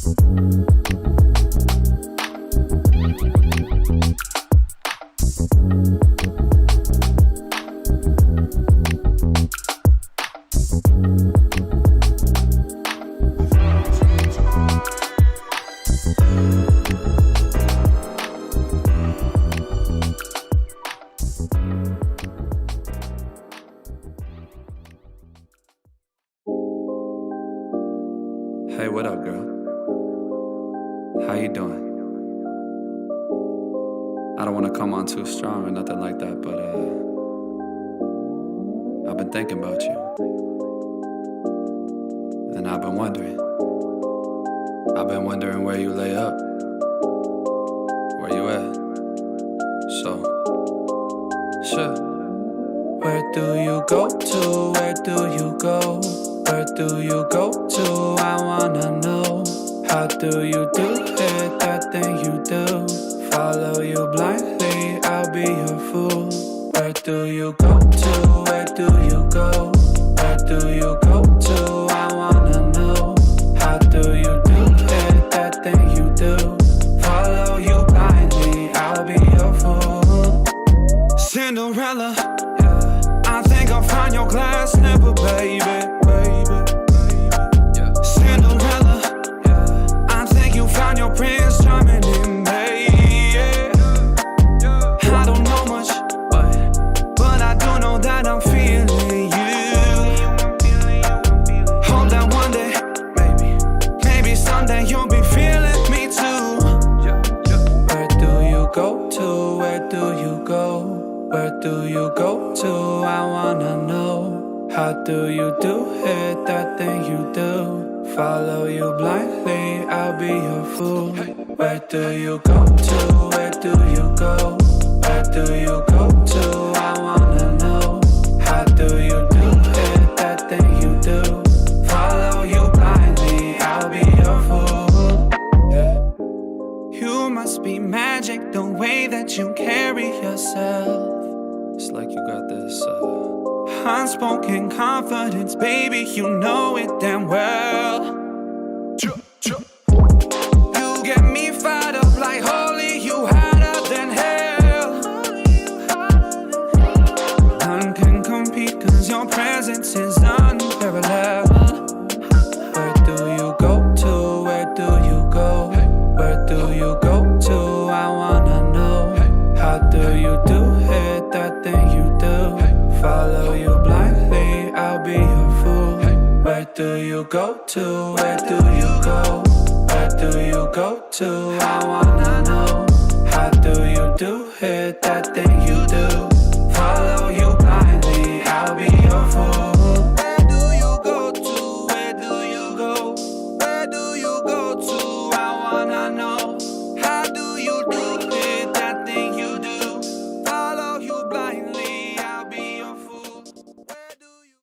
Hey, what up, girl? How you doing? I don't want to come on too strong or nothing like that, but I've been thinking about you. And I've been wondering where you lay up. Where you at? So, sure. Where do you go to? Where do you go? Where do you go to? I wanna know. How do you do it, that thing you do? Follow you blindly, I'll be your fool. Where do you go to? Where do you go? Where do you go to? I wanna know. How do you do it, that thing you do? Follow you blindly, I'll be your fool. Cinderella, I think I'll find your glass slipper, baby. Cinderella, I think you found your prince charming in me. I don't know much, but I do know that I'm feeling you. Hope that one day, maybe someday you'll be feeling me too. Where do you go to? Where do you go? Where do you go to? I wanna know. How do you do it, that thing you do? Follow you blindly, I'll be your fool. Where do you go to? Where do you go? Where do you go to? I wanna know. How do you do it, that thing you do? Follow you blindly, I'll be your fool. You must be magic, the way that you carry yourself. It's like you got this unspoken confidence, baby, you know it damn well. You get me fired up like holy, you hotter than hell. None can compete cause your presence is unparalleled. Where do you go to? Where do you go? Where do you go to? I wanna know. How do you do it, that thing you do? Follow you blindly, I'll be your fool. Where do you go to? Where do you go? Where do you go to? I wanna know. How do you do it, that thing you do? Follow you blindly, I'll be your fool. Where do you go to? Where do you go? Where do you go to? I wanna know. How do you do it, that thing you do? Follow you blindly, I'll be your fool. Where do you...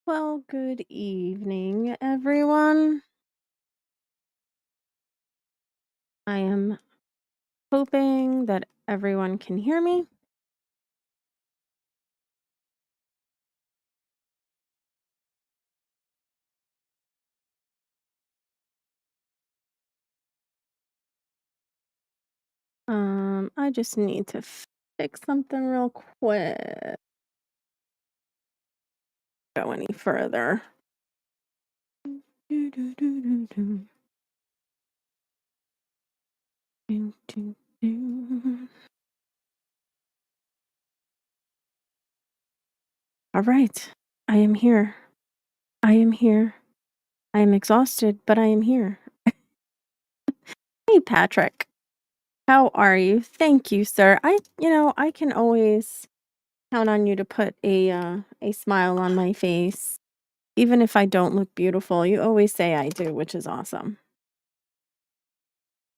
Well, good evening, everyone. I am hoping that everyone can hear me. I just need to fix something real quick. Go any further. Do, do, do, do, do. Do, do, do. All right. I am here. I am here. I am exhausted, but I am here. Hey, Patrick. How are you? Thank you, sir. I can always count on you to put a smile on my face. Even if I don't look beautiful, you always say I do, which is awesome.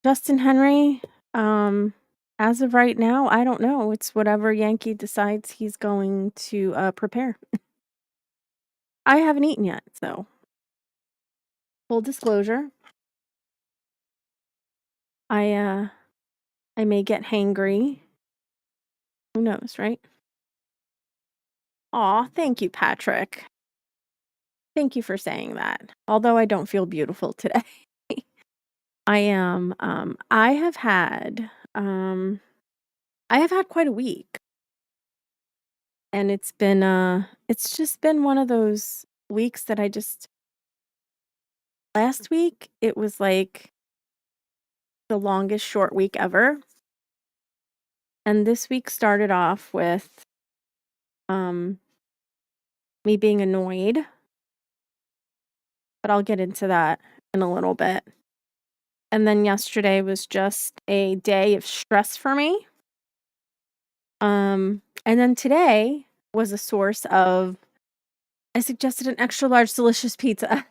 Justin Henry, um, as of right now, I don't know. It's whatever Yankee decides he's going to prepare. I haven't eaten yet, so full disclosure, I I may get hangry. Who knows, right? Aw, thank you, Patrick. Thank you for saying that. Although I don't feel beautiful today. I am I have had quite a week. And it's just been one of those weeks that last week, it was like the longest short week ever. And this week started off with um me being annoyed, but I'll get into that in a little bit. And then yesterday was just a day of stress for me. And then today was a source of I suggested an extra large delicious pizza.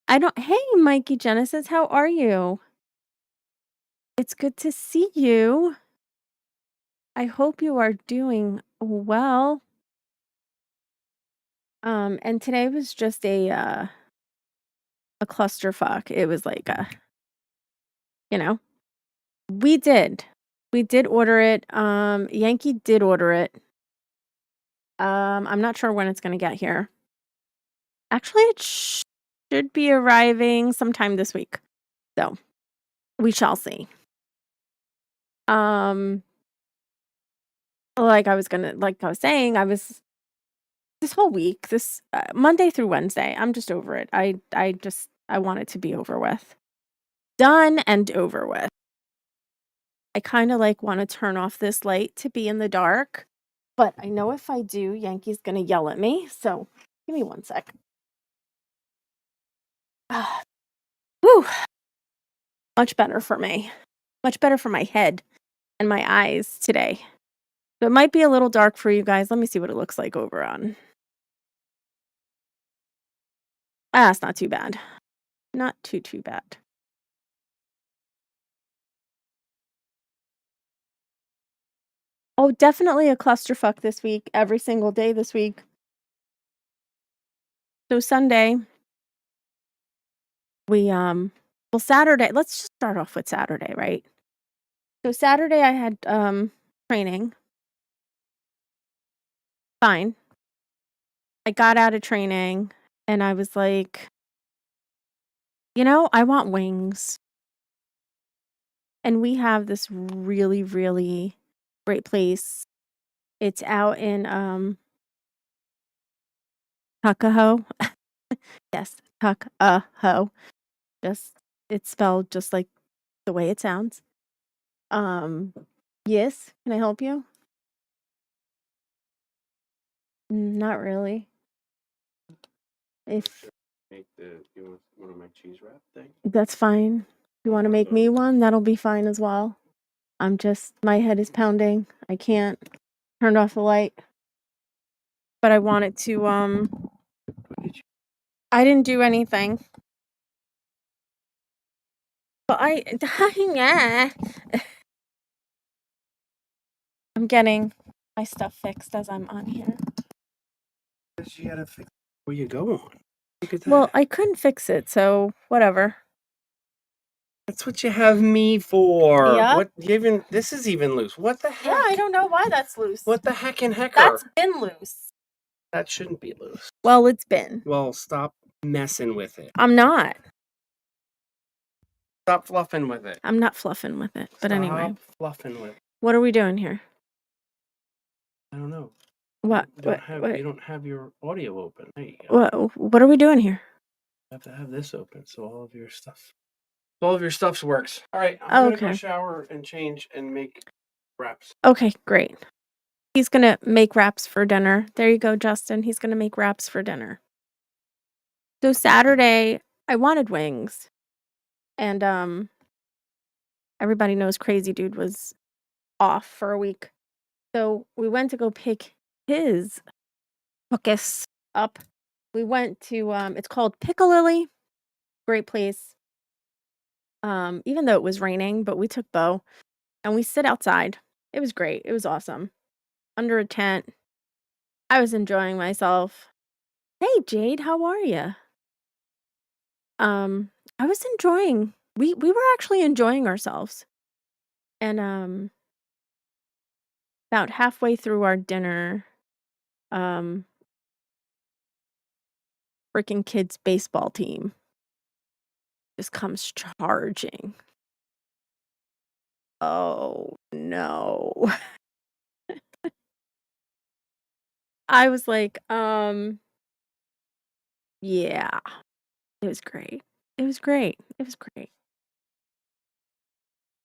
I don't Hey, Mikey Genesis, how are you? It's good to see you. I hope you are doing well. And today was just a clusterfuck. It was like you know, we did. We did order it. Yankee did order it. I'm not sure when it's gonna get here. Actually, it should be arriving sometime this week. So we shall see. Um, like I was saying, I was this whole week, this Monday through Wednesday, I'm just over it. I want it to be over with. Done and over with. I kind of like want to turn off this light to be in the dark, but I know if I do, Yankee's going to yell at me. So give me one sec. Whew. Much better for me. Much better for my head and my eyes today. So it might be a little dark for you guys. Let me see what it looks like over on. It's not too bad. Not too bad. Oh, definitely a clusterfuck this week. Every single day this week. So Sunday, Saturday, let's just start off with Saturday, right? So Saturday I had training. Fine. I got out of training and I was like, I want wings. And we have this really, really great place. It's out in Tuckahoe. Yes, Tuckahoe. Just it's spelled just like the way it sounds. Yes, can I help you? Not really. If You want to make cheese wrap thing? that's fine. You want to make me one? That'll be fine as well. My head is pounding. I can't turn off the light. But I wanted to, I didn't do anything. But yeah. I'm getting my stuff fixed as I'm on here. She had to fix Where you going? Look at that. Well, I couldn't fix it, so whatever. That's what you have me for. Yep. What this is even loose. What the heck? Yeah, I don't know why that's loose. What the heck and hecker? That's been loose. That shouldn't be loose. Well, it's been. Well, stop messing with it. I'm not. Stop fluffing with it. I'm not fluffing with it. But anyway, Stop fluffing with it. what are we doing here? I don't know. What? You don't have your audio open. There you go. What are we doing here? You have to have this open so all of your stuff works. All right, I'm gonna go Okay. shower and change and make wraps. Okay, great. He's gonna make wraps for dinner. There you go, Justin. He's gonna make wraps for dinner. So Saturday, I wanted wings, and everybody knows Crazy Dude was off for a week. So we went to go pick his focus up. We went to it's called Piccalilli. Great place. Even though it was raining, but we took Bo and we sit outside. It was great. It was awesome. Under a tent. I was enjoying myself. Hey Jade, how are you? I was enjoying. We were actually enjoying ourselves. And about halfway through our dinner, freaking kids baseball team just comes charging. Oh no. I was like, yeah. It was great. It was great. It was great.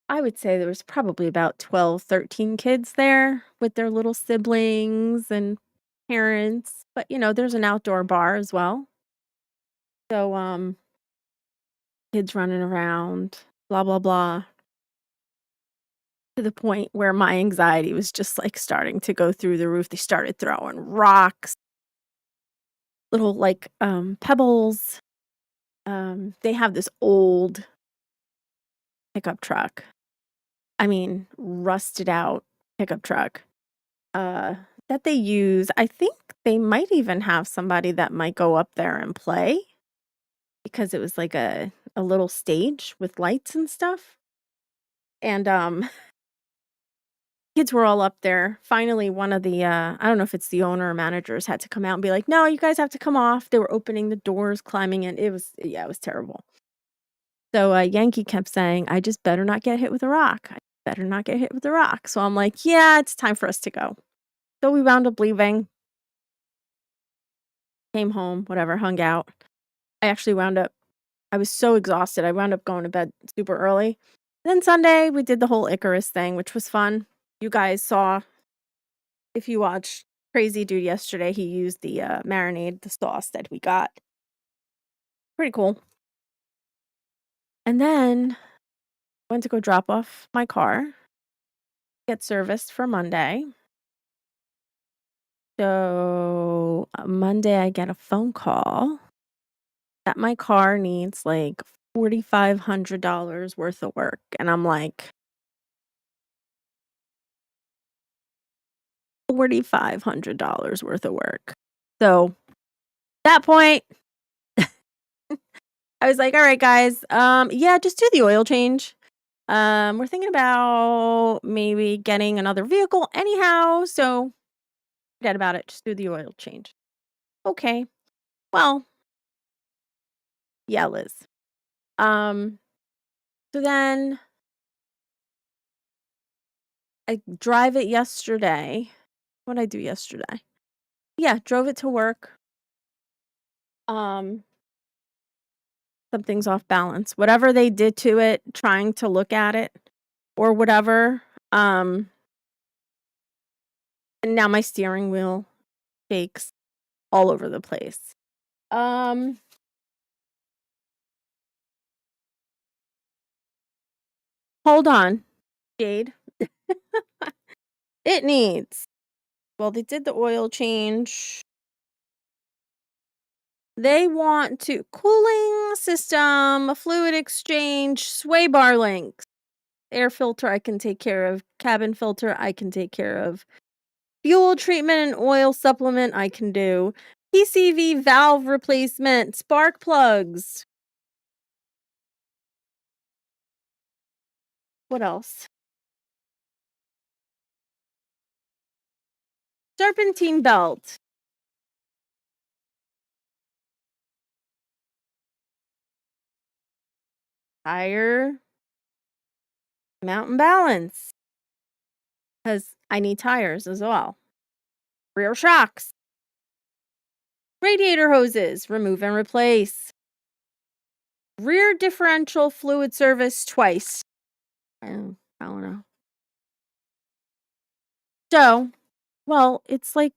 I would say there was probably about 12, 13 kids there with their little siblings and parents. But there's an outdoor bar as well. So kids running around, blah blah blah. To the point where my anxiety was just like starting to go through the roof. They started throwing rocks, little like pebbles. They have this old pickup truck. I mean, rusted out pickup truck that they use. I think they might even have somebody that might go up there and play because it was like a little stage with lights and stuff. And kids were all up there. Finally, one of the I don't know if it's the owner or managers had to come out and be like, "No, you guys have to come off." They were opening the doors, climbing in. It was terrible. So Yankee kept saying, "I just better not get hit with a rock. I better not get hit with a rock." So I'm like, "Yeah, it's time for us to go." So we wound up leaving. Came home, whatever, hung out. I was so exhausted. I wound up going to bed super early. Then Sunday, we did the whole Icarus thing, which was fun. You guys saw, if you watched Crazy Dude yesterday, he used the marinade, the sauce that we got. Pretty cool. And then went to go drop off my car, get serviced for Monday. So Monday, I get a phone call that my car needs like $4,500 worth of work. And I'm like, $4,500 worth of work. So at that point, I was like, all right, guys, yeah, just do the oil change. We're thinking about maybe getting another vehicle anyhow. So forget about it. Just do the oil change. Okay. Well, yeah, Liz. So then I drive it yesterday. What did I do yesterday? Yeah, drove it to work. Something's off balance. Whatever they did to it, trying to look at it or whatever. And now my steering wheel shakes all over the place. Hold on, Jade. It needs. Well, they did the oil change. They want to cooling system, fluid exchange, sway bar links. Air filter I can take care of. Cabin filter I can take care of. Fuel treatment and oil supplement I can do. PCV valve replacement, spark plugs. What else? Serpentine belt. Tire mountain balance. Because I need tires as well. Rear shocks. Radiator hoses, remove and replace. Rear differential fluid service twice. I don't know. So, well, it's like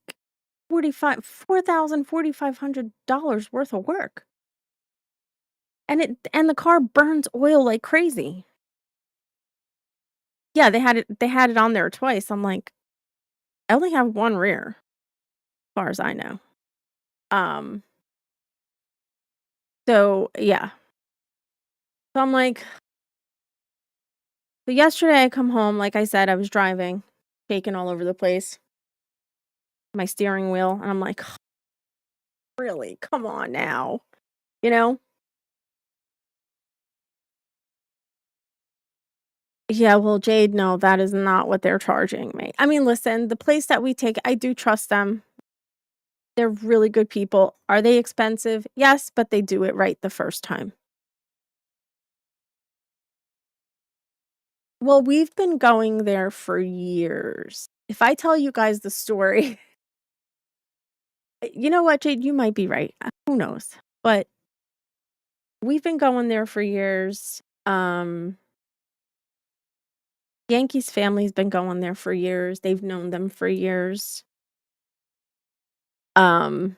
$4,500 worth of work. And the car burns oil like crazy. Yeah, they had it on there twice. I'm like, I only have one rear, as far as I know. So yeah. So I'm like, so yesterday I come home, like I said, I was driving, shaking all over the place. My steering wheel, and I'm like, really? Come on now. You know? Yeah, well, Jade, no, that is not what they're charging me. I mean, listen, the place that we take, I do trust them. They're really good people. Are they expensive? Yes, but they do it right the first time. Well, we've been going there for years. If I tell you guys the story, you know what, Jade, you might be right. Who knows? But we've been going there for years. Yankees family's been going there for years. They've known them for years. So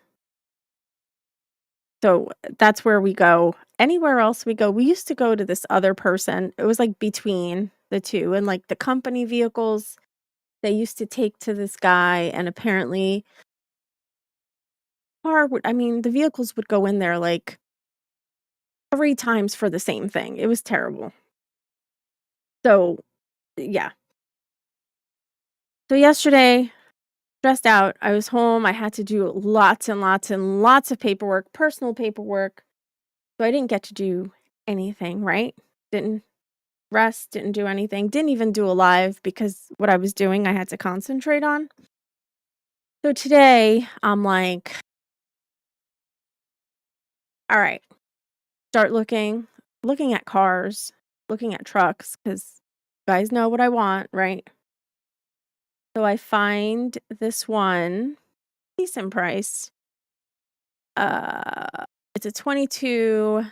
that's where we go. Anywhere else we go, we used to go to this other person. It was like between the two, and like the company vehicles they used to take to this guy, and apparently the vehicles would go in there like 3 times for the same thing. It was terrible. So, yeah. So yesterday, stressed out, I was home. I had to do lots and lots and lots of paperwork, personal paperwork. So I didn't get to do anything, right? Didn't rest, didn't do anything, didn't even do a live because what I was doing, I had to concentrate on. So today, I'm like, all right, start looking at cars, looking at trucks, because you guys know what I want, right? So I find this one, decent price. It's a 22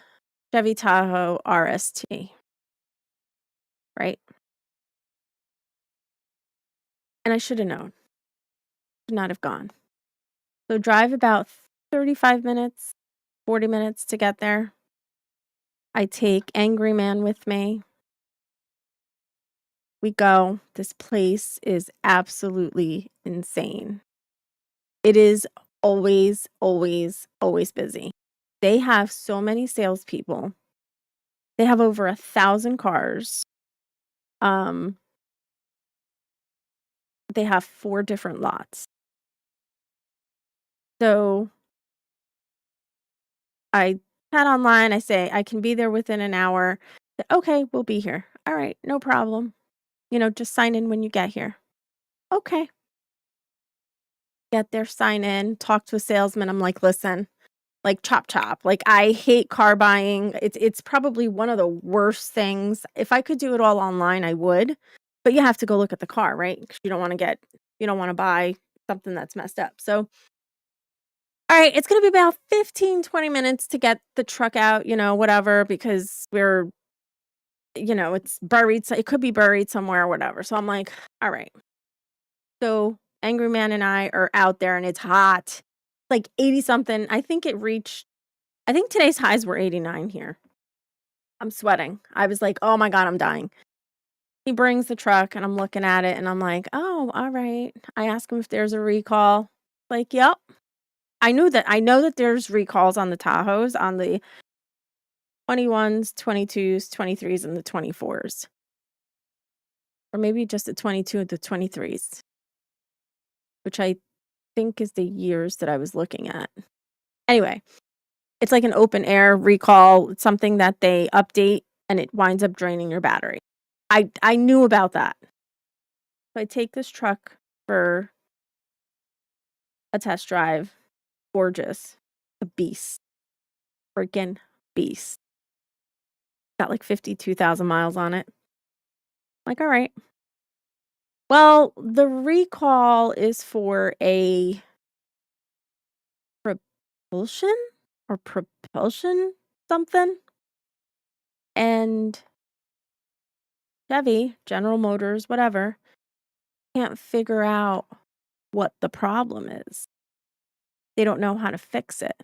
Chevy Tahoe RST, right? And I should have known. Should not have gone. So drive about 35 minutes, 40 minutes to get there. I take Angry Man with me. We go. This place is absolutely insane. It is always, always, always busy. They have so many salespeople. They have over 1,000 cars. They have 4 different lots. So I chat online. I say, I can be there within an hour. Okay, we'll be here. All right, no problem. Just sign in when you get here. Okay. Get there, sign in, talk to a salesman. I'm like, listen, like chop chop. Like I hate car buying. It's probably one of the worst things. If I could do it all online, I would. But you have to go look at the car, right? Because you don't want to buy something that's messed up. So all right, it's going to be about 15, 20 minutes to get the truck out, whatever, because we're, it's buried. So it could be buried somewhere or whatever. So I'm like, all right. So Angry Man and I are out there and it's hot. Like 80 something. I think today's highs were 89 here. I'm sweating. I was like, oh my God, I'm dying. He brings the truck and I'm looking at it and I'm like, oh, all right. I ask him if there's a recall. Like, yep. I know that there's recalls on the Tahoes, on the 21s, 22s, 23s, and the 24s. Or maybe just the 22 and the 23s. Which I think is the years that I was looking at. Anyway, it's like an open air recall. It's something that they update and it winds up draining your battery. I knew about that. So I take this truck for a test drive. Gorgeous. A beast. Freaking beast. Got like 52,000 miles on it. Like, all right. Well, the recall is for a propulsion something. And Chevy, General Motors, whatever, can't figure out what the problem is. They don't know how to fix it.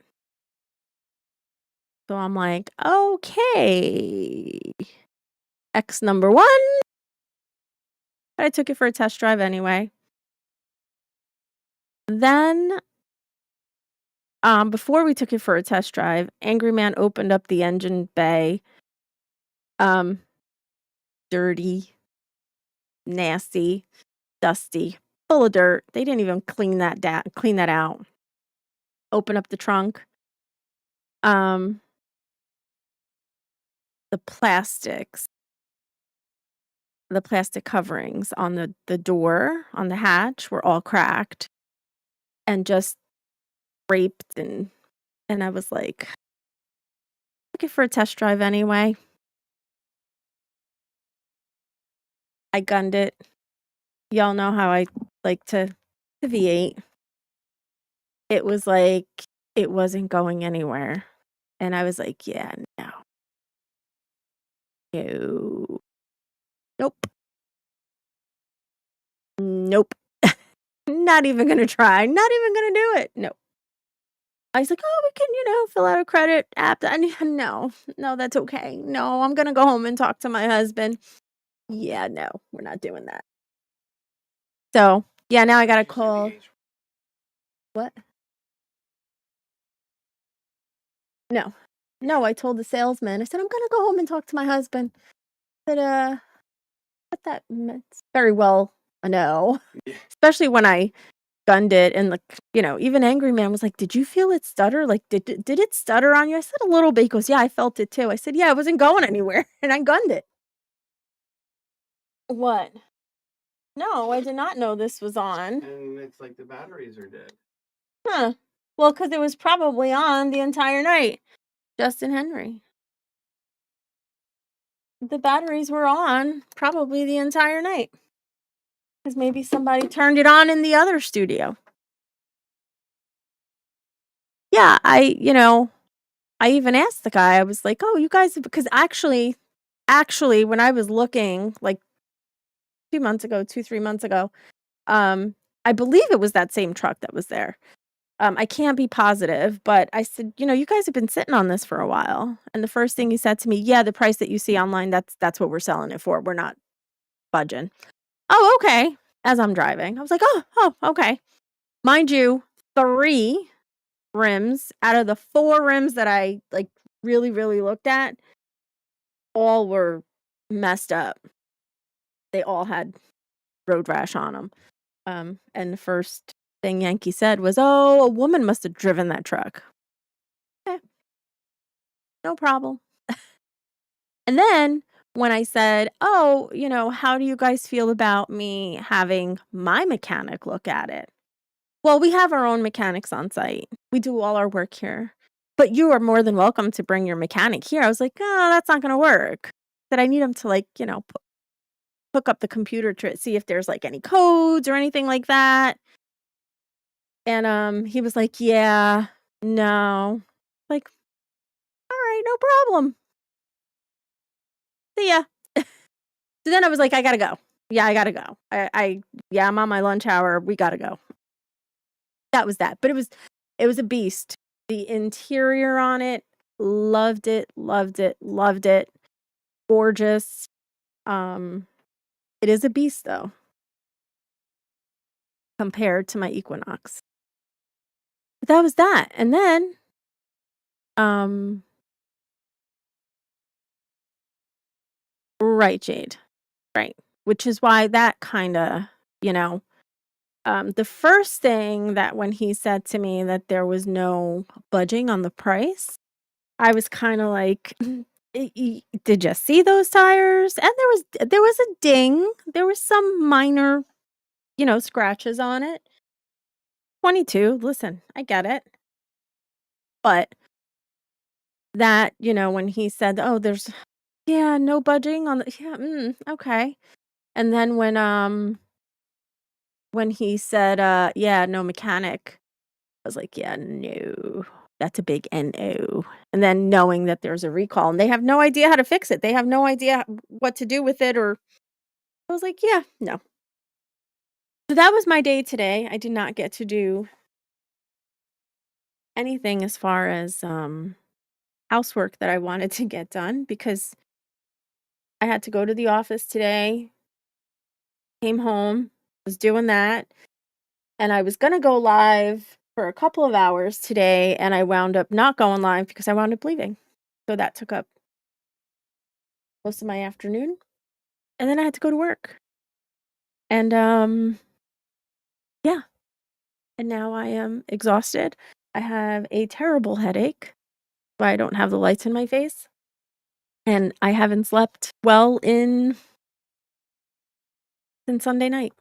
So I'm like, okay, X number one. But I took it for a test drive anyway. Then, before we took it for a test drive, Angry Man opened up the engine bay. Dirty, nasty, dusty, full of dirt. They didn't even clean that out. Open up the trunk. The plastic coverings on the door, on the hatch, were all cracked and just scraped, and I was like, looking for a test drive anyway. I gunned it. Y'all know how I like to V8. It was like it wasn't going anywhere. And I was like, yeah, no. No. Nope. Nope. Not even gonna try. Not even gonna do it. No. I was like, oh, we can, fill out a credit app. No, that's okay. No, I'm gonna go home and talk to my husband. Yeah, no, we're not doing that. So, yeah, now I gotta call. What? No. No, I told the salesman, I said, I'm gonna go home and talk to my husband. I said, what that meant? Very well, I know. Yeah. Especially when I gunned it, and even Angry Man was like, did you feel it stutter? Like, did it stutter on you? I said a little bit. He goes, yeah, I felt it too. I said, yeah, it wasn't going anywhere, and I gunned it. What? No, I did not know this was on. And it's like the batteries are dead. Huh. Well, because it was probably on the entire night. Justin Henry. The batteries were on probably the entire night. Because maybe somebody turned it on in the other studio. Yeah, I even asked the guy, I was like, oh, you guys, because actually, when I was looking like 3 months ago, I believe it was that same truck that was there. I can't be positive, but I said, you guys have been sitting on this for a while. And the first thing he said to me, yeah, the price that you see online, that's what we're selling it for. We're not budging. Oh, okay. As I'm driving, I was like, oh, okay. Mind you, 3 rims out of the 4 rims that I really, really looked at, all were messed up. They all had road rash on them. And the first thing Yankee said was, oh, a woman must have driven that truck. Okay. No problem. And then when I said, oh, how do you guys feel about me having my mechanic look at it? Well, we have our own mechanics on site. We do all our work here. But you are more than welcome to bring your mechanic here. I was like, oh, that's not going to work. That I need him to hook up the computer to see if there's any codes or anything like that. And he was like, yeah, no. Like, all right, no problem. See ya. So then I was like, I gotta go. Yeah, I gotta go. I'm on my lunch hour. We gotta go. That was that. But it was a beast. The interior on it, loved it. Gorgeous. It is a beast though, compared to my Equinox. But that was that. And then right, Jade. Right. Which is why that kind of, the first thing that when he said to me that there was no budging on the price, I was kind of like, Did you see those tires?" And there was a ding. There was some minor, scratches on it. 22. Listen, I get it. But that, when he said, "Oh, there's yeah, no budging on the," yeah, okay. And then when he said, "Yeah, no mechanic," I was like, "Yeah, no, that's a big no." And then knowing that there's a recall and they have no idea how to fix it. They have no idea what to do with it, or I was like, "Yeah, no." So that was my day today. I did not get to do anything as far as housework that I wanted to get done because I had to go to the office today, came home, was doing that, and I was going to go live for a couple of hours today, and I wound up not going live because I wound up leaving. So that took up most of my afternoon, and then I had to go to work. And yeah, and now I am exhausted. I have a terrible headache, but I don't have the lights in my face, and I haven't slept well in since Sunday night.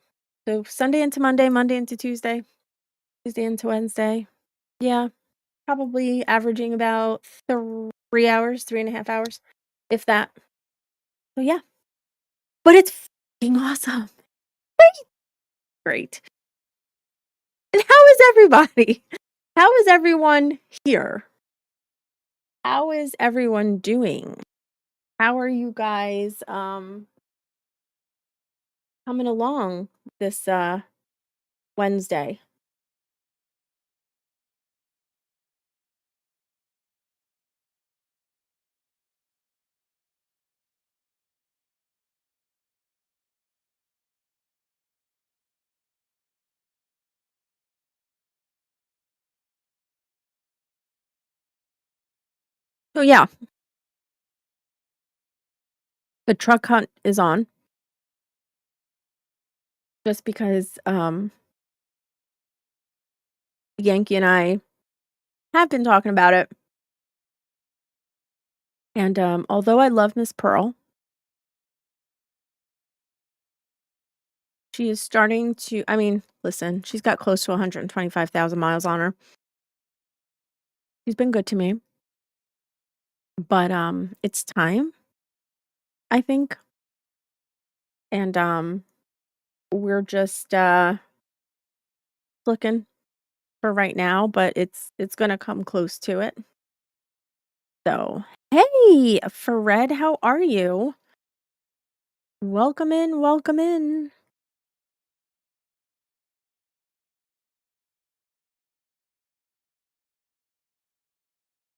So Sunday into Monday, Monday into Tuesday, Tuesday into Wednesday. Yeah, probably averaging about 3 hours, 3.5 hours, if that. So yeah, but it's fucking awesome. Great. And how is everybody? How is everyone here? How is everyone doing? How are you guys coming along this Wednesday? So yeah, the truck hunt is on just because Yankee and I have been talking about it. And although I love Miss Pearl, she is starting to, I mean, listen, she's got close to 125,000 miles on her. She's been good to me. But it's time, I think. And we're just looking for right now, but it's going to come close to it. So, hey, Fred, how are you? Welcome in, welcome in.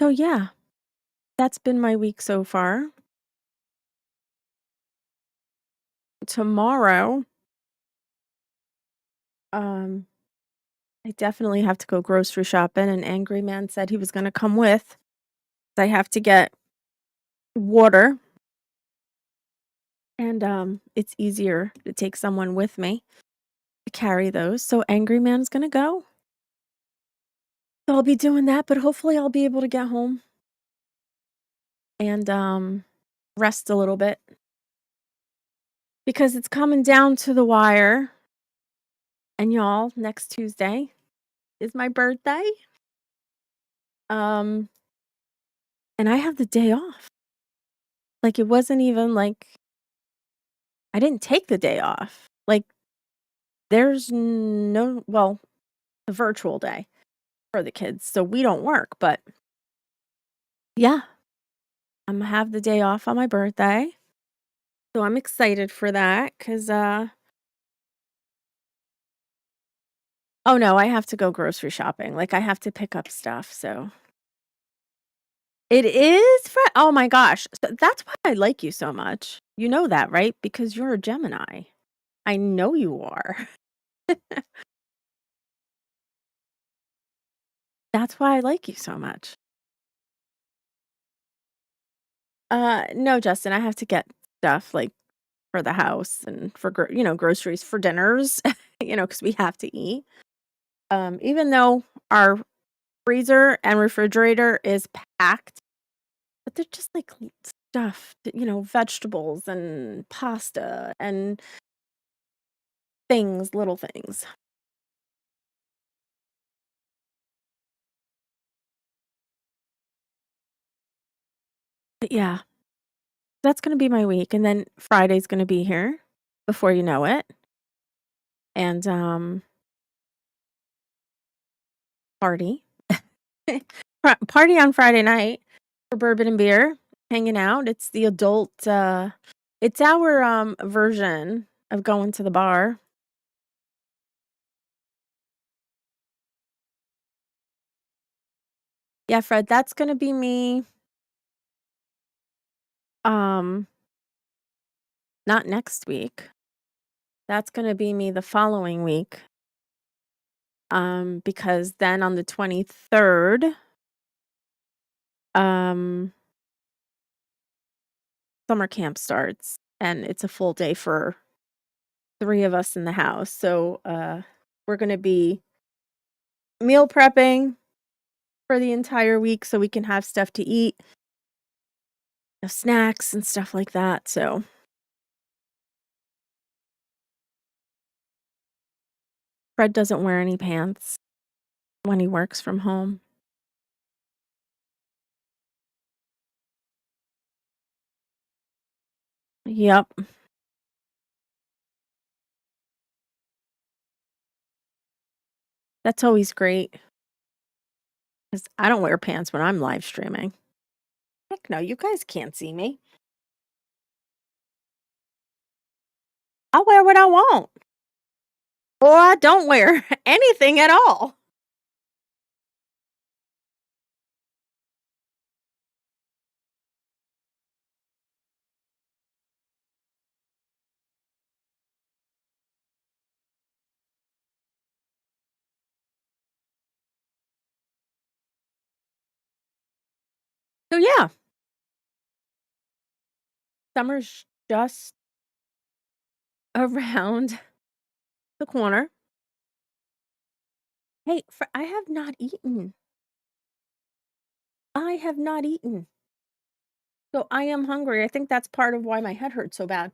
So yeah, that's been my week so far. Tomorrow, um, I definitely have to go grocery shopping, and Angry Man said he was going to come with. I have to get water, and it's easier to take someone with me to carry those. So Angry Man's going to go. So I'll be doing that, but hopefully I'll be able to get home and rest a little bit because it's coming down to the wire. And y'all, next Tuesday is my birthday. And I have the day off. Like it wasn't even like I didn't take the day off. Like there's no, well, the virtual day for the kids. So we don't work, but yeah, I'm gonna have the day off on my birthday. So I'm excited for that cuz oh no, I have to go grocery shopping. Like I have to pick up stuff. So it is oh my gosh. So that's why I like you so much. You know that, right? Because you're a Gemini. I know you are. That's why I like you so much. No, Justin, I have to get stuff like for the house and for groceries for dinners, because we have to eat. Even though our freezer and refrigerator is packed, but they're just like stuff, vegetables and pasta and things, little things. But yeah, that's gonna be my week, and then Friday's gonna be here before you know it, and party. Party on Friday night for bourbon and beer, hanging out. It's the adult, it's our, version of going to the bar. Yeah, Fred, that's gonna be me, um, not next week. That's gonna be me the following week, because then on the 23rd, um, summer camp starts, and it's a full day for 3 of us in the house, so, we're gonna be meal prepping for the entire week so we can have stuff to eat, snacks and stuff like that, so Fred doesn't wear any pants when he works from home. Yep, that's always great 'cause I don't wear pants when I'm live streaming. Heck no, you guys can't see me. I'll wear what I want, or I don't wear anything at all. So yeah, summer's just around the corner. Hey, I have not eaten. I have not eaten. So I am hungry. I think that's part of why my head hurts so bad.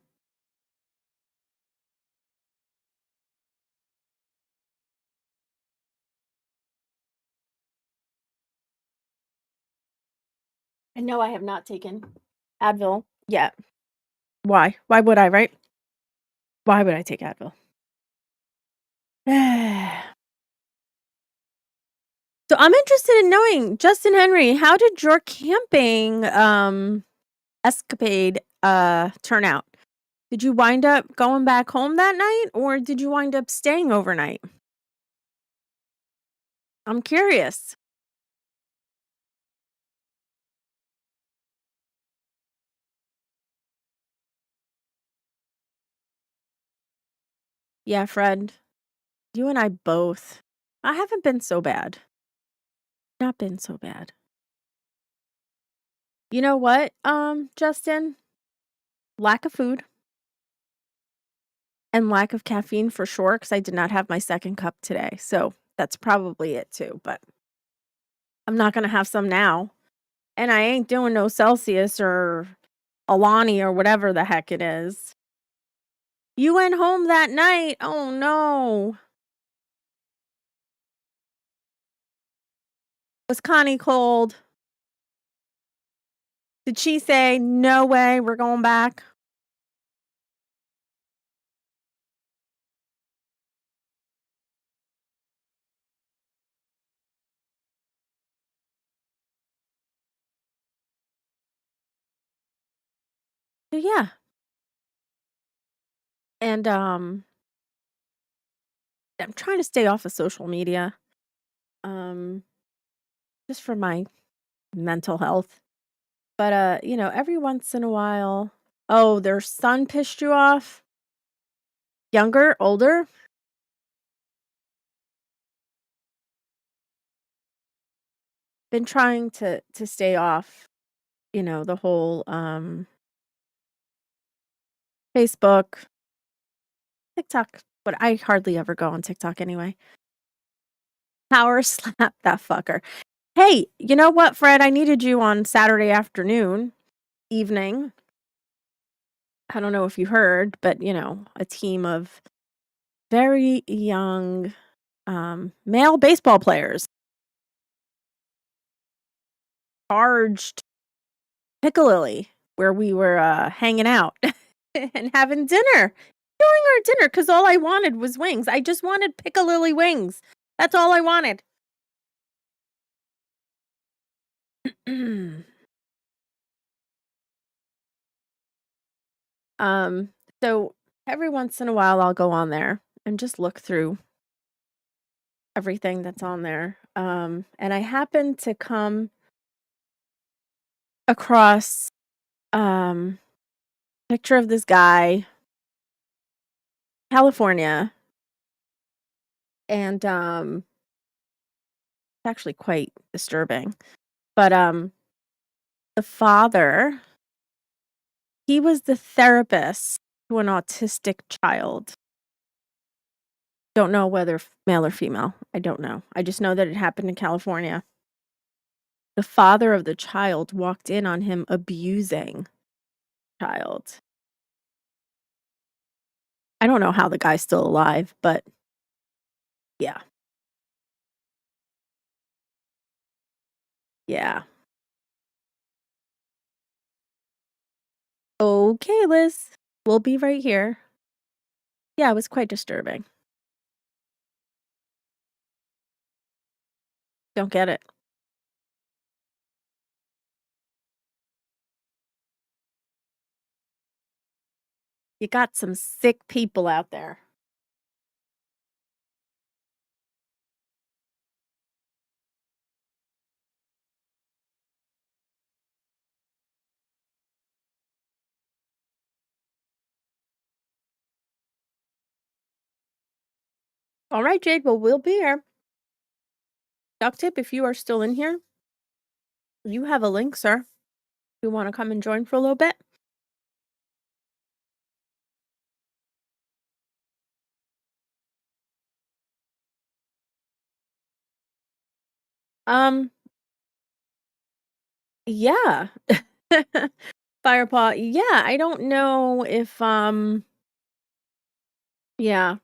And no, I have not taken Advil yet. Why? Why would I, right? Why would I take Advil? So I'm interested in knowing, Justin Henry, how did your camping escapade turn out? Did you wind up going back home that night or did you wind up staying overnight? I'm curious. Yeah, Fred, you and I both. I haven't been so bad. Not been so bad. You know what, Justin? Lack of food and lack of caffeine for sure, because I did not have my second cup today. So that's probably it too. But I'm not gonna have some now. And I ain't doing no Celsius or Alani or whatever the heck it is. You went home that night. Oh no. Was Connie cold? Did she say, no way, we're going back? So yeah. And I'm trying to stay off of social media. Um, just for my mental health. But every once in a while, oh, their son pissed you off? Younger, older? Been trying to stay off, the whole Facebook, TikTok, but I hardly ever go on TikTok anyway. Power slap that fucker. Hey, you know what, Fred? I needed you on Saturday evening. I don't know if you heard, but a team of very young male baseball players charged Piccalilli, where we were hanging out and having dinner, enjoying our dinner, because all I wanted was wings. I just wanted Piccalilli wings. That's all I wanted. So every once in a while I'll go on there and just look through everything that's on there. And I happened to come across picture of this guy, California, and it's actually quite disturbing. But the father, he was the therapist to an autistic child. Don't know whether male or female. I don't know. I just know that it happened in California. The father of the child walked in on him abusing the child. I don't know how the guy's still alive, but yeah. Yeah. Okay, Liz. We'll be right here. Yeah, it was quite disturbing. Don't get it. You got some sick people out there. All right, Jade. Well, we'll be here. Duck Tip, if you are still in here, you have a link, sir. You want to come and join for a little bit? Yeah. Firepaw. Yeah, I don't know if yeah.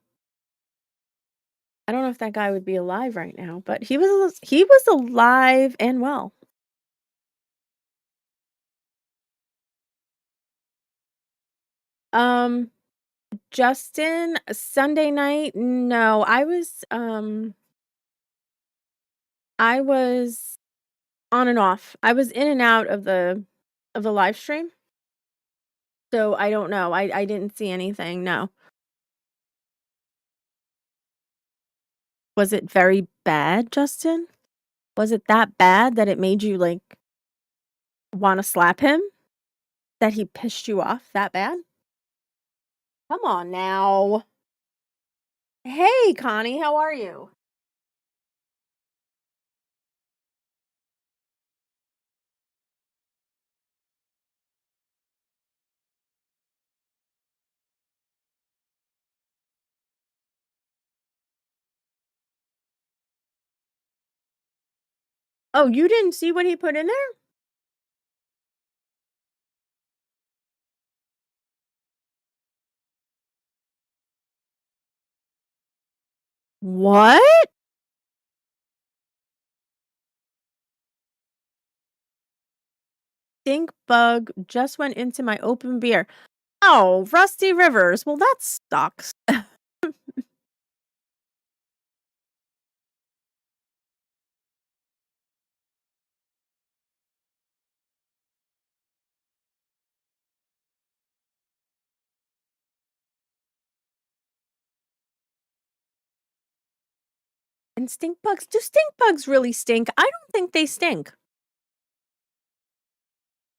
I don't know if that guy would be alive right now, but he was alive and well. Justin, Sunday night, no, I was on and off. I was in and out of the live stream. So I don't know. I didn't see anything. No. Was it very bad, Justin? Was it that bad that it made you want to slap him? That he pissed you off that bad? Come on now. Hey, Connie, how are you? Oh, you didn't see what he put in there? What? Stink bug just went into my open beer. Oh, Rusty Rivers. Well, that sucks. And stink bugs. Do stink bugs really stink? I don't think they stink.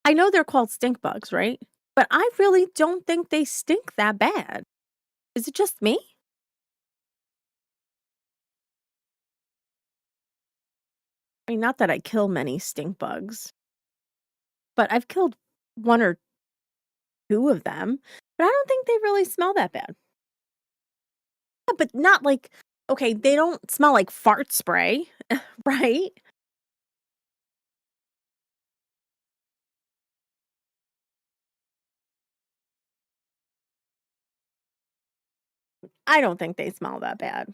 I know they're called stink bugs, right? But I really don't think they stink that bad. Is it just me? I mean, not that I kill many stink bugs, but I've killed one or two of them. But I don't think they really smell that bad. Yeah, but not like okay, they don't smell like fart spray, right? I don't think they smell that bad.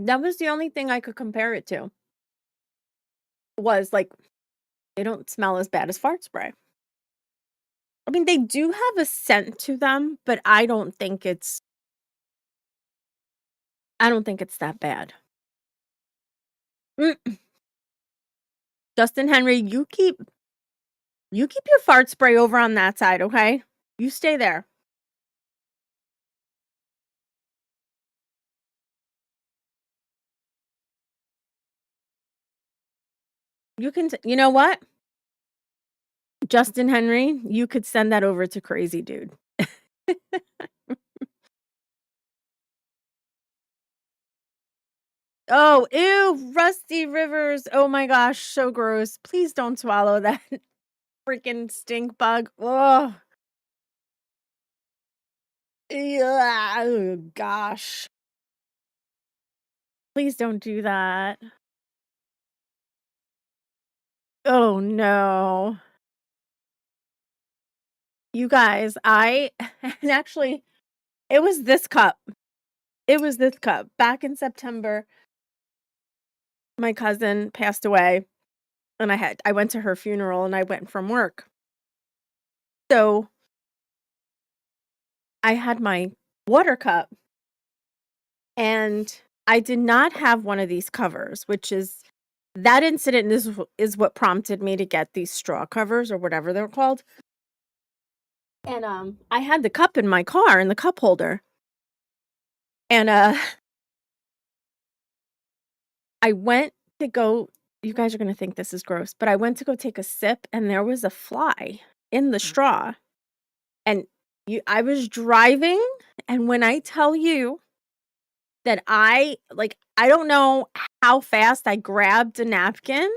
That was the only thing I could compare it to, was, like, they don't smell as bad as fart spray. I mean, they do have a scent to them, but I don't think it's that bad. Mm, Justin Henry, you keep your fart spray over on that side, okay? You stay there. You know what? Justin Henry, you could send that over to Crazy Dude. Oh, ew, Rusty Rivers. Oh my gosh, so gross. Please don't swallow that freaking stink bug. Oh, oh gosh. Please don't do that. Oh no. You guys, and actually, it was this cup. It was this cup. Back in September, my cousin passed away, and I went to her funeral and I went from work. So I had my water cup, and I did not have one of these covers, which is that incident is what prompted me to get these straw covers or whatever they're called. And I had the cup in my car in the cup holder. And I went to go you guys are going to think this is gross, but I went to go take a sip and there was a fly in the straw. And I was driving, and when I tell you that I don't know how fast I grabbed a napkin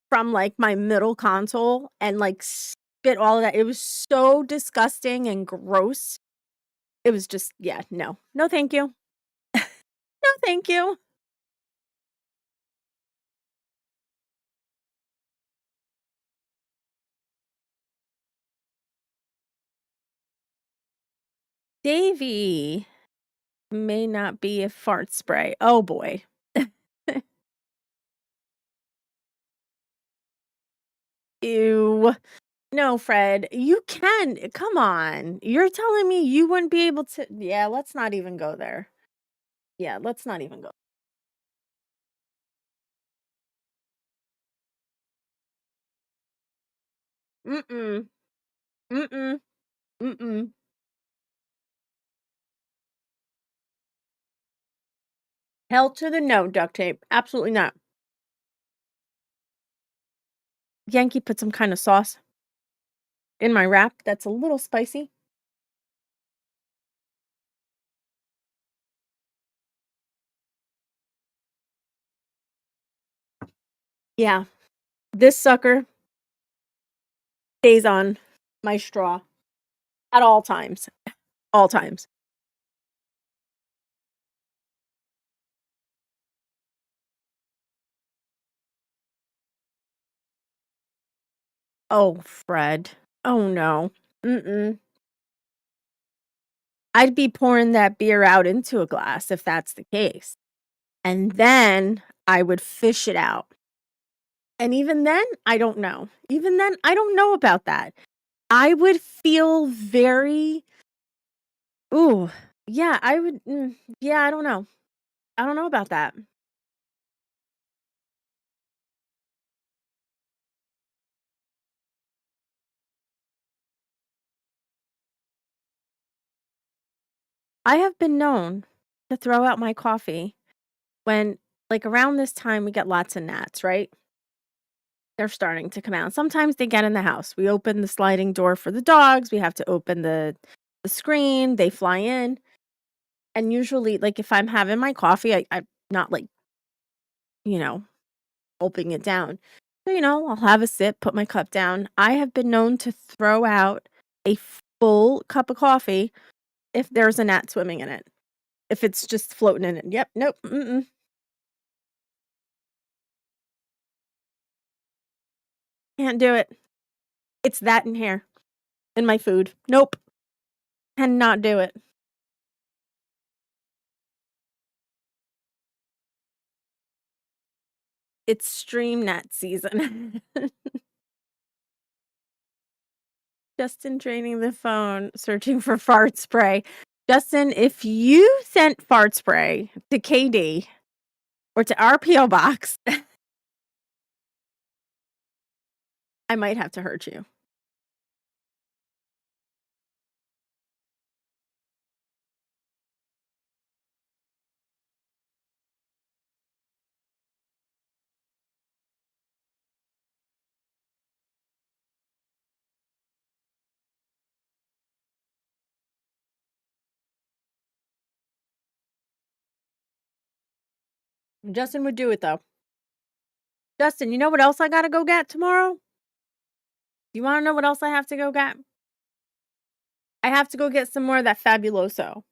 from, like, my middle console and, like, spit all of that. It was so disgusting and gross. It was just yeah, no. No, thank you. No, thank you. Davy may not be a fart spray. Oh, boy. Ew. No, Fred, you can come on. You're telling me you wouldn't be able to yeah, let's not even go there. Yeah, let's not even go. Mm-mm. Mm-mm. Mm-mm. Hell to the no, duct tape. Absolutely not. Yankee put some kind of sauce in my wrap that's a little spicy. Yeah, this sucker stays on my straw at all times. All times. Oh, Fred. Oh no. Mm-mm. I'd be pouring that beer out into a glass if that's the case. And then I would fish it out. And even then, I don't know. Even then, I don't know about that. I would feel very ooh, yeah, yeah, I don't know. I don't know about that. I have been known to throw out my coffee when like, around this time, we get lots of gnats, right? They're starting to come out. Sometimes they get in the house. We open the sliding door for the dogs. We have to open the the screen, they fly in. And usually, like, if I'm having my coffee, I'm not, like, gulping it down. So, I'll have a sip, put my cup down. I have been known to throw out a full cup of coffee if there's a gnat swimming in it. If it's just floating in it. Yep, nope, mm-mm. Can't do it. It's that in here. In my food. Nope. Cannot do it. It's stream gnat season. Justin draining the phone, searching for fart spray. Justin, if you sent fart spray to KD or to our P.O. box, I might have to hurt you. Justin would do it, though. Justin, you know what else I gotta go get tomorrow? You wanna know what else I have to go get? I have to go get some more of that Fabuloso.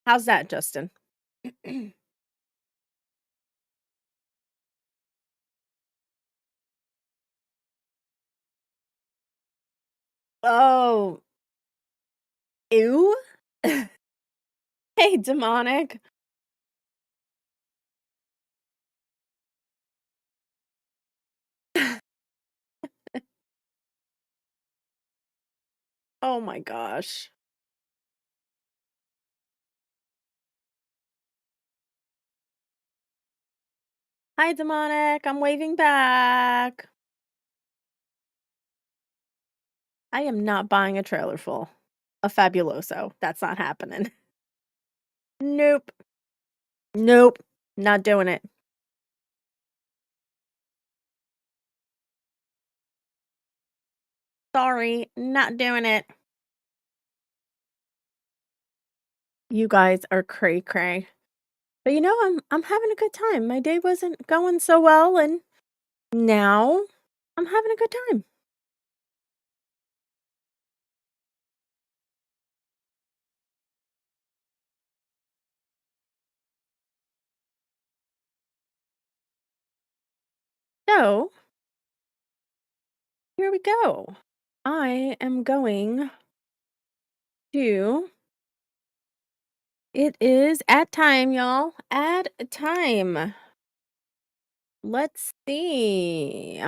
How's that, Justin? Oh. Ew? Hey, demonic. Oh my gosh. Hi, demonic. I'm waving back. I am not buying a trailer full of Fabuloso. That's not happening. Nope. Nope. Not doing it. Sorry, not doing it. You guys are cray cray. But I'm having a good time. My day wasn't going so well, and now I'm having a good time. So, here we go. I am going to. It is ad time, y'all. Ad time. Let's see.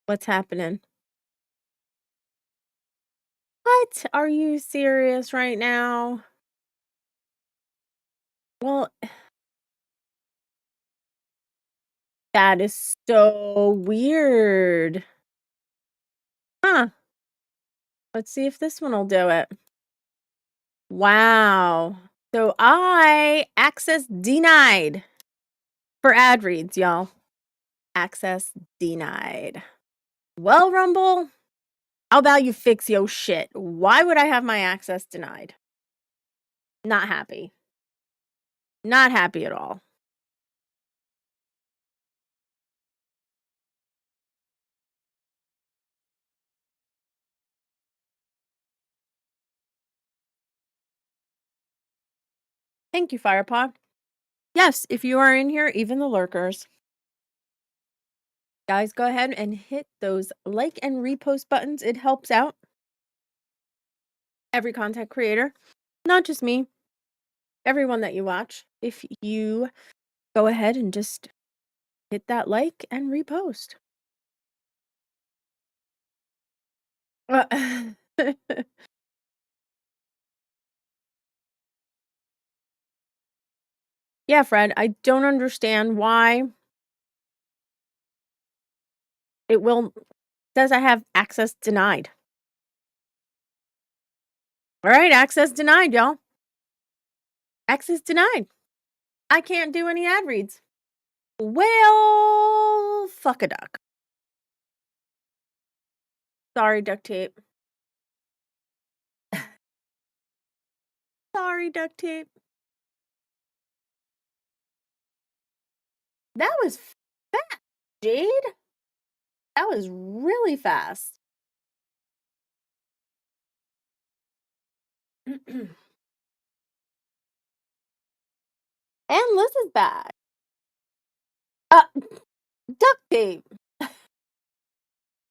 What's happening? What? Are you serious right now? Well, that is so weird. Huh. Let's see if this one will do it. Wow. So access denied for ad reads, y'all. Access denied. Well, Rumble, how about you fix your shit? Why would I have my access denied? Not happy. Not happy at all. Thank you, Firepod. Yes, if you are in here, even the lurkers. Guys, go ahead and hit those like and repost buttons. It helps out every content creator, not just me, everyone that you watch. If you go ahead and just hit that like and repost. Yeah, Fred, I don't understand why it says I have access denied. All right, access denied, y'all. Access denied. I can't do any ad reads. Well, fuck a duck. Sorry, duct tape. Sorry, duct tape. That was fast, Jade. That was really fast. And Liz is back. Duct tape.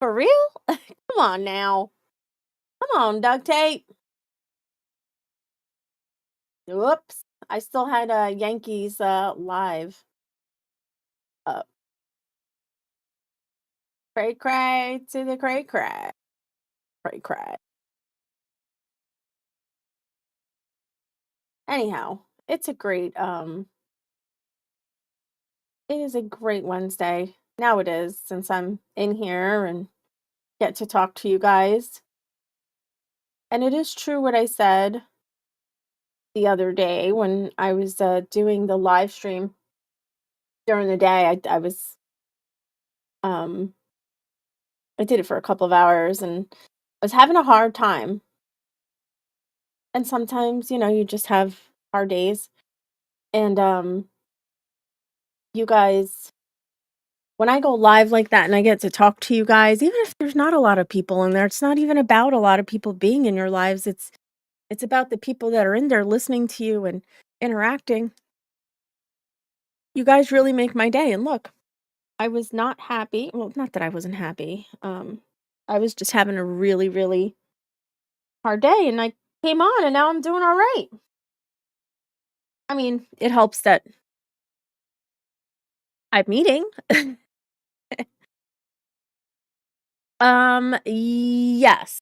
For real? Come on now. Come on, duct tape. Whoops. I still had Yankees live up. Cray cray to the cray cray. Cray cray. Anyhow, it's a great it is a great Wednesday. Now it is, since I'm in here and get to talk to you guys. And it is true what I said the other day when I was doing the live stream during the day. I was I did it for a couple of hours and I was having a hard time. And sometimes, you just have hard days. And you guys, when I go live like that and I get to talk to you guys, even if there's not a lot of people in there, it's not even about a lot of people being in your lives. It's about the people that are in there listening to you and interacting. You guys really make my day. And look, I was not happy. Well, not that I wasn't happy. I was just having a really, really hard day and I came on and now I'm doing all right. I mean, it helps that I'm eating. Yes.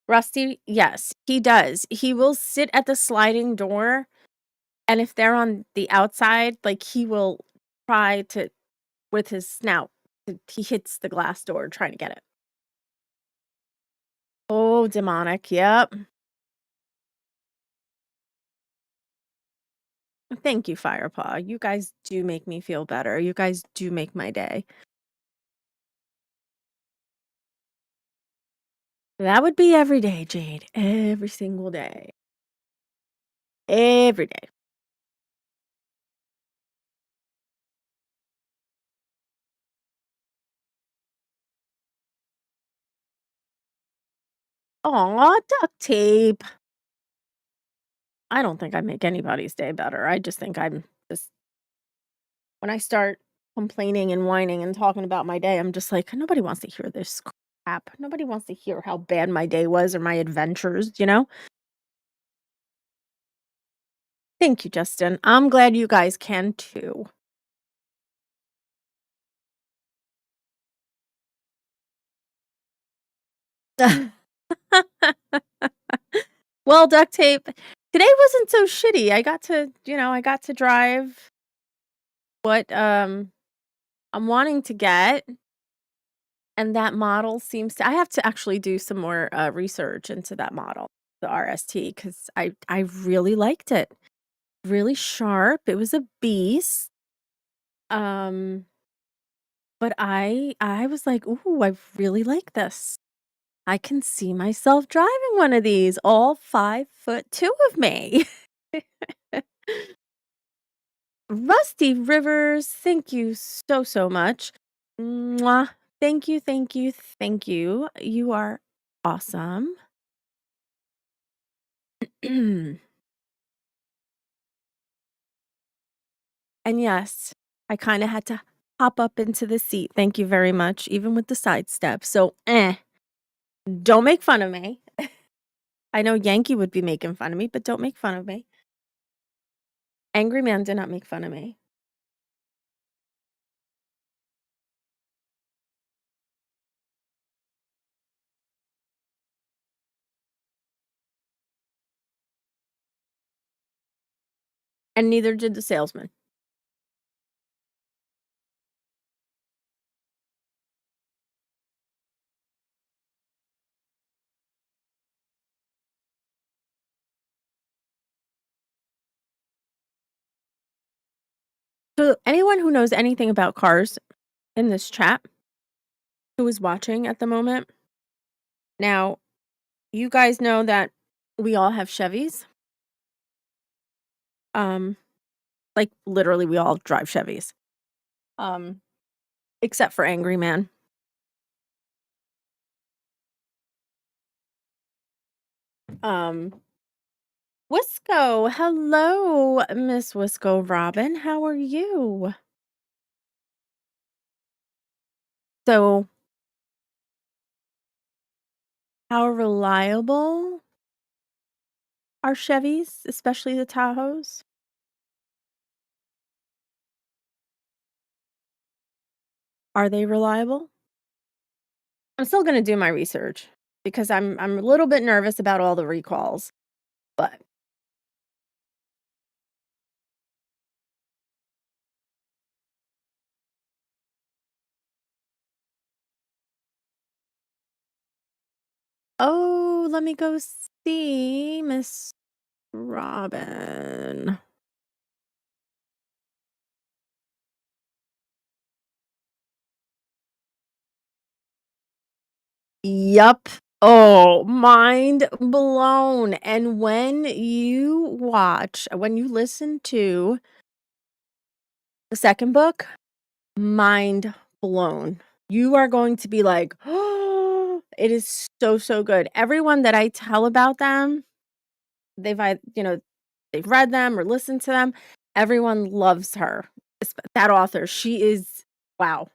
Rusty, yes, he does. He will sit at the sliding door, and if they're on the outside, like, he will try to, with his snout, he hits the glass door trying to get it. Oh, demonic, yep. Thank you, Firepaw. You guys do make me feel better. You guys do make my day. That would be every day, Jade. Every single day. Every day. Aw, duct tape. I don't think I make anybody's day better. I just think I'm just when I start complaining and whining and talking about my day, I'm just like, nobody wants to hear this crap. Nobody wants to hear how bad my day was or my adventures? Thank you, Justin. I'm glad you guys can too. Well, duct tape. Today wasn't so shitty. I got to drive what I'm wanting to get. And that model seems to I have to actually do some more research into that model, the RST, because I really liked it. Really sharp. It was a beast. Um, but I was like, "Ooh, I really like this. I can see myself driving one of these, all 5'2" of me." Rusty Rivers, thank you so, so much. Mwah. Thank you, thank you, thank you. You are awesome. And yes, I kinda had to hop up into the seat. Thank you very much, even with the side step. So, don't make fun of me. I know Yankee would be making fun of me, but don't make fun of me. Angry Man did not make fun of me. And neither did the salesman. So anyone who knows anything about cars in this chat who is watching at the moment, now you guys know that we all have Chevys. Like literally we all drive Chevys. Except for Angry Man. Wisco, hello, Miss Wisco Robin. How are you? So, how reliable are Chevys, especially the Tahoes? Are they reliable? I'm still gonna do my research because I'm a little bit nervous about all the recalls, but oh, let me go see Miss Robin. Yup. Oh, mind blown. And when you listen to the second book, mind blown. You are going to be like, oh, it is so, so good. Everyone that I tell about them, they've read them or listened to them. Everyone loves her. That author. She is, wow.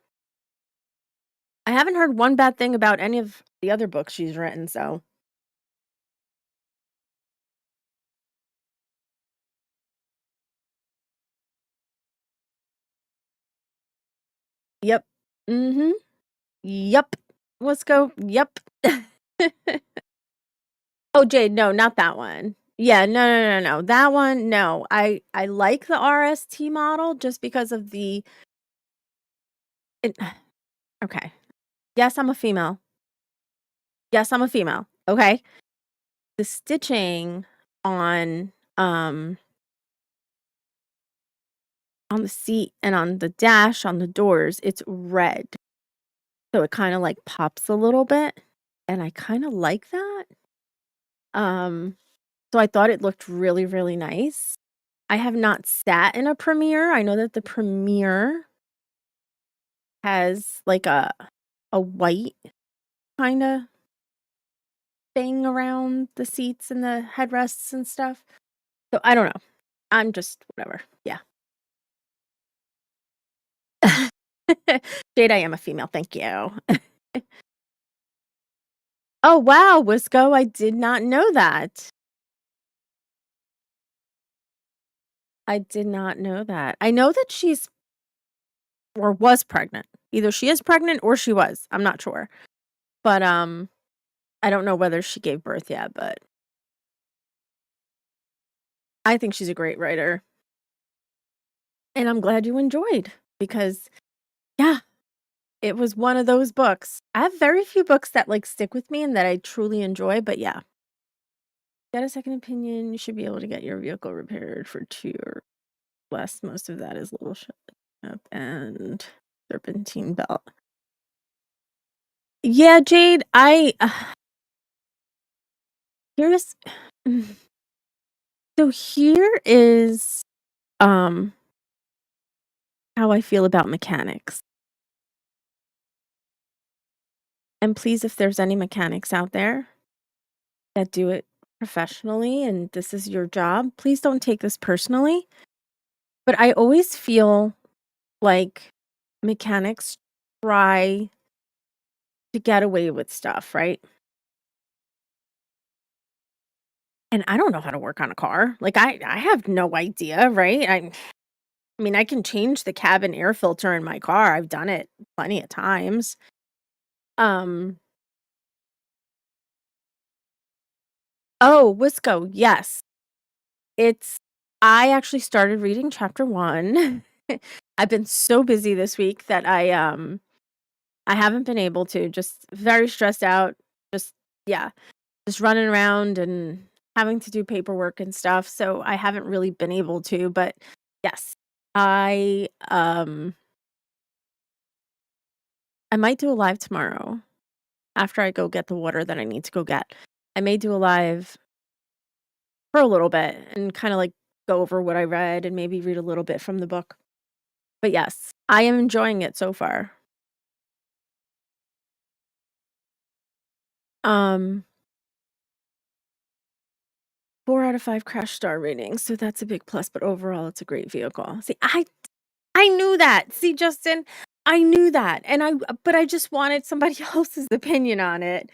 I haven't heard one bad thing about any of the other books she's written, so. Yep. Mm-hmm. Yep. Let's go. Yep. Oh, Jade, no, not that one. Yeah, no. That one, no. I like the RST model just because of the it, okay. Yes, I'm a female. Yes, I'm a female. Okay. The stitching on the seat and on the dash on the doors, it's red. So it kind of like pops a little bit, and I kind of like that. So I thought it looked really, really nice. I have not sat in a premiere. I know that the premiere has like a white kind of thing around the seats and the headrests and stuff. So I don't know. I'm just whatever. Yeah. Jade, I am a female. Thank you. Oh, wow, Wisco. I did not know that. I did not know that. I know that she's or was pregnant. Either she is pregnant or she was. I'm not sure. But I don't know whether she gave birth yet, but I think she's a great writer. And I'm glad you enjoyed because yeah, it was one of those books. I have very few books that like stick with me and that I truly enjoy, but yeah. Get a second opinion, you should be able to get your vehicle repaired for 2 or less. Most of that is little shut up and serpentine belt. Yeah, Jade, here's so here is how I feel about mechanics. And please, if there's any mechanics out there that do it professionally and this is your job, please don't take this personally. But I always feel like mechanics try to get away with stuff, right? And I don't know how to work on a car. Like I have no idea, right? I mean, I can change the cabin air filter in my car. I've done it plenty of times. Um Oh, Wisco, yes. I actually started reading chapter 1. I've been so busy this week that I haven't been able to. Just very stressed out. Just yeah, just running around and having to do paperwork and stuff. So I haven't really been able to, but yes. I might do a live tomorrow after I go get the water that I need to go get. I may do a live for a little bit and kind of like go over what I read and maybe read a little bit from the book. But yes, I am enjoying it so far. 4 out of 5 crash star ratings, so that's a big plus, but overall it's a great vehicle. See, I knew that. See, Justin, I knew that. But I just wanted somebody else's opinion on it.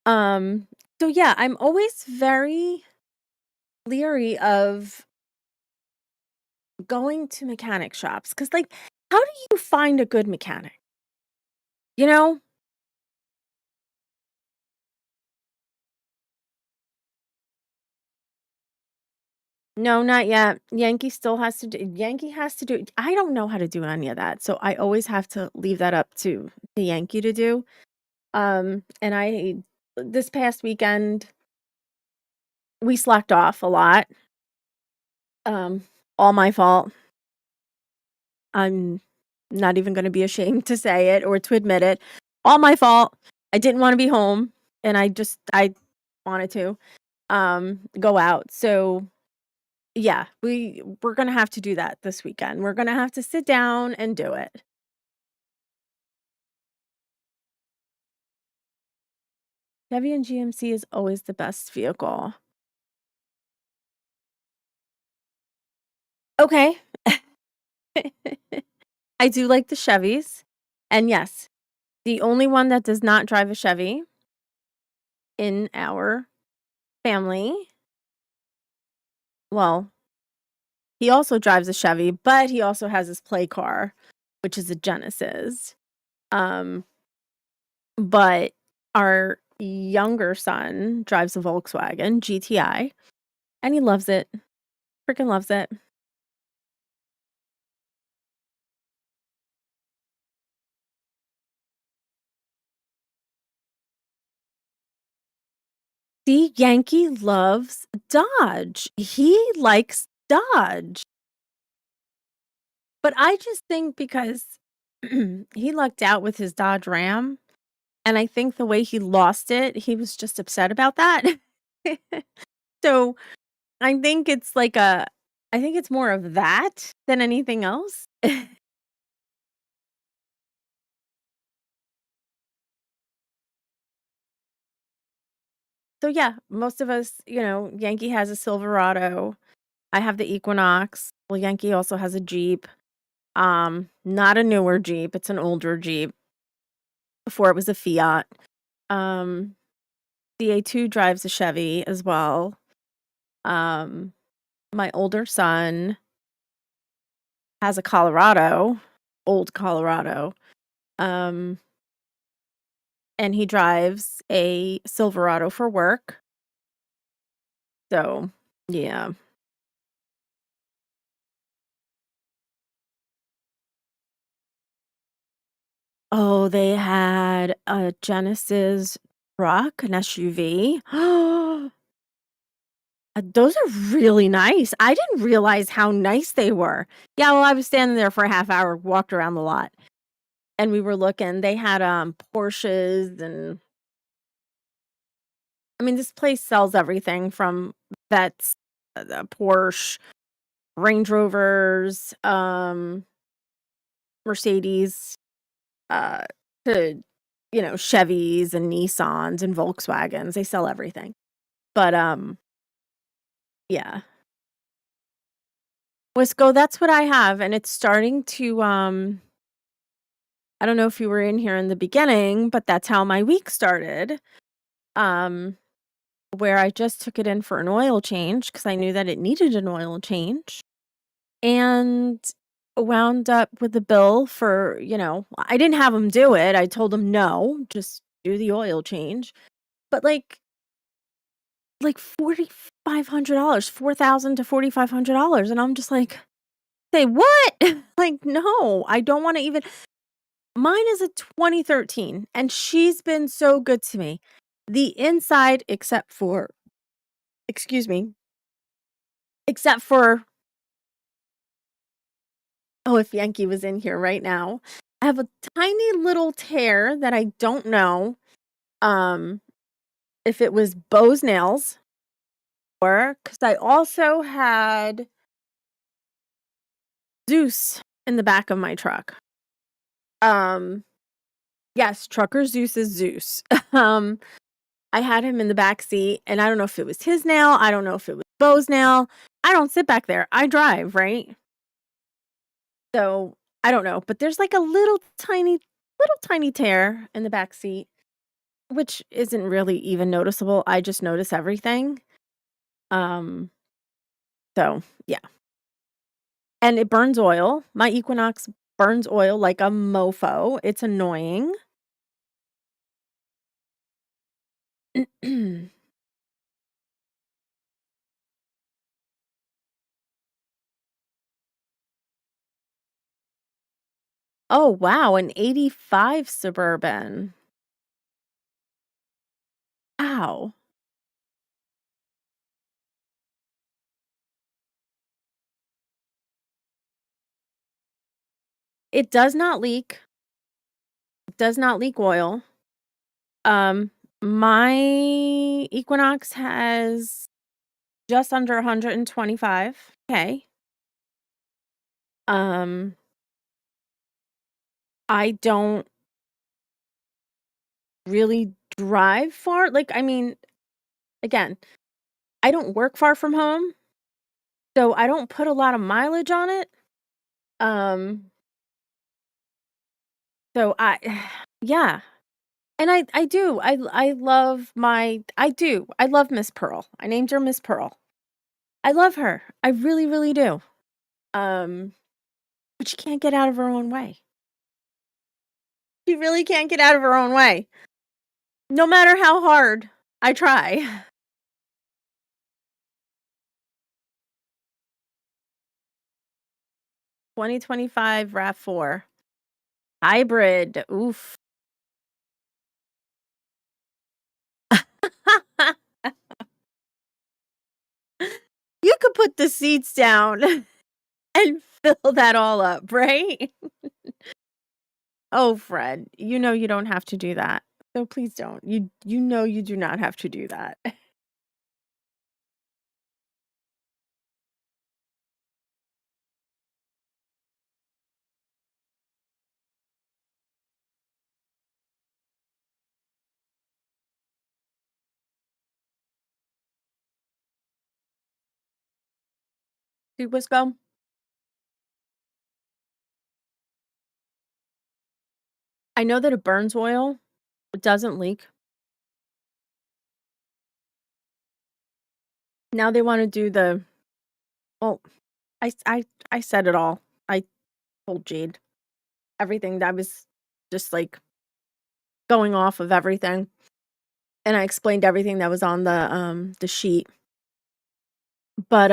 So yeah, I'm always very leery of going to mechanic shops cuz like how do you find a good mechanic? You know? No, not yet. Yankee has to do it. I don't know how to do any of that. So I always have to leave that up to the Yankee to do. And I this past weekend we slacked off a lot. All my fault. I'm not even going to be ashamed to say it or to admit it. All my fault. I didn't want to be home and I wanted to go out. So yeah, we're going to have to do that this weekend. We're going to have to sit down and do it. Chevy and GMC is always the best vehicle. Okay. I do like the Chevys. And yes, the only one that does not drive a Chevy in our family, well, he also drives a Chevy, but he also has his play car, which is a Genesis. But our younger son drives a Volkswagen GTI, and he loves it. Freaking loves it. See, Yankee loves Dodge. He likes Dodge. But I just think because he lucked out with his Dodge Ram, and I think the way he lost it, he was just upset about that. So I think it's I think it's more of that than anything else. So yeah, most of us, Yankee has a Silverado. I have the Equinox. Well, Yankee also has a Jeep. Not a newer Jeep, it's an older Jeep. Before it was a Fiat. DA2 drives a Chevy as well. My older son has a Colorado, old Colorado. And he drives a Silverado for work. So, yeah. Oh, they had a Genesis truck, an SUV. Those are really nice. I didn't realize how nice they were. Yeah, well, I was standing there for a half hour, walked around the lot, and we were looking. They had Porsches and I mean, this place sells everything from vets, Porsche, Range Rovers, Mercedes, uh, to Chevys and Nissans and Volkswagens. They sell everything. But yeah. Wisco, that's what I have, and it's starting to I don't know if you were in here in the beginning, but that's how my week started. Where I just took it in for an oil change because I knew that it needed an oil change. And wound up with a bill for, I didn't have him do it. I told him no, just do the oil change. But like $4,500, $4,000 to $4,500, and I'm just like, say what? Like, no, I don't want to even. Mine is a 2013, and she's been so good to me. The inside, except for Oh, if Yankee was in here right now. I have a tiny little tear that I don't know if it was Bo's nails or because I also had Zeus in the back of my truck. Yes, Trucker Zeus is Zeus. I had him in the back seat, and I don't know if it was his nail. I don't know if it was Bo's nail. I don't sit back there. I drive, right? So I don't know, but there's like a little tiny tear in the back seat, which isn't really even noticeable. I just notice everything. Um, so yeah. And it burns oil. My Equinox burns oil like a mofo. It's annoying. Oh, wow, an 85 Suburban. Wow. It does not leak. It does not leak oil. My Equinox has just under 125K. Um, I don't really drive far. Like, I mean, again, I don't work far from home, so I don't put a lot of mileage on it. Um, so yeah. And I do. I love I love Miss Pearl. I named her Miss Pearl. I love her. I really, really do. Um, but she can't get out of her own way. She really can't get out of her own way. No matter how hard I try. 2025 RAV4 hybrid. Oof. You could put the seats down and fill that all up, right? Oh, Fred, you know you don't have to do that. So please don't. You know you do not have to do that. See, Wisco? I know that it burns oil. It doesn't leak. Now they want to do the well, I said it all. I told Jade everything that was just like going off of everything. And I explained everything that was on the sheet. But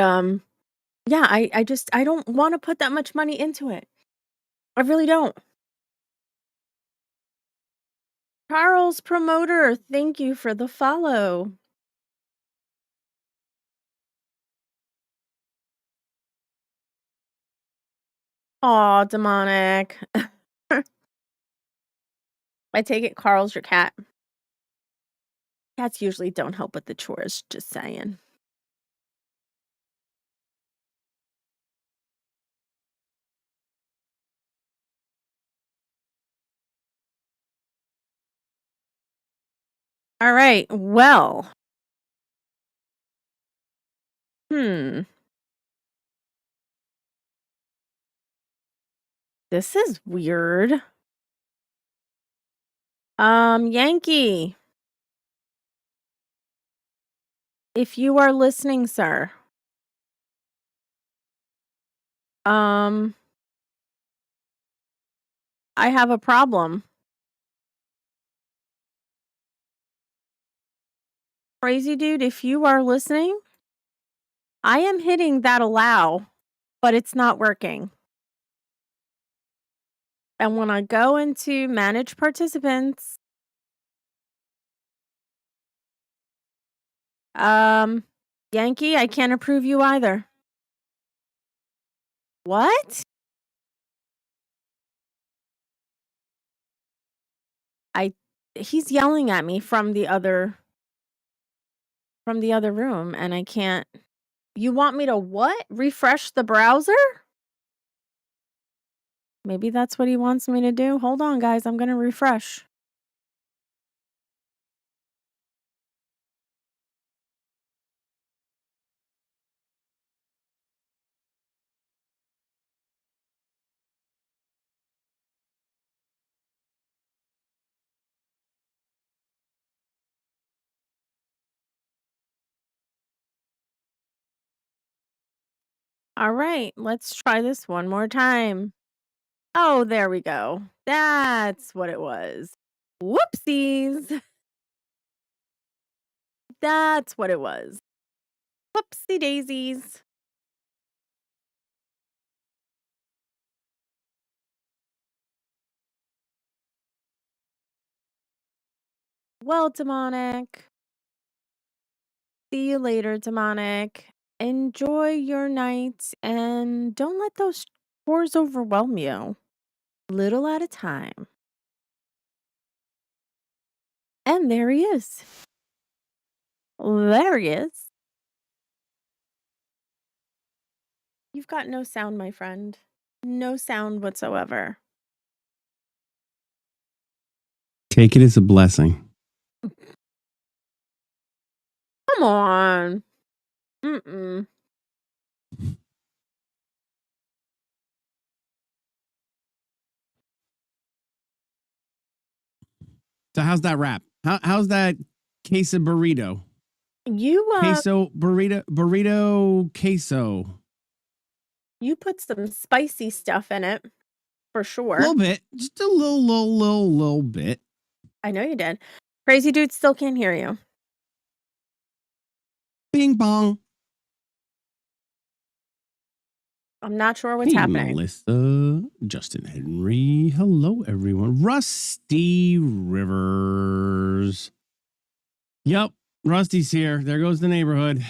yeah, I don't want to put that much money into it. I really don't. Charles Promoter, thank you for the follow. Aw, demonic. I take it Carl's your cat. Cats usually don't help with the chores, just saying. All right, well. This is weird. Yankee. If you are listening, sir. I have a problem. Crazy dude, if you are listening, I am hitting that allow, but it's not working. And when I go into manage participants, Yankee, I can't approve you either. What? he's yelling at me from the other room, and I can't. You want me to what? Refresh the browser? Maybe that's what he wants me to do. Hold on, guys. I'm going to refresh. All right, let's try this one more time. Oh, there we go. That's what it was. Whoopsies. That's what it was. Whoopsie daisies. Well, demonic. See you later, demonic. Enjoy your night and don't let those chores overwhelm you. Little at a time. And there he is. There he is. You've got no sound, my friend. No sound whatsoever. Take it as a blessing. Come on. Mm-mm. So how's that wrap? How's that queso burrito? You Queso burrito queso. you put some spicy stuff in it for A sure. little bit, just a little bit. I know you did. Crazy dude still can't hear you. Bing bong. I'm not sure what's Hey, happening. Melissa, Justin Henry. Hello, everyone. Rusty Rivers. Yep, Rusty's here. There goes the neighborhood.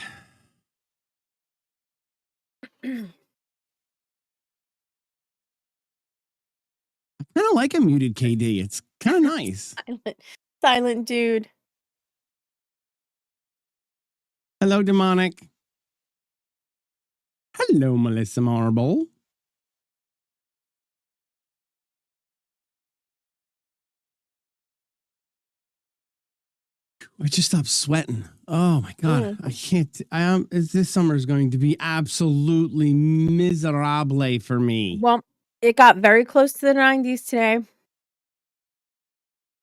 I kind of like a muted KD. It's kind of nice. Silent dude. Hello, demonic. Hello, Melissa Marble. I just stopped sweating. Oh my god, I can't. This summer is going to be absolutely miserable for me. Well, it got very close to the 90s today.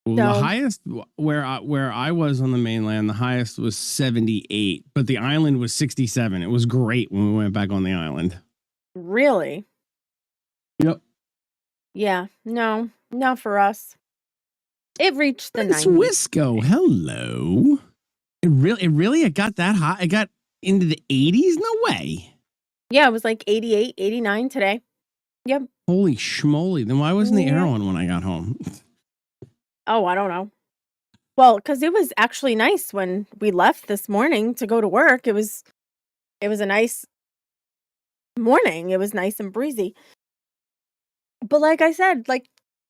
Well, the highest where I was on the mainland, the highest was 78, but the island was 67. It was great when we went back on the island. Really? Yep. Yeah. No, not for us. It reached the It's 90s. Wisco. Hello. It got that hot. It got into the 80s. No way. Yeah, it was like 88, 89 today. Yep. Holy schmoly. Then why wasn't the air on when I got home? Oh, I don't know. Well, because it was actually nice when we left this morning to go to work. It was a nice morning. It was nice and breezy. But like I said, like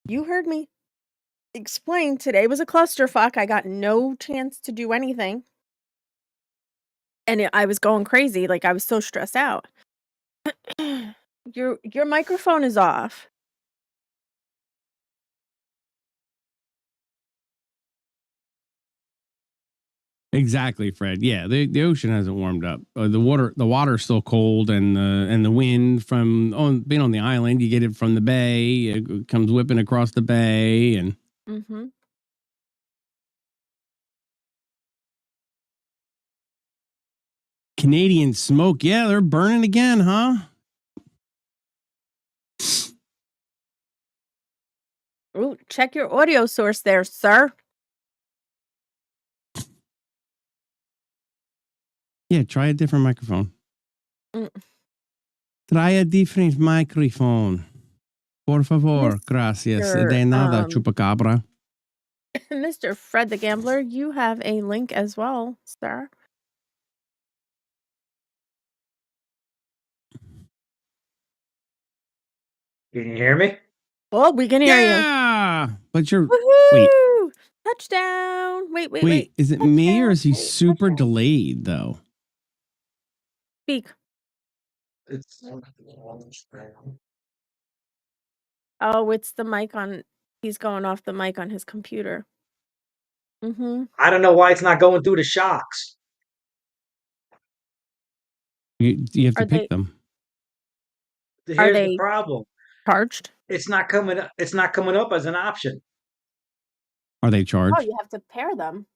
you heard me explain, today was a clusterfuck. I got no chance to do anything. And I was going crazy. Like I was so stressed out. Your microphone is off. Exactly, Fred. Yeah, the ocean hasn't warmed up. The water's still cold, and the wind from being on the island, you get it from the bay. It comes whipping across the bay, and Mm-hmm. Canadian smoke. Yeah, they're burning again, huh? Ooh, check your audio source there, sir. Yeah, try a different microphone. Mm. Try a different microphone. Por favor, gracias. De nada, chupacabra. Mr. Fred the Gambler, you have a link as well, sir. Can you hear me? Oh, we can hear you. Yeah, but you're Woohoo! wait. Touchdown. Wait. Wait, is it me or is he Touchdown. super Touchdown. delayed though? Speak. It's Oh, it's the mic on. He's going off the mic on his computer. Mm-hmm. I don't know why it's not going through the shocks. You have to Are pick they them. Here's the problem. charged? It's not coming up as an option. Are they Oh, charged? you have to pair them.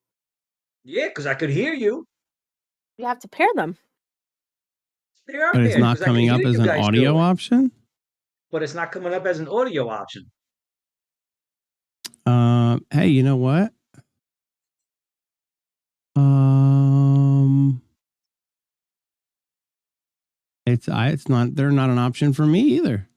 Yeah, because I could hear you. You have to pair them. They are But it's paired not 'cause I can coming up hear as you an guys audio do it. option? But it's not coming up as an audio option. Hey, you know what? It's not. They're not an option for me either.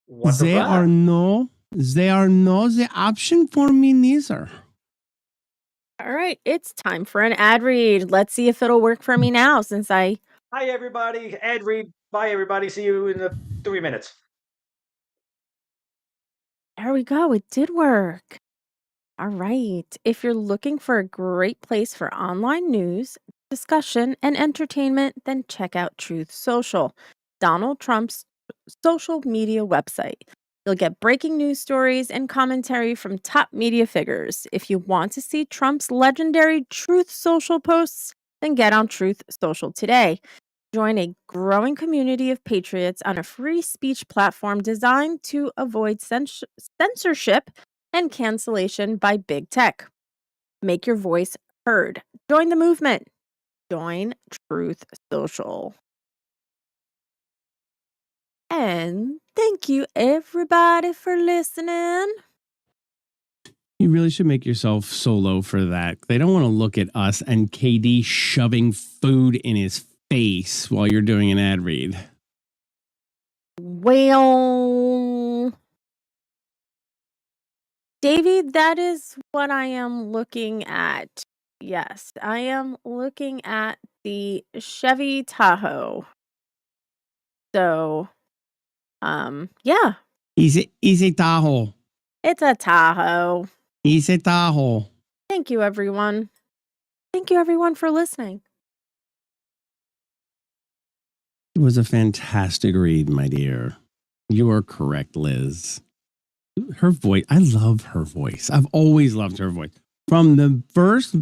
What the They fuck? are no the option for me neither. All right, it's time for an ad read. Let's see if it'll work for me now since I. Hi, everybody. Ed Reed. Bye, everybody. See you in 3 minutes. There we go. It did work. All right. If you're looking for a great place for online news, discussion, and entertainment, then check out Truth Social, Donald Trump's social media website. You'll get breaking news stories and commentary from top media figures. If you want to see Trump's legendary Truth Social posts, then get on Truth Social today. Join a growing community of patriots on a free speech platform designed to avoid censorship and cancellation by big tech. Make your voice heard. Join the movement. Join Truth Social. And thank you, everybody, for listening. You really should make yourself solo for that. They don't want to look at us and KD shoving food in his face while you're doing an ad read. Well, Davey, that is what I am looking at. Yes, I am looking at the Chevy Tahoe. So, yeah, Easy Tahoe. it's a Tahoe. Easy Tahoe. Thank you, everyone. Thank you, everyone, for listening. It was a fantastic read, my dear. You are correct, Liz. Her voice, I love her voice. I've always loved her voice. From the first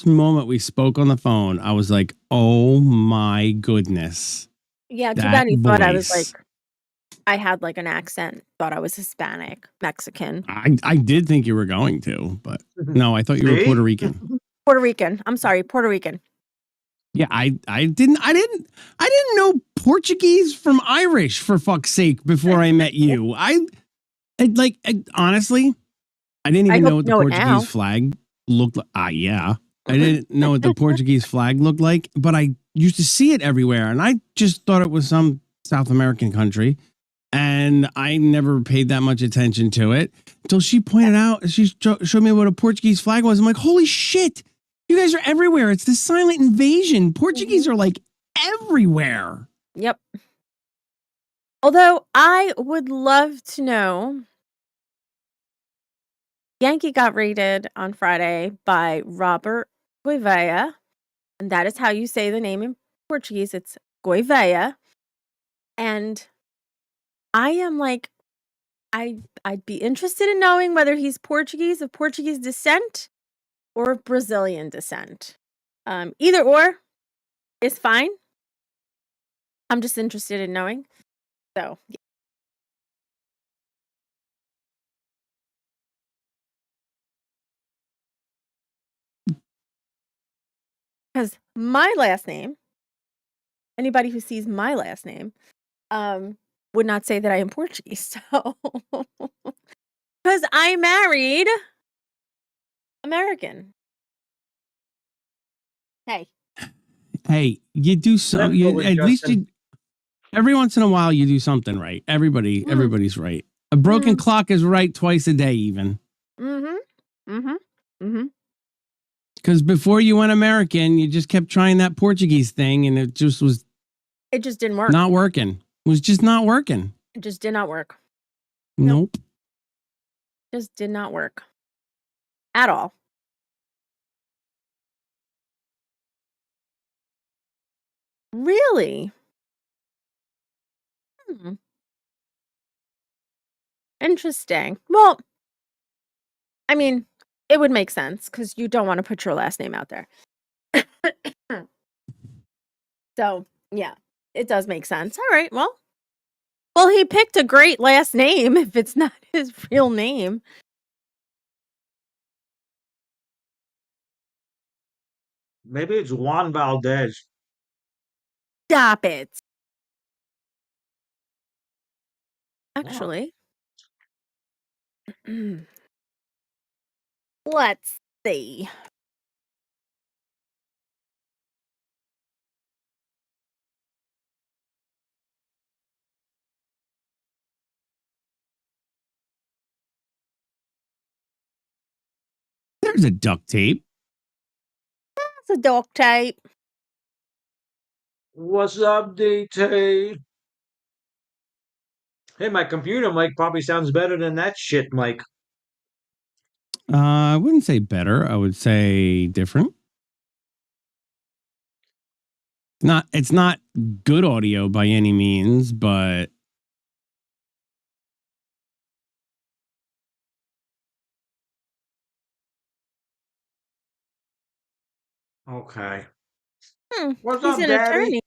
moment we spoke on the phone, I was like, oh my goodness. Yeah, too That bad he thought I was voice. like, I had like an accent, thought I was Hispanic, Mexican. I did think you were going to, but no, I thought you were See? Puerto Rican. Puerto Rican. I'm sorry, Puerto Rican. Yeah, I didn't know Portuguese from Irish, for fuck's sake, before I met you. Honestly, I didn't even hope know what the you know it Portuguese now. flag looked like. Yeah. I didn't know what the Portuguese flag looked like, but I used to see it everywhere. And I just thought it was some South American country. And I never paid that much attention to it until she pointed out, she showed me what a Portuguese flag was. I'm like, holy shit, you guys are everywhere. It's the silent invasion. Portuguese are like everywhere. Yep. Although I would love to know, Yankee got raided on Friday by Robert Gouveia, and that is how you say the name in Portuguese. It's Gouveia. And I am like, I'd be interested in knowing whether he's Portuguese, of Portuguese descent, or of Brazilian descent. Either or is fine. I'm just interested in knowing. So, yeah. Because my last name, anybody who sees my last name, would not say that I am Portuguese. So, because I married American. Hey, You do so. Let's go with At least Justin. every once in a while you do something right. Everybody's right. A broken clock is right twice a day, even. Because before you went American, you just kept trying that Portuguese thing, and it just was It just didn't work. not working. It was just not working. It just did not work. Nope. Just did not work. At all. Really? Hmm. Interesting. Well, I mean, it would make sense because you don't want to put your last name out there. So, yeah, it does make sense. All right. Well, he picked a great last name if it's not his real name. Maybe it's Juan Valdez. Stop it. Actually, let's see. There's a duct tape. It's a duct tape. What's up, DT? Hey, my computer mic probably sounds better than that shit mic. I wouldn't say better. I would say different. It's not good audio by any means, but Okay. He's What's up, an Daddy? attorney.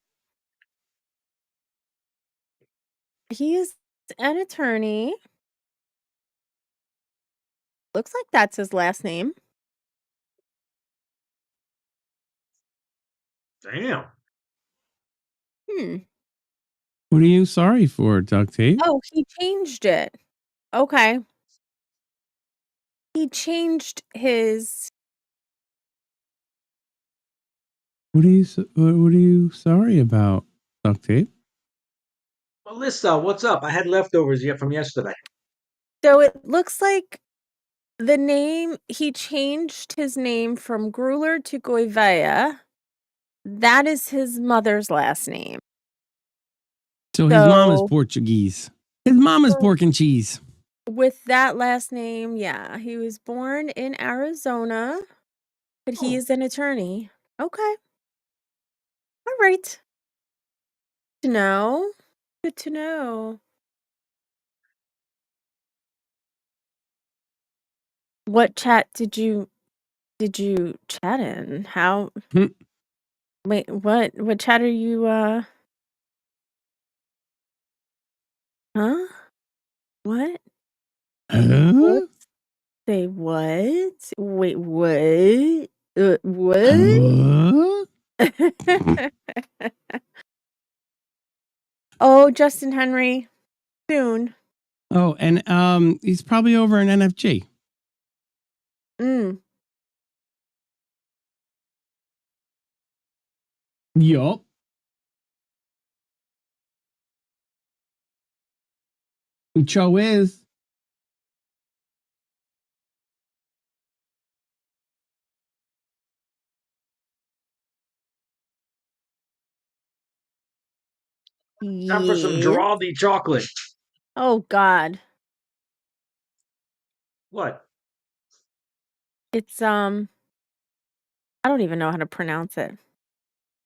He is an attorney. Looks like that's his last name. Damn. what are you sorry for, duct tape? Oh, he changed it. Okay. He changed his. What are you sorry about, duct tape? Melissa, what's up? I had leftovers yet from yesterday. So it looks like the name, he changed his name from Gruler to Goivea. That is his mother's last name. So his mom is So- Portuguese. His mom is pork and cheese. With that last name, yeah, he was born in Arizona, but he Oh. is an attorney. Okay. All right. Good to know. Good to know. What chat did you chat in? How? Hmm. Wait, what chat are you? Huh? What? Huh? Say what? Wait, what? What? Huh? Oh, Justin Henry, soon. Oh, and he's probably over in NFG. Yup. Cho is. Time for some Yes. Giraldi chocolate. Oh God, What? it's I don't even know how to pronounce it.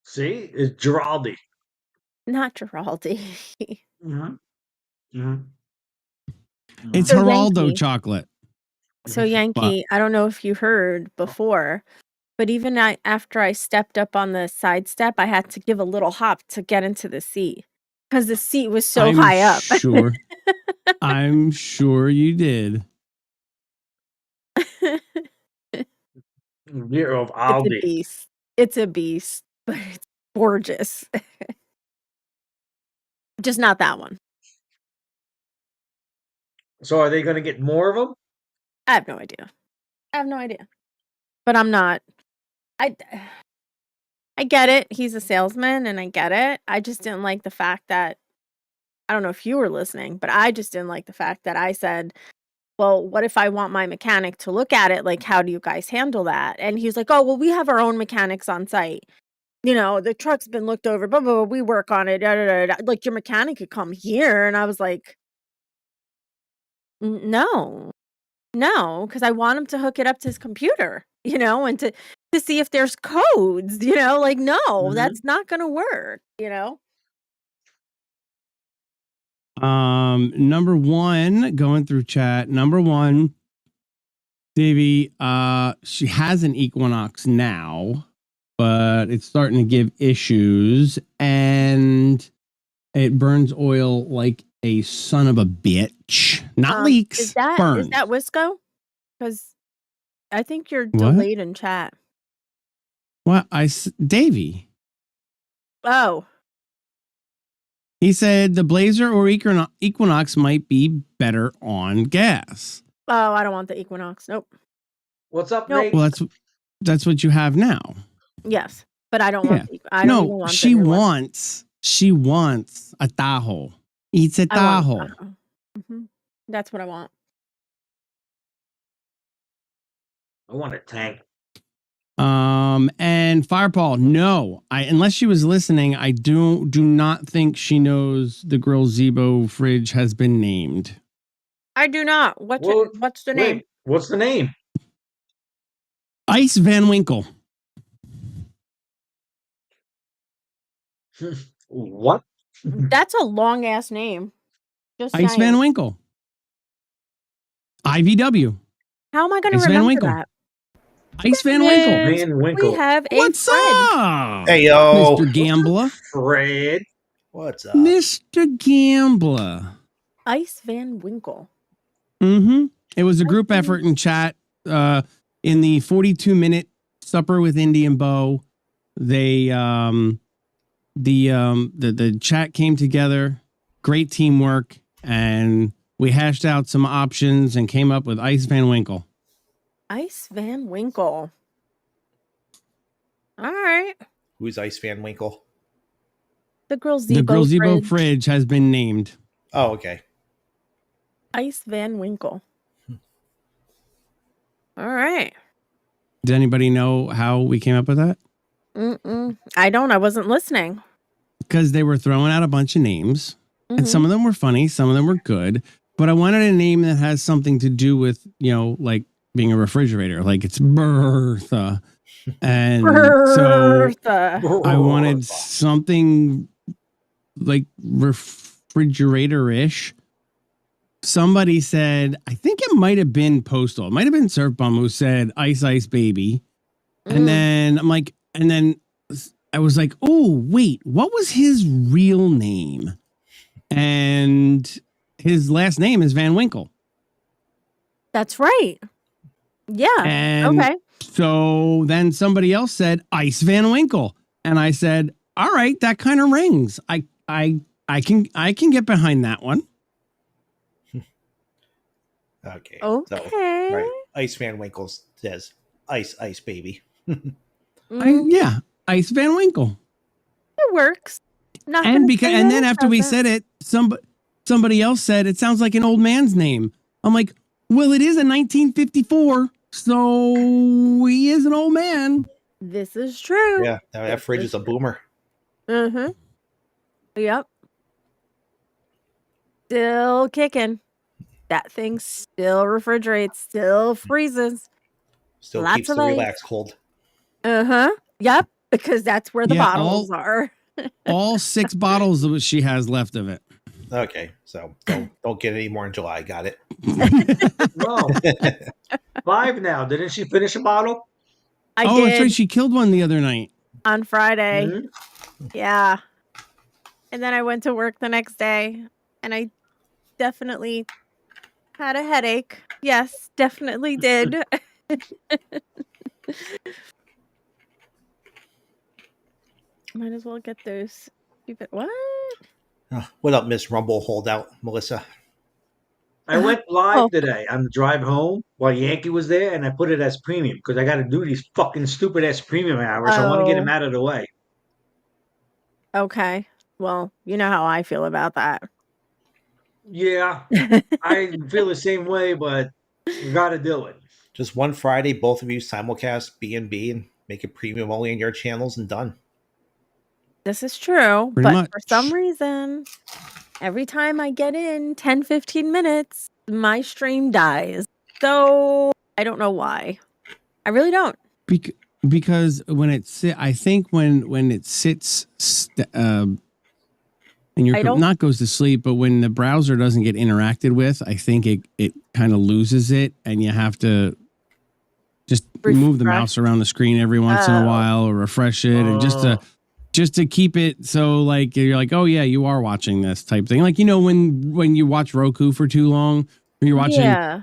See? It's Giraldi. Not Giraldi. Mm-hmm. Mm-hmm. It's So Geraldo Yankee. chocolate. So Yankee, I don't know if you heard before, but even after I stepped up on the side step, I had to give a little hop to get into the seat because the seat was so I'm high up. Sure. I'm sure you did. Year of It's a Aldi. beast. It's a beast, but it's gorgeous. Just not that one. So are they going to get more of them? I have no idea. But I'm not. I get it. He's a salesman and I get it. I just didn't like the fact that I don't know if you were listening, but I just didn't like the fact that I said, well, what if I want my mechanic to look at it? Like, how do you guys handle that? And he's like, oh, well, we have our own mechanics on site. the truck's been looked over, blah, blah, blah, we work on it, da, da, da, da. Like, your mechanic could come here. And I was like, no, because I want him to hook it up to his computer, and to see if there's codes, like, no, Mhm. that's not going to work, Number one, going through chat. Number one, Davey, she has an Equinox now, but it's starting to give issues and it burns oil like a son of a bitch. Not leaks, Is that burns. Wisco? Because I think you're What? delayed in chat. What? Davey. Oh, He said the Blazer or Equinox might be better on gas. I don't want the Equinox. Nope. What's up, Nope. Nate? Well, that's what you have now. Yes, but I don't want. I don't even No, want. she wants a Tahoe. It's a Tahoe. That's what I want. I want a tank. And Firepaw, no, unless she was listening, I do not think she knows the Grill Zebo fridge has been named. I do not. What's the name? What's the name? Ice Van Winkle. What? That's a long ass name. Just Ice saying. Van Winkle. IVW. How am I going to Ice Van remember Winkle. that? Ice Van Winkle. Van Winkle. We have a What's friend. up? Hey, yo. Mr. Gambler. Fred. What's up? Mr. Gambler. Ice Van Winkle. Mm-hmm. It was a group effort in chat in the 42-minute supper with Indian Bow. They the chat came together, great teamwork, and we hashed out some options and came up with Ice Van Winkle. Ice Van Winkle. All right. Who's Ice Van Winkle? The Grill Zebo, The Grill Zebo fridge has been named. Oh, okay. Ice Van Winkle. All right. Does anybody know how we came up with that? I don't. I wasn't listening. Because they were throwing out a bunch of names, and some of them were funny, some of them were good. But I wanted a name that has something to do with, like being a refrigerator, like it's Bertha. And Bertha. so I wanted something like refrigerator-ish. Somebody said, I think it might have been Postal. It might have been Surf Bum who said Ice Ice Baby. And then I'm like, and then I was like, oh, wait, what was his real name? And his last name is Van Winkle. That's right. Yeah. And okay. So then somebody else said Ice Van Winkle. And I said, all right, that kind of rings. I can get behind that one. Okay. Okay. So, right. Ice Van Winkle says Ice Ice Baby. Yeah, Ice Van Winkle. It works. And then after we said it, somebody else said it sounds like an old man's name. I'm like, well, it is a 1954, so he is an old man. This is true. Yeah, that fridge is a boomer. Yep. Still kicking. That thing still refrigerates, still freezes. Still Lots keeps of the ice. relax cold. Yep, because that's where the Yeah, bottles are. All 6 bottles that she has left of it. Okay, so don't get any more in July. Got it. No. 5 now. Didn't she finish a bottle? I That's did right. She killed one the other night. on Friday. Mhm. Yeah. And then I went to work the next day and I definitely had a headache. Yes, definitely did. Might as well get those. What? What up, Miss Rumble holdout, Melissa? I went live Oh. today on the drive home while Yankee was there, and I put it as premium because I got to do these fucking stupid ass premium hours. I want to get him out of the way. Okay. Well, you know how I feel about that. Yeah, I feel the same way, but you got to do it. Just one Friday, both of you simulcast B&B and make it premium only on your channels and done. This is true, Pretty but for some much. reason, every time I get in 10, 15 minutes, my stream dies. So I don't know why. I really don't. Because when I think when it sits and your I don't- not goes to sleep, but when the browser doesn't get interacted with, I think it kind of loses it, and you have to just move the Refresh. mouse around the screen every once in a Oh. while, or refresh it, and just to keep it so like you're like, oh yeah, you are watching this type thing. Like, you know, when you watch Roku for too long, or you're watching Yeah.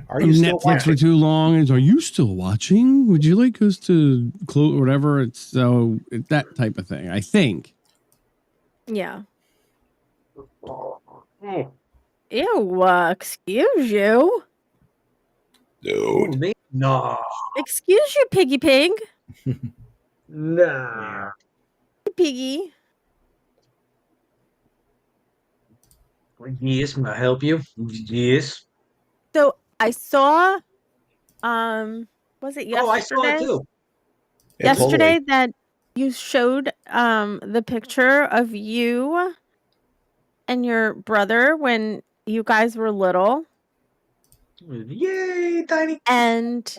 Are you still Netflix for too long, and are you still watching? Would you like us to close or whatever? It's so that type of thing, I think. Yeah. Ew, excuse you. Dude. Me? No. Excuse you, piggy pig. Nah. Piggy. Yes, may I help you? Yes. So I saw was it yesterday? Oh, I saw it too. Yeah, Yesterday totally. that you showed the picture of you and your brother when you guys were little. Yay, Tiny. And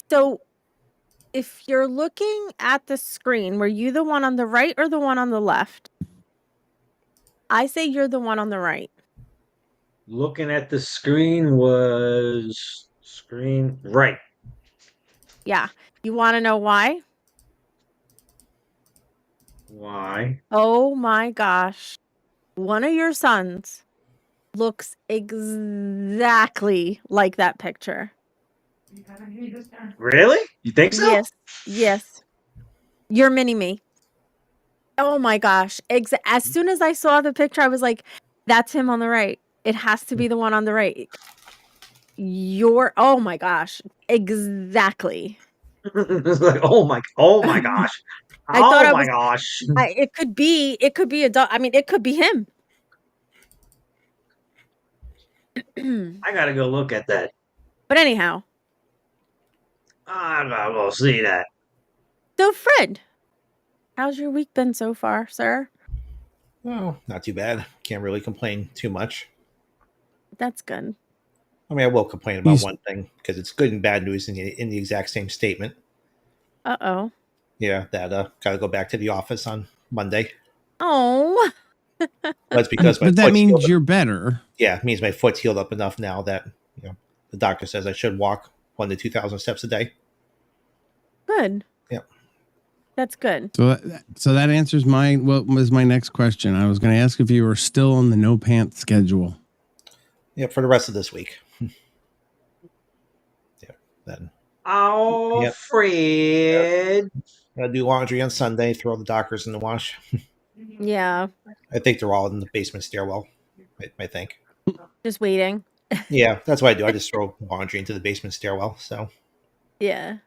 so if you're looking at the screen, were you the one on the right or the one on the left? I say you're the one on the right. Looking at the screen was screen right. Yeah. You want to know why? Why? Oh my gosh. One of your sons looks exactly like that picture. Really? You think so? Yes. Yes. You're mini me. Oh my gosh. As soon as I saw the picture, I was like, that's him on the right. It has to be the one on the right. Oh my gosh. Exactly. It's like, oh my gosh. I thought I my was- gosh. it could be a dog. I mean, it could be him. I gotta go look at that. But anyhow. I'm not gonna see that. So Fred, how's your week been so far, sir? Well, not too bad. Can't really complain too much. That's good. I mean, I will complain about one thing because it's good and bad news in the exact same statement. Uh-oh. Yeah, that got to go back to the office on Monday. Oh. That's because my but that foot's means healed up. you're better. Yeah, it means my foot's healed up enough now that the doctor says I should walk 1,000 to 2,000 steps a day. Good. Yeah. That's good. So that answers what was my next question. I was going to ask if you were still on the no pants schedule. Yeah, for the rest of this week. Yeah, then. Oh, Yep. Fred. I'll do laundry on Sunday, throw the Dockers in the wash. Yeah. I think they're all in the basement stairwell, I think. Just waiting. Yeah, that's what I do. I just throw laundry into the basement stairwell. So Yeah.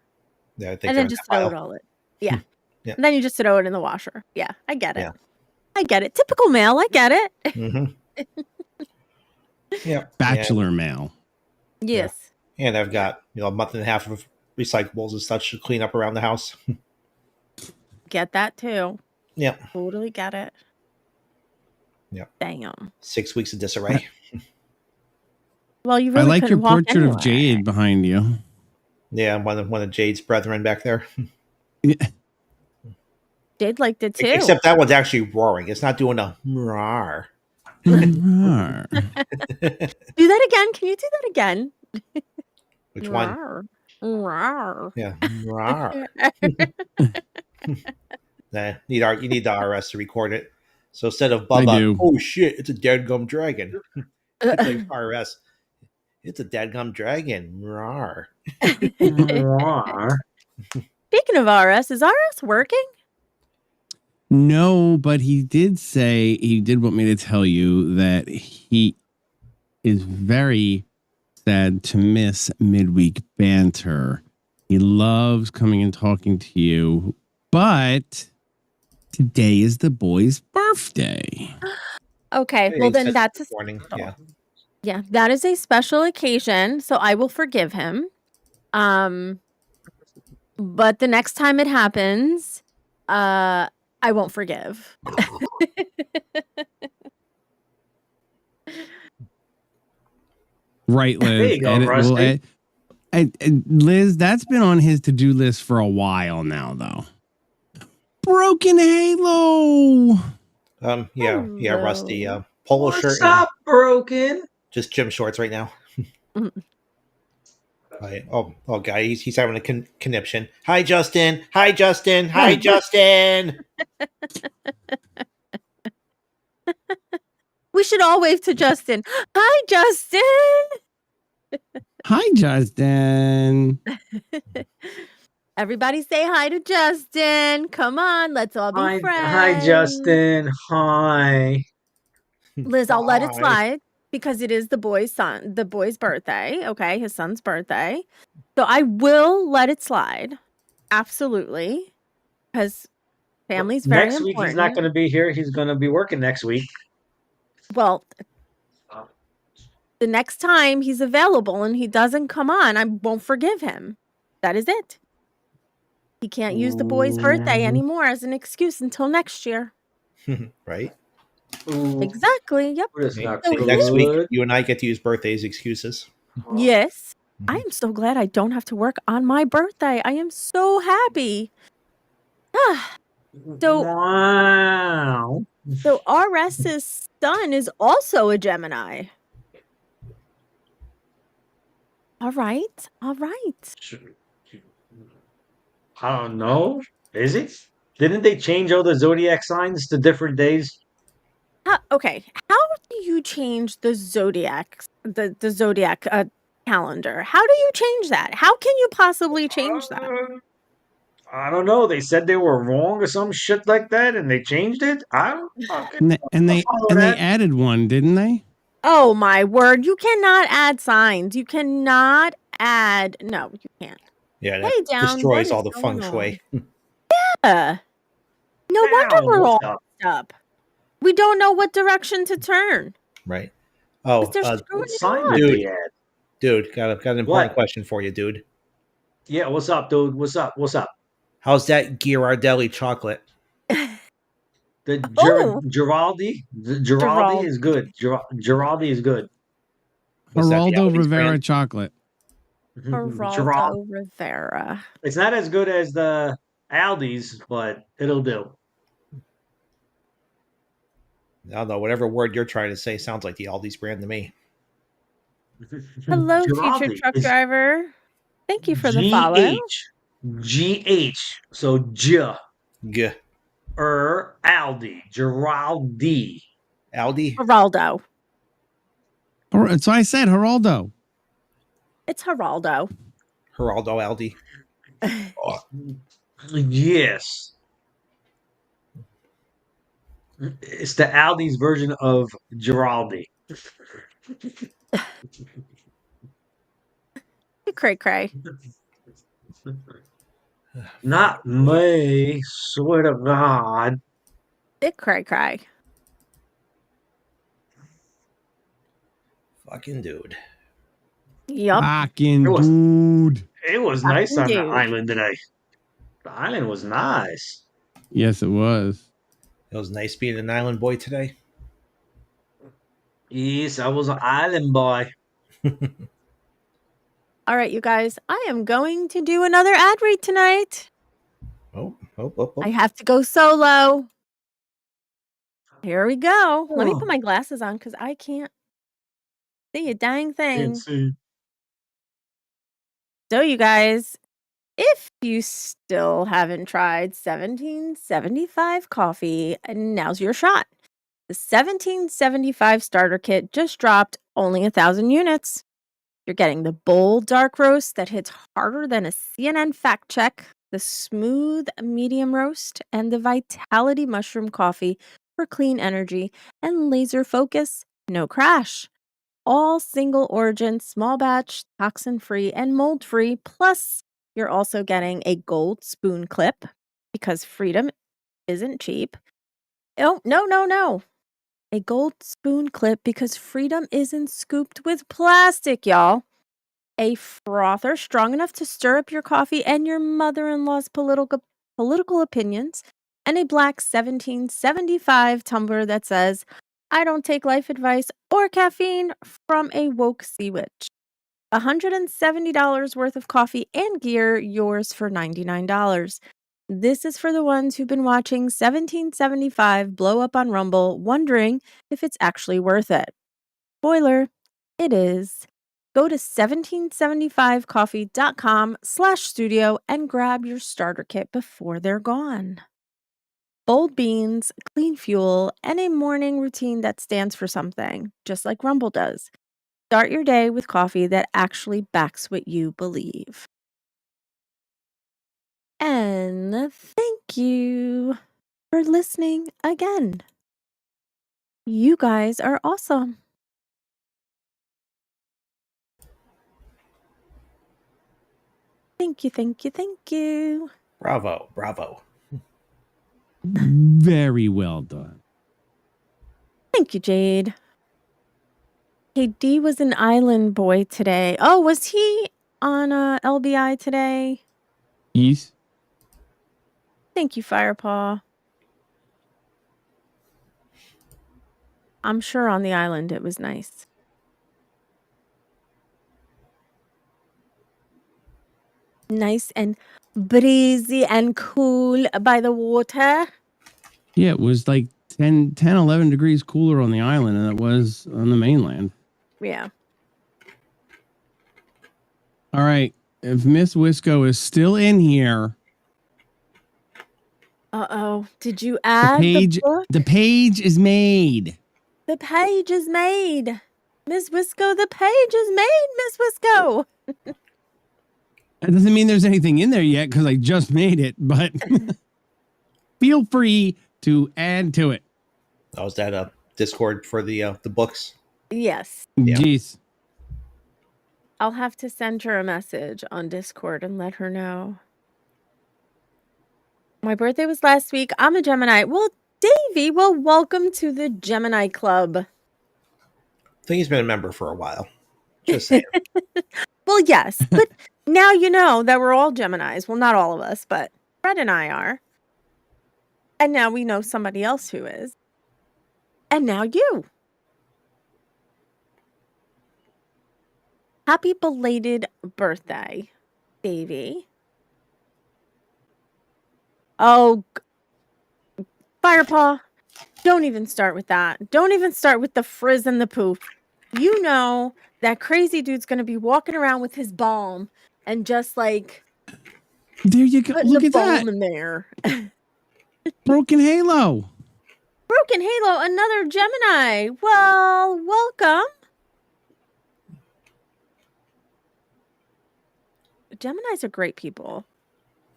yeah, I think And then just throw it all in. Yeah. Yeah. And then you just throw it in the washer. Yeah, I get it. Yeah. I get it. Typical male. I get it. Mm-hmm. Yeah. Bachelor male. Yes. And I've got a month and a half of recyclables and such to clean up around the house. Get that too. Yeah. Totally get it. Yeah. Damn. 6 weeks of disarray. Well, you really I like your couldn't walk portrait anyway. of Jade behind you. Yeah, one of Jade's brethren back there. Jade liked it too. Except that one's actually roaring. It's not doing a roar. Do that again. Can you do that again? Which one? Rawr. Rawr. Yeah. Roar. Nah, you need the RS to record it. So instead of I Bubba, do. oh shit, it's a dadgum dragon. It's like RS. It's a dadgum dragon. Roar. Speaking of RS, is RS working? No, but he did want me to tell you that he is very sad to miss Midweek Banter. He loves coming and talking to you, but today is the boy's birthday. Okay, well then that's warning. Yeah. Yeah, that is a special occasion, so I will forgive him. But the next time it happens, I won't forgive. Right, There Liz. you go, Rusty. Liz, that's been on his to-do list for a while now, though. Broken Halo. Yeah, Rusty. Hello. Polo What's shirt and up, Broken? just gym shorts right now. Mm. Right. Oh, guy, he's having a conniption. Hi, Justin. Hi, Justin. Hi, Justin. We should all wave to Justin. Hi, Justin. Hi, Justin. Everybody say hi to Justin. Come on, let's all be friends. Hi, Justin. Hi. Liz, I'll let it Hi. slide because it is the boy's birthday. Okay, his son's birthday. So I will let it slide. Absolutely. Because family's very Next week, important. he's not going to be here. He's going to be working next week. Well, the next time he's available and he doesn't come on, I won't forgive him. That is it. He can't use the boy's birthday anymore as an excuse until next year. Right. Ooh, Exactly. Yep. that's not So good. Next week, you and I get to use birthdays excuses. Yes. I Mhm. am so glad I don't have to work on my birthday. I am so happy. So- Wow. So RS's son is also a Gemini. All right. All right. I don't know. Is it? Didn't they change all the zodiac signs to different days? Okay. How do you change the zodiac calendar? How do you change that? How can you possibly change that? I don't know. They said they were wrong or some shit like that, and they changed it. I don't fucking And they follow that. added one, didn't they? Oh my word. You cannot add signs. You cannot add. No, you can't. Yeah, that Hey, down. destroys what all is the feng going shui. Yeah. No wonder Now, we're all what's up? messed up. We don't know what direction to turn. Right. Oh, They're screwing What it sign up. did Dude. they add? dude, got an important What? question for you, dude. Yeah, what's up, dude? What's up? What's up? How's that Ghirardelli chocolate? The Oh. Giraldi? The Giraldi is good. Giraldi is good. Was that the Geraldo Aldi's Rivera brand? chocolate. Geraldo Rivera. It's not as good as the Aldi's, but it'll do. I don't know. Whatever word you're trying to say sounds like the Aldi's brand to me. Hello, future Giraldi truck is driver. Thank you for the follow. GH. So J. G. Aldi. Giraldi. Aldi? Geraldo. So I said Geraldo. It's Geraldo. Geraldo Aldi. Yes. It's the Aldi's version of Giraldi. Cray cray. Not me. Swear to God. It cray cray. Fucking dude. Yup. Fucking It was- dude. It was nice on the Dude. island today. The island was nice. Yes, it was. It was nice being an island boy today. Yes, I was an island boy. All right, you guys. I am going to do another ad read tonight. Oh. I have to go solo. Here we go. Let me put my glasses on because I can't see a dang thing. Can't see. So, you guys, if you still haven't tried 1775 coffee, now's your shot. The 1775 starter kit just dropped only 1,000 units. You're getting the bold dark roast that hits harder than a CNN fact check, the smooth medium roast, and the vitality mushroom coffee for clean energy and laser focus, no crash. All single origin, small batch, toxin free, and mold free. Plus, you're also getting a gold spoon clip because freedom isn't cheap. Oh, no. A gold spoon clip because freedom isn't scooped with plastic, y'all. A frother strong enough to stir up your coffee and your mother-in-law's political opinions. and a black 1775 tumbler that says, "I don't take life advice or caffeine from a woke sea witch." $170 worth of coffee and gear, yours for $99. This is for the ones who've been watching 1775 blow up on Rumble, wondering if it's actually worth it. Spoiler, it is. Go to 1775coffee.com/studio and grab your starter kit before they're gone. Bold beans, clean fuel, and a morning routine that stands for something, just like Rumble does. Start your day with coffee that actually backs what you believe. And thank you for listening again. You guys are awesome. Thank you, thank you, thank you. Bravo, bravo. Very well done. Thank you, Jade. Hey, D was an island boy today. Oh, was he on LBI today? Yes. Thank you, Firepaw. I'm sure on the island it was nice. Nice and breezy and cool by the water. Yeah, it was like 10, 11 degrees cooler on the island than it was on the mainland. Yeah. All right. If Miss Wisco is still in here, Uh-oh. Did you add the book? the page is made. The page is made. Miss Wisco, the page is made, Miss Wisco. That doesn't mean there's anything in there yet because I just made it, but feel free to add to it. Oh, is that a Discord for the books? Yes. Yeah. Jeez. I'll have to send her a message on Discord and let her know. My birthday was last week. I'm a Gemini. Well, Davey, welcome to the Gemini Club. I think he's been a member for a while. Just saying. Well, yes, but now you know that we're all Geminis. Well, not all of us, but Fred and I are. And now we know somebody else who is. And now you. Happy belated birthday, Davey. Oh, Firepaw, don't even start with that. Don't even start with the frizz and the poof. You know that crazy dude's going to be walking around with his balm and just like There you go. putting Look the at that. balm in there. Broken Halo. Broken Halo, another Gemini. Well, welcome. Geminis are great people.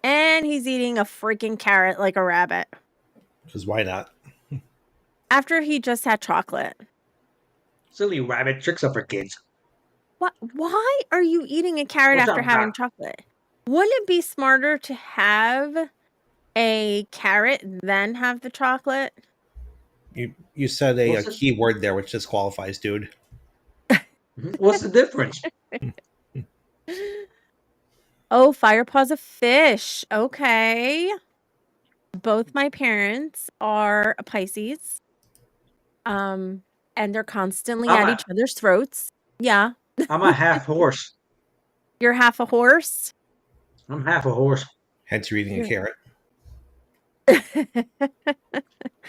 And he's eating a freaking carrot like a rabbit. Because why not? After he just had chocolate. Silly rabbit, tricks are for kids. What? Why are you eating a carrot What's after up, having Doc? chocolate? Wouldn't it be smarter to have a carrot then have the chocolate? You said a What's it- key word there, which disqualifies, dude. What's the difference? Oh, Firepaw's a fish. Okay. Both my parents are Pisces. And they're constantly I'm at a- each other's throats. Yeah. I'm a half horse. You're half a horse. I'm half a horse. Hence you're eating a carrot.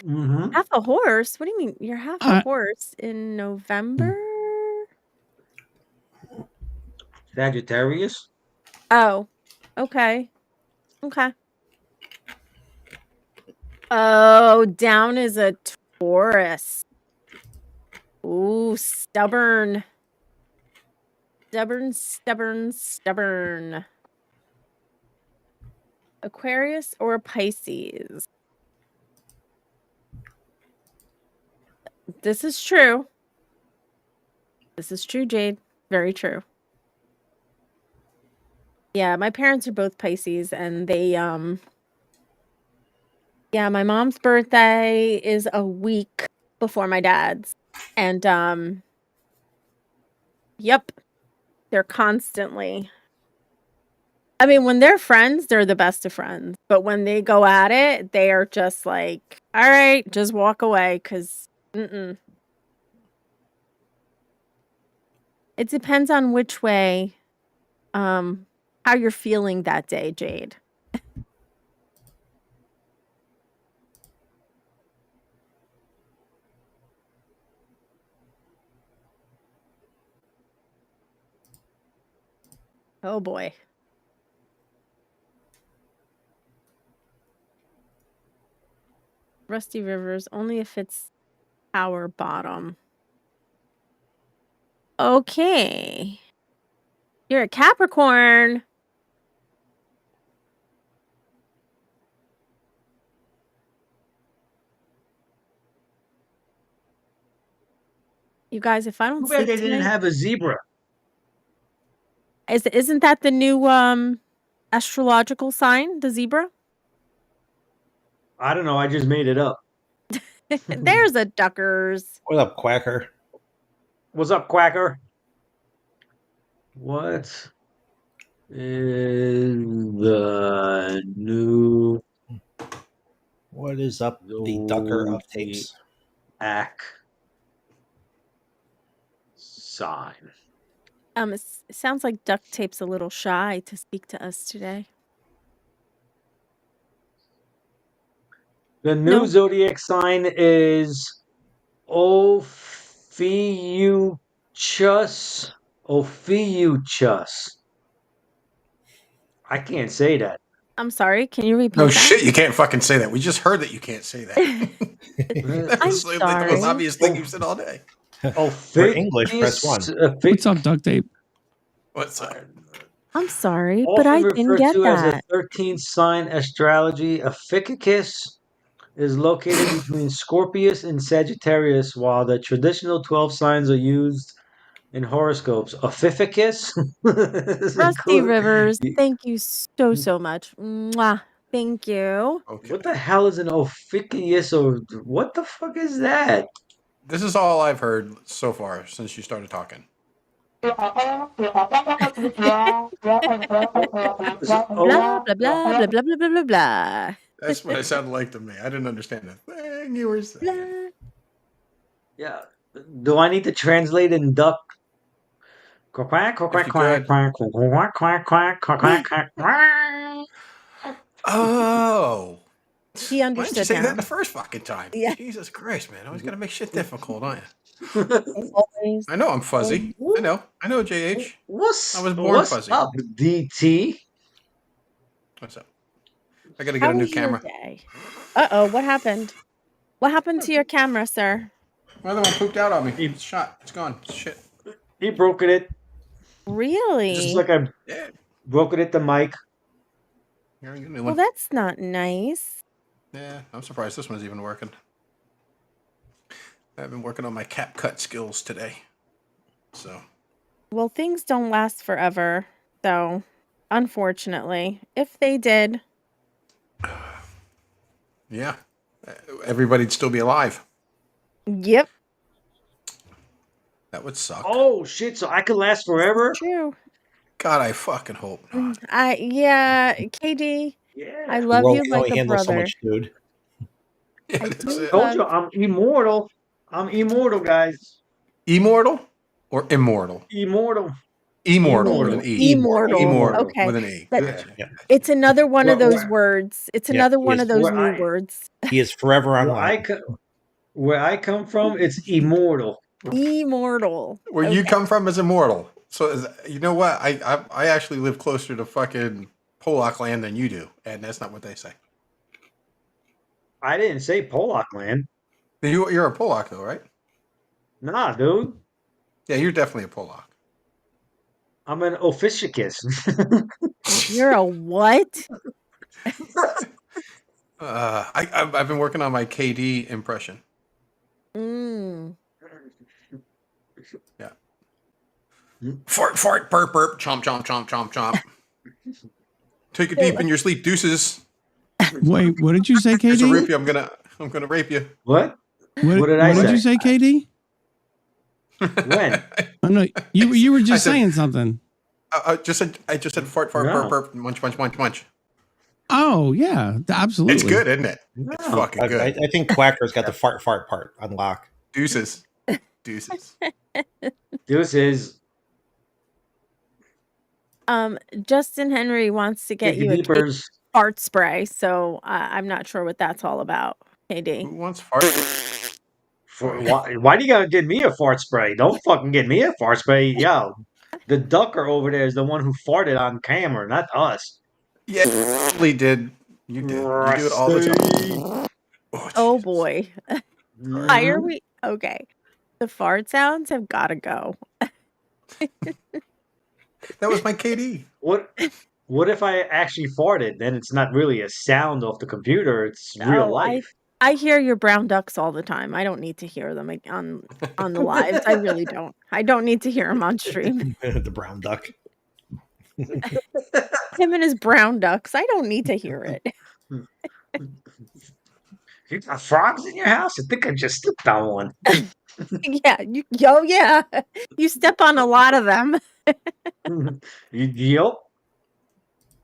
Mm-hmm. Half a horse? What do you mean? You're half a horse in November? Sagittarius. Oh, okay. Okay. Oh, down is a Taurus. Ooh, stubborn. Stubborn. Aquarius or Pisces? This is true. This is true, Jade. Very true. Yeah, my parents are both Pisces, and they, yeah, my mom's birthday is a week before my dad's. And, yep, they're constantly. I mean, when they're friends, they're the best of friends. But when they go at it, they are just like, all right, just walk away. Because it depends on which way, how you're feeling that day, Jade. Oh boy. Rusty Rivers, only if it's power bottom. Okay. You're a Capricorn. You guys, if I don't Too bad sleep they didn't tonight, have a zebra. isn't that the new astrological sign, the zebra? I don't know. I just made it up. There's a Duckers. What up, Quacker? What's up, Quacker? What is the new What is up, the Ducker of tapes? ack sign? It sounds like duct tape's a little shy to speak to us today. The new No. zodiac sign is Ophiuchus. Ophiuchus. I can't say that. I'm sorry. Can you repeat No that? shit, you can't fucking say that. We just heard that you can't say that. That's like the most sorry. obvious thing you've said all day. For English, press 1. What's up, duct tape? What's up? I'm sorry, but I didn't get referred to that. as a 13th sign astrology, Ophiuchus is located between Scorpius and Sagittarius, while the traditional 12 signs are used in horoscopes. Ophiuchus? Rusty Rivers, thank you so much. Mwah. Thank you. Okay. What the hell is an Ophiuchus, or what the fuck is that? This is all I've heard so far since you started talking. Blah, blah, blah, blah, blah, blah, blah, blah, blah. That's what it sounded like to me. I didn't understand a thing you were saying. Blah. Yeah. Do I need to translate in duck? Quack, quack, quack, quack, quack, quack, quack, quack, quack, quack, quack. Oh. He Why didn't you understood say now. that the first fucking time? Yeah. Jesus Christ, man. Always gotta make shit difficult, aren't you? Always. I know I'm fuzzy. I know, JH. What's I was born fuzzy. up, DT? What's up? I gotta get How a new was your camera. day? Uh-oh, what happened? What happened to your camera, sir? Another one pooped out on me. It's shot. It's gone. Shit. He broke it. Really? Just like I Yeah. broke it at the mic. Here, I get a new Well, one. that's not nice. Yeah, I'm surprised this one's even working. I've been working on my cap cut skills today. So. Well, things don't last forever, so unfortunately, if they did. Yeah. Everybody'd still be alive. Yep. That would suck. Oh shit! So I could last forever? True. God, I fucking hope not. Yeah, KD, Yeah. I love World you can like only a handle so brother. much food. Yeah, I that's do it. Told you I'm immortal. I'm immortal, guys. Immortal or immortal? Immortal. Immortal with an E. Immortal. Immortal Okay. with an E. But- Gotcha. Yeah. It's another one of Well, those words. It's Yeah, another one yes, of those where new I- words. He is forever online. Where I come from, it's immortal. Immortal. Where you Okay. come from is immortal. So you know what? I actually live closer to fucking Polak land than you do, and that's not what they say. I didn't say Polak land. You're a Polak though, right? Nah, dude. Yeah, you're definitely a Polak. I'm an Ophiuchus. You're a what? I've been working on my KD impression. Mm. Yeah. Fart, fart, burp, burp, chomp, chomp, chomp, chomp, chomp. Take it deep in your sleep, deuces. Wait, what did you say, It's a rape KD? you. I'm gonna rape you. What? What What did I What did say? you say, KD? When? Oh no, you were I just said- saying something. I just said fart, fart, No. burp, burp, munch, munch, munch, munch. Oh yeah, absolutely. It's good, isn't it? It's No. fucking good. I think Quacker's got the fart part on lock. Deuces. Deuces. This is Justin Henry wants to get Dig you a Deepers. fart spray, so I'm not sure what that's all about. Who KD. wants fart? Why do you gotta get me a fart spray? Don't fucking get me a fart spray. Yo, the ducker over there is the one who farted on camera, not us. Yeah, you really did. You did. You do it all the time. Oh Jesus. boy. Mhm. Why are we okay? The fart sounds have got to go. That was my KD. What if I actually farted? Then it's not really a sound off the computer. It's real Oh, life. I hear your brown ducks all the time. I don't need to hear them on the lives. I really don't. I don't need to hear them on stream. The brown duck. Him and his brown ducks. I don't need to hear it. You got frogs in your house? I think I just slipped on one. Yeah, yeah. You step on a lot of them. Yup.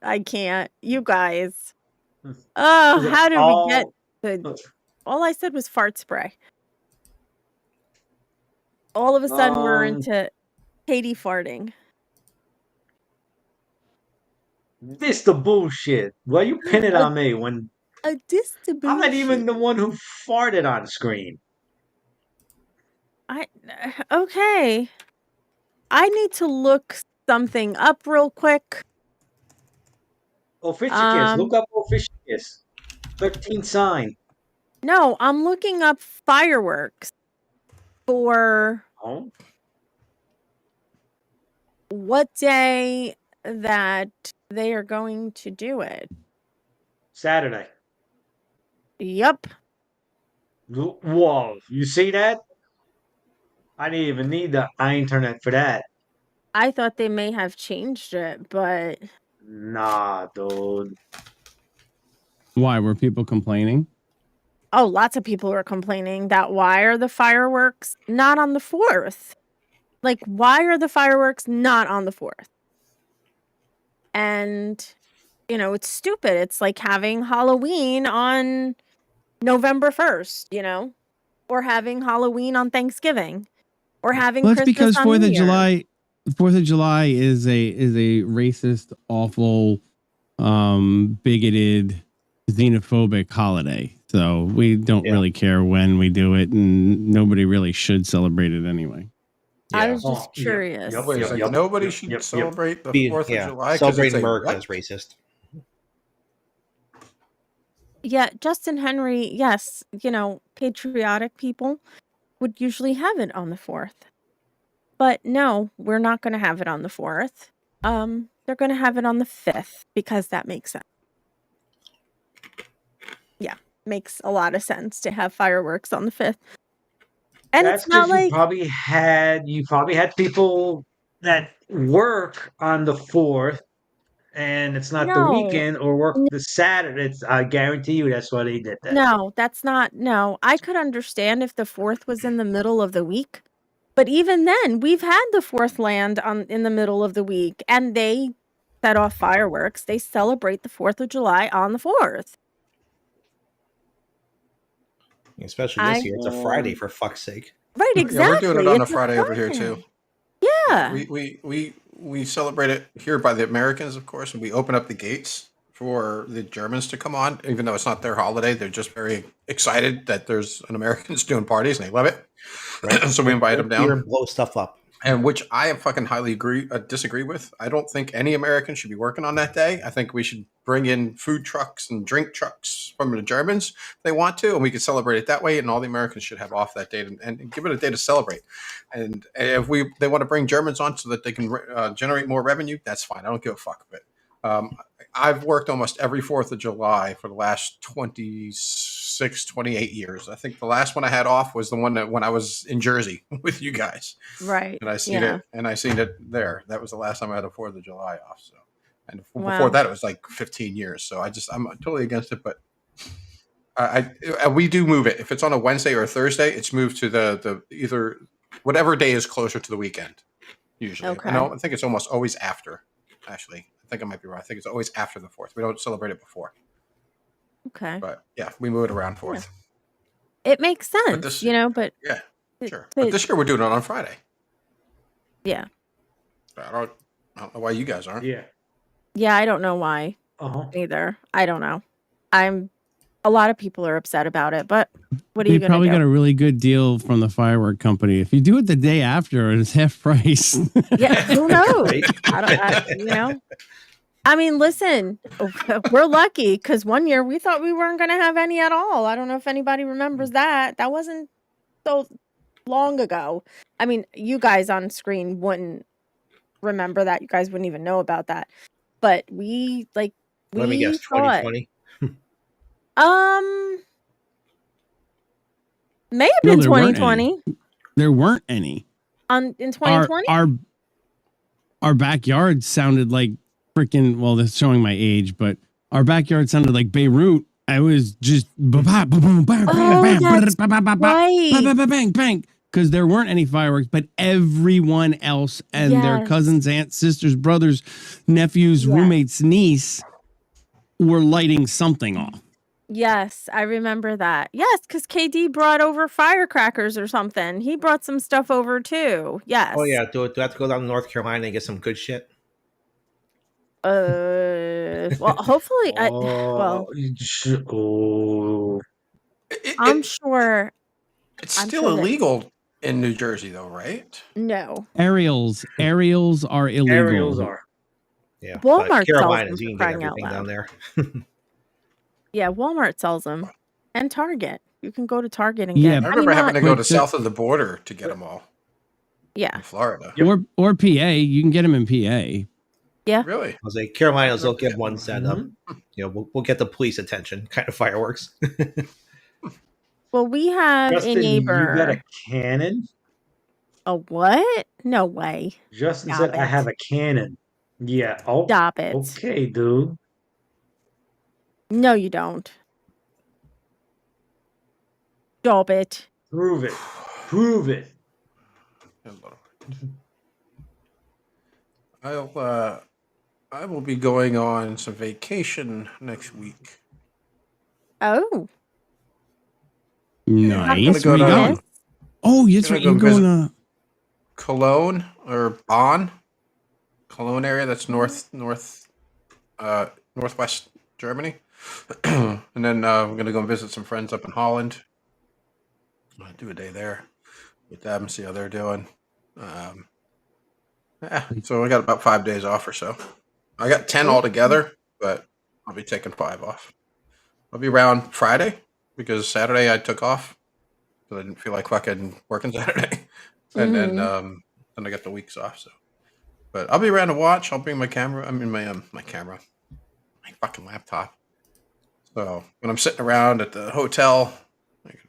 I can't. You guys. Is Oh, it how did we get all- the all I said was fart spray. All of a sudden we're into Katie farting. This the bullshit. Why you pin it on me when A distribution. I'm not even the one who farted on screen? Okay. I need to look something up real quick. Officius. Look up Officius. 13th sign. No, I'm looking up fireworks for Oh, what day that they are going to do it. Saturday. Yep. Whoa, you see that? I didn't even need the internet for that. I thought they may have changed it, but Nah, dude. Why were people complaining? oh, lots of people are complaining that why are the fireworks not on the 4th? Like, why are the fireworks not on the 4th? And, it's stupid. It's like having Halloween on November 1st, or having Halloween on Thanksgiving, or having Well, that's Christmas because on 4th New of Year. July is a racist, awful, bigoted, xenophobic holiday. So we don't really care when we do it, and nobody really should celebrate it anyway. I was Oh, just yeah. curious. Yep. Wait, it's like nobody should yep. celebrate the Be- 4th of yeah, July. 'cause celebrating it's a America what? is racist. Yeah, Justin Henry, yes, patriotic people would usually have it on the 4th. But no, we're not going to have it on the 4th. They're going to have it on the 5th because that makes sense. Yeah, makes a lot of sense to have fireworks on the 5th. And That's it's not because like you probably had people that work on the 4th, and it's not the No. weekend, or work the Saturday. I guarantee you that's why they did that. No, that's not. No, I could understand if the 4th was in the middle of the week. But even then, we've had the 4th land in the middle of the week, and they set off fireworks. They celebrate the 4th of July on the 4th. Especially this year. It's a Friday, for fuck's sake. Right, exactly. Yeah, we're doing it on a It's Friday over here too. Yeah. We celebrate it here by the Americans, of course, and we open up the gates for the Germans to come on, even though it's not their holiday. They're just very excited that there's an Americans doing parties, and they love it. Right. So we invite them Here down, and blow stuff up. and which I fucking highly disagree with. I don't think any American should be working on that day. I think we should bring in food trucks and drink trucks from the Germans if they want to, and we could celebrate it that way. And all the Americans should have off that date and give it a day to celebrate. And if they want to bring Germans on so that they can generate more revenue, that's fine. I don't give a fuck of it. I've worked almost every 4th of July for the last 26, 28 years. I think the last one I had off was the one that when I was in Jersey with you guys. Right. And I seen yeah. it, and I seen it there. That was the last time I had a 4th of July off. So, and Wow. before that, it was like 15 years. So I'm totally against it. But we do move it. If it's on a Wednesday or a Thursday, it's moved to the either whatever day is closer to the weekend. usually. Okay. I think it's almost always after. Actually, I think I might be wrong. I think it's always after the 4th. We don't celebrate it before. Okay. But yeah, we move it around 4th. It makes sense, this- but Yeah, it- sure. it- But this year we're doing it on Friday. yeah. I don't know why you guys aren't. Yeah. Yeah, I don't know why Uh-huh. either. I don't know. A lot of people are upset about it, but what are They you going probably to got do? a really good deal from the firework company. If you do it the day after, it's half price. Yeah, who knows? Right? I mean, listen, we're lucky because one year we thought we weren't going to have any at all. I don't know if anybody remembers that. That wasn't so long ago. I mean, you guys on screen wouldn't remember that. You guys wouldn't even know about that. But we Let me guess, thought, 2020. may have No, been there weren't 2020 There weren't any. in 2020. Our backyard sounded like freaking. Well, that's showing my age, but our backyard sounded like Beirut. I was just Right. bang bang because there weren't any fireworks, but everyone else and their Yes. cousins, aunts, sisters, brothers, nephews, Yes. roommates, niece were lighting something off. Yes, I remember that. Yes, because KD brought over firecrackers or something. He brought some stuff over too. Yes. Oh yeah, do I have to go down to North Carolina and get some good shit? Well, hopefully, Oh, I'm sure. It's I'm still sure that- illegal in New Jersey, though, right? No. Aerials are illegal. aerials are. Yeah, Walmart but sells Carolinas, them you for can get crying out everything down loud. there. Yeah, Walmart sells them, and Target. You can go to Target and Yeah, get. I remember having to go but to the- south of the border to get them all Yeah. in Florida. Or PA. You can get them in PA. Really? I was like, Carolinas, they'll get one set of, we'll get the police attention kind of fireworks. Well, we have Justin, a neighbor. you got a cannon? A what? No way. Justin Stop said, I it. have a cannon. Yeah. Oh, Stop it. okay, dude. No, you don't. Stop it. Prove it. Prove it. I will be going on some vacation next week. Oh. Nice. go Where you to- going? Oh, yes, Gonna right. You're go going visit- to. Cologne or Bonn, Cologne area. That's northwest Germany. And then I'm gonna go and visit some friends up in Holland. I'll do a day there with them, see how they're doing. So I got about 5 days off or so. I got 10 altogether, but I'll be taking 5 off. I'll be around Friday because Saturday I took off because I didn't feel like fucking working Saturday. And then I got the weeks off. So, but I'll be around to watch. I'll bring my camera. I mean my camera, my fucking laptop. So when I'm sitting around at the hotel, I can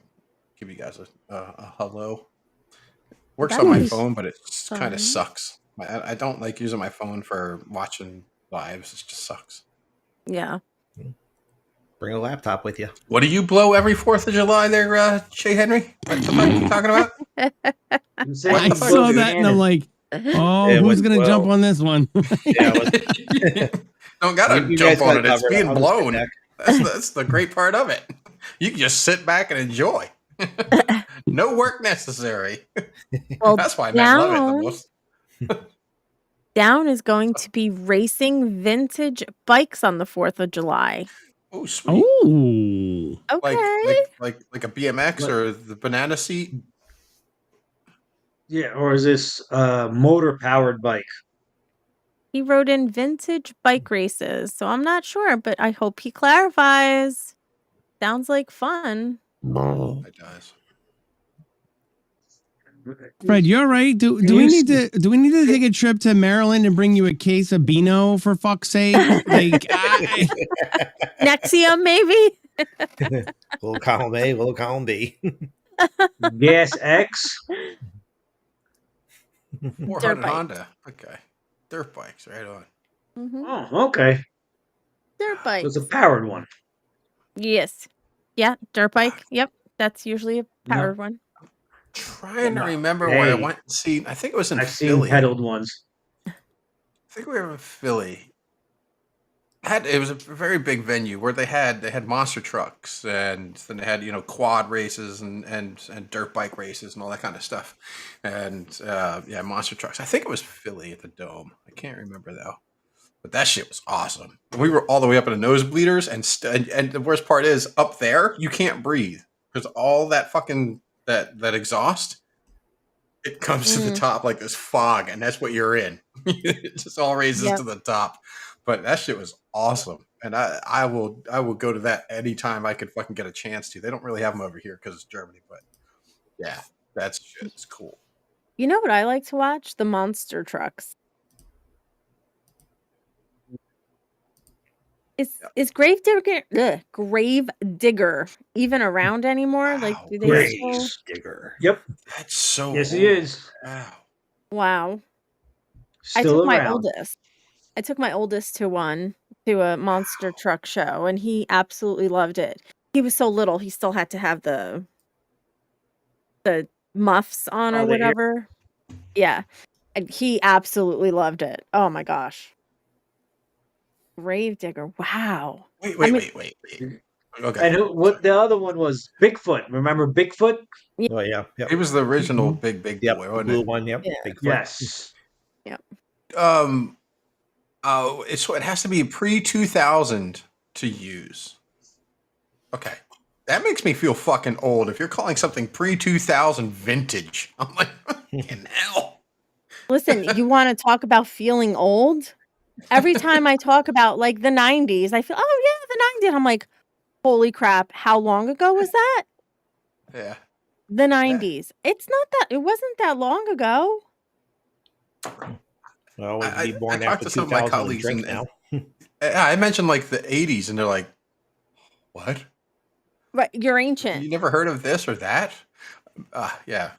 give you guys a hello. Works That on my is phone, but it kind fun. of sucks. I don't like using my phone for watching lives. It just sucks. Yeah. Bring a laptop with you. What do you blow every 4th of July there, Shay Henry? What the fuck are you talking about? You said What I the you fuck, saw blew dude? the that and I'm cannon. like, oh, It who's was going to jump well. on this one? Yeah, let's- Don't gotta You jump guys on gotta it. It's cover it. being I'll just sit blown. back. That's the great part of it. You can just sit back and enjoy. No work necessary. Well, That's why I love it the most. Down is going to be racing vintage bikes on the 4th of July. Oh, sweet. Oh. Okay. Like a BMX or the banana seat. Yeah, or is this motor powered bike? He wrote in vintage bike races, so I'm not sure, but I hope he clarifies. Sounds like fun. It does. Fred, you all right? Do we need to take a trip to Maryland and bring you a case of Beano for fuck's sake? Like, Nexium, maybe? little column A, little column B. Gas X? 400 bike. Honda. Okay. Dirt bikes, right on. Mhm. Oh, okay. Dirt So bike. it's a powered one. Yes. Yeah, dirt bike. Yep. That's usually a powered one. Trying to No. remember where I Hey. went and see. I think it was in I've seen Philly. pedaled ones. I think we were in Philly. It was a very big venue where they had monster trucks, and then they had quad races and dirt bike races and all that kind of stuff, and monster trucks. I think it was Philly at the Dome. I can't remember though, but that shit was awesome. We were all the way up in the nosebleeders, and the worst part is up there you can't breathe because all that fucking that exhaust. It comes to the top like this fog, and that's what you're in. It just all raises to the top. But that shit was awesome, and I will go to that anytime I could fucking get a chance to. They don't really have them over here because it's Germany, but yeah, that shit's cool. You know what I like to watch? The monster trucks. Is Gravedigger even around anymore? Like, do they still? Digger. Yep. That's so. Yes, he is. Wow. I Still took my around. oldest. I took my oldest to a monster truck show, and he absolutely loved it. He was so little, he still had to have the muffs on or the ear- whatever. Yeah. And he absolutely loved it. Oh my gosh. Gravedigger. Wow. Wait. Okay. And what the other one was? Bigfoot. Remember Bigfoot? Oh yeah. It was the original big Yep, boy, the wasn't blue it? one. Yep. Yeah. Bigfoot. Yes. It has to be pre-2000 to use. Okay. That makes me feel fucking old. If you're calling something pre-2000 vintage, I'm like, fucking hell. Listen, you want to talk about feeling old? Every time I talk about like the 90s, I feel, oh yeah, the 90s. I'm like, holy crap, how long ago was that? Yeah. The 90s. It wasn't that long ago. Well, we'd be born I after talked to some of my 2000 and colleagues drink and- now. I mentioned like the 80s, and they're like, what? Right, you're ancient. You never heard of this or that? Yeah.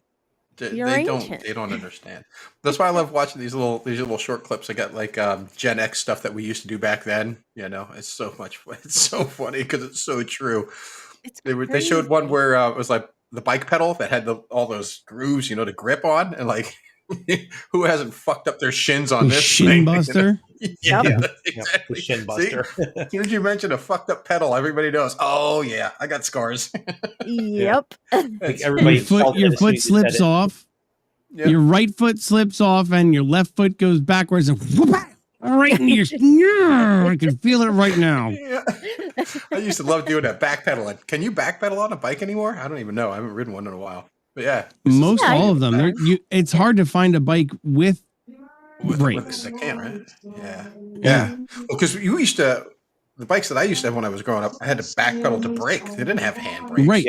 You're They ancient. don't understand. That's why I love watching these little short clips. I got like Gen X stuff that we used to do back then. It's so funny because it's so true. They showed one where it was like the bike pedal that had all those grooves, to grip on, and like who hasn't fucked up their shins on this Shin thing? buster. Yeah, Yep, exactly. the shin See? buster. As soon as you mention a fucked up pedal, everybody knows. Oh yeah, I got scars. Yep. Everybody Your foot slips off. Yep. Your right foot slips off, and your left foot goes backwards and right into your. I can feel it right now. Yeah. I used to love doing that backpedaling. Can you backpedal on a bike anymore? I don't even know. I haven't ridden one in a while. But yeah, Most all of them. It's hard to find a bike with brakes. I can't, right? Yeah. Well, because the bikes that I used to have when I was growing up, I had to backpedal to brake. They didn't have hand brakes. Right.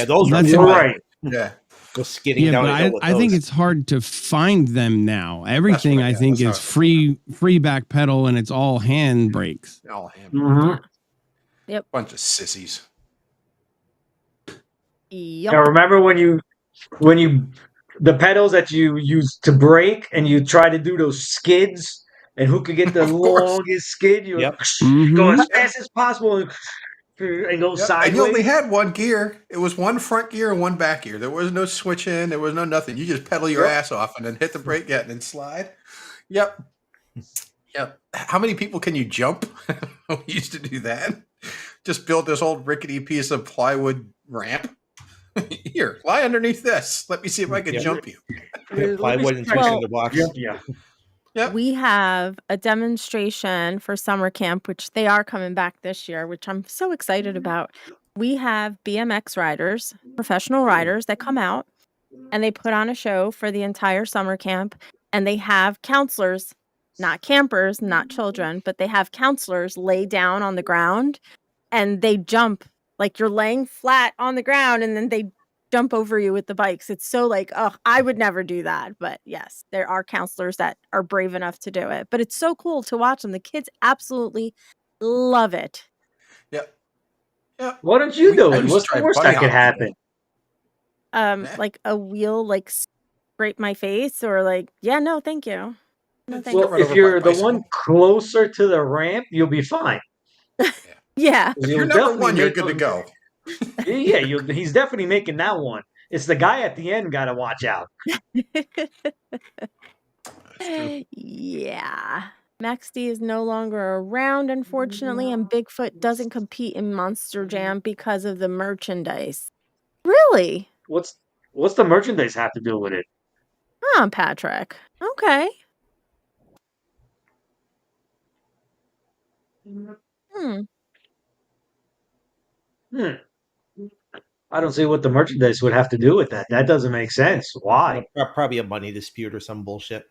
Those were That's fun. right. Yeah. Go skidding Yeah, down but the hill with I think those. it's hard to find them now. Everything right, I yeah, think that's is free back pedal, and it's all hand brakes. All hand. Mm-hmm. Bunch of sissies. Yep. Now remember when you the pedals that you use to brake and you try to do those skids, and who could get the Of course. longest skid? You Yep. go as fast as possible and go Yep. sideways. And you only had one gear. It was one front gear and one back gear. There was no switch in. There was no nothing. You just pedal your ass off and then hit the brake, and then slide. Yep. How many people can you jump? We used to do that. Just build this old rickety piece of plywood ramp. Here, lie underneath this. Let me see if I can jump you. Plywood and Well, cinder blocks. Yeah. Yep. We have a demonstration for summer camp, which they are coming back this year, which I'm so excited about. We have BMX riders, professional riders that come out and they put on a show for the entire summer camp, and they have counselors, not campers, not children, but they have counselors lay down on the ground and they jump like you're laying flat on the ground, and then they jump over you with the bikes. It's so like, oh, I would never do that. But yes, there are counselors that are brave enough to do it. But it's so cool to watch them. The kids absolutely love it. Yep. What did you do? I used to What's try the worst bunny that could hopping. happen? Like a wheel like scrape my face, or like, yeah, no, thank you. No, thank Well, you. run if over by you're a the bicycle. one closer to the ramp, you'll be fine. Yeah. If you're You'll number definitely one, you're make good to them- go. Yeah, he's definitely making that one. It's the guy at the end got to watch out. Yeah. Max D is no longer around, unfortunately, and Bigfoot doesn't compete in Monster Jam because of the merchandise. Really? What's the merchandise have to do with it? Huh, Patrick. Okay. Hmm. Hmm. I don't see what the merchandise would have to do with that. That doesn't make sense. Why? Probably a money dispute or some bullshit.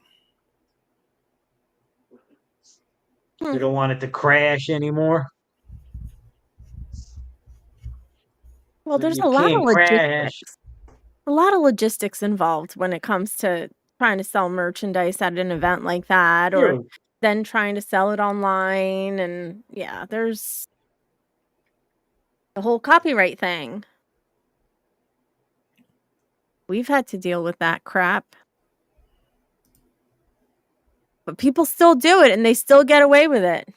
They don't want it to crash anymore. Well, there's You a lot of can't crash. logistics. A lot of logistics involved when it comes to trying to sell merchandise at an event like that, or True. then trying to sell it online. And yeah, there's the whole copyright thing. We've had to deal with that crap. But people still do it and they still get away with it.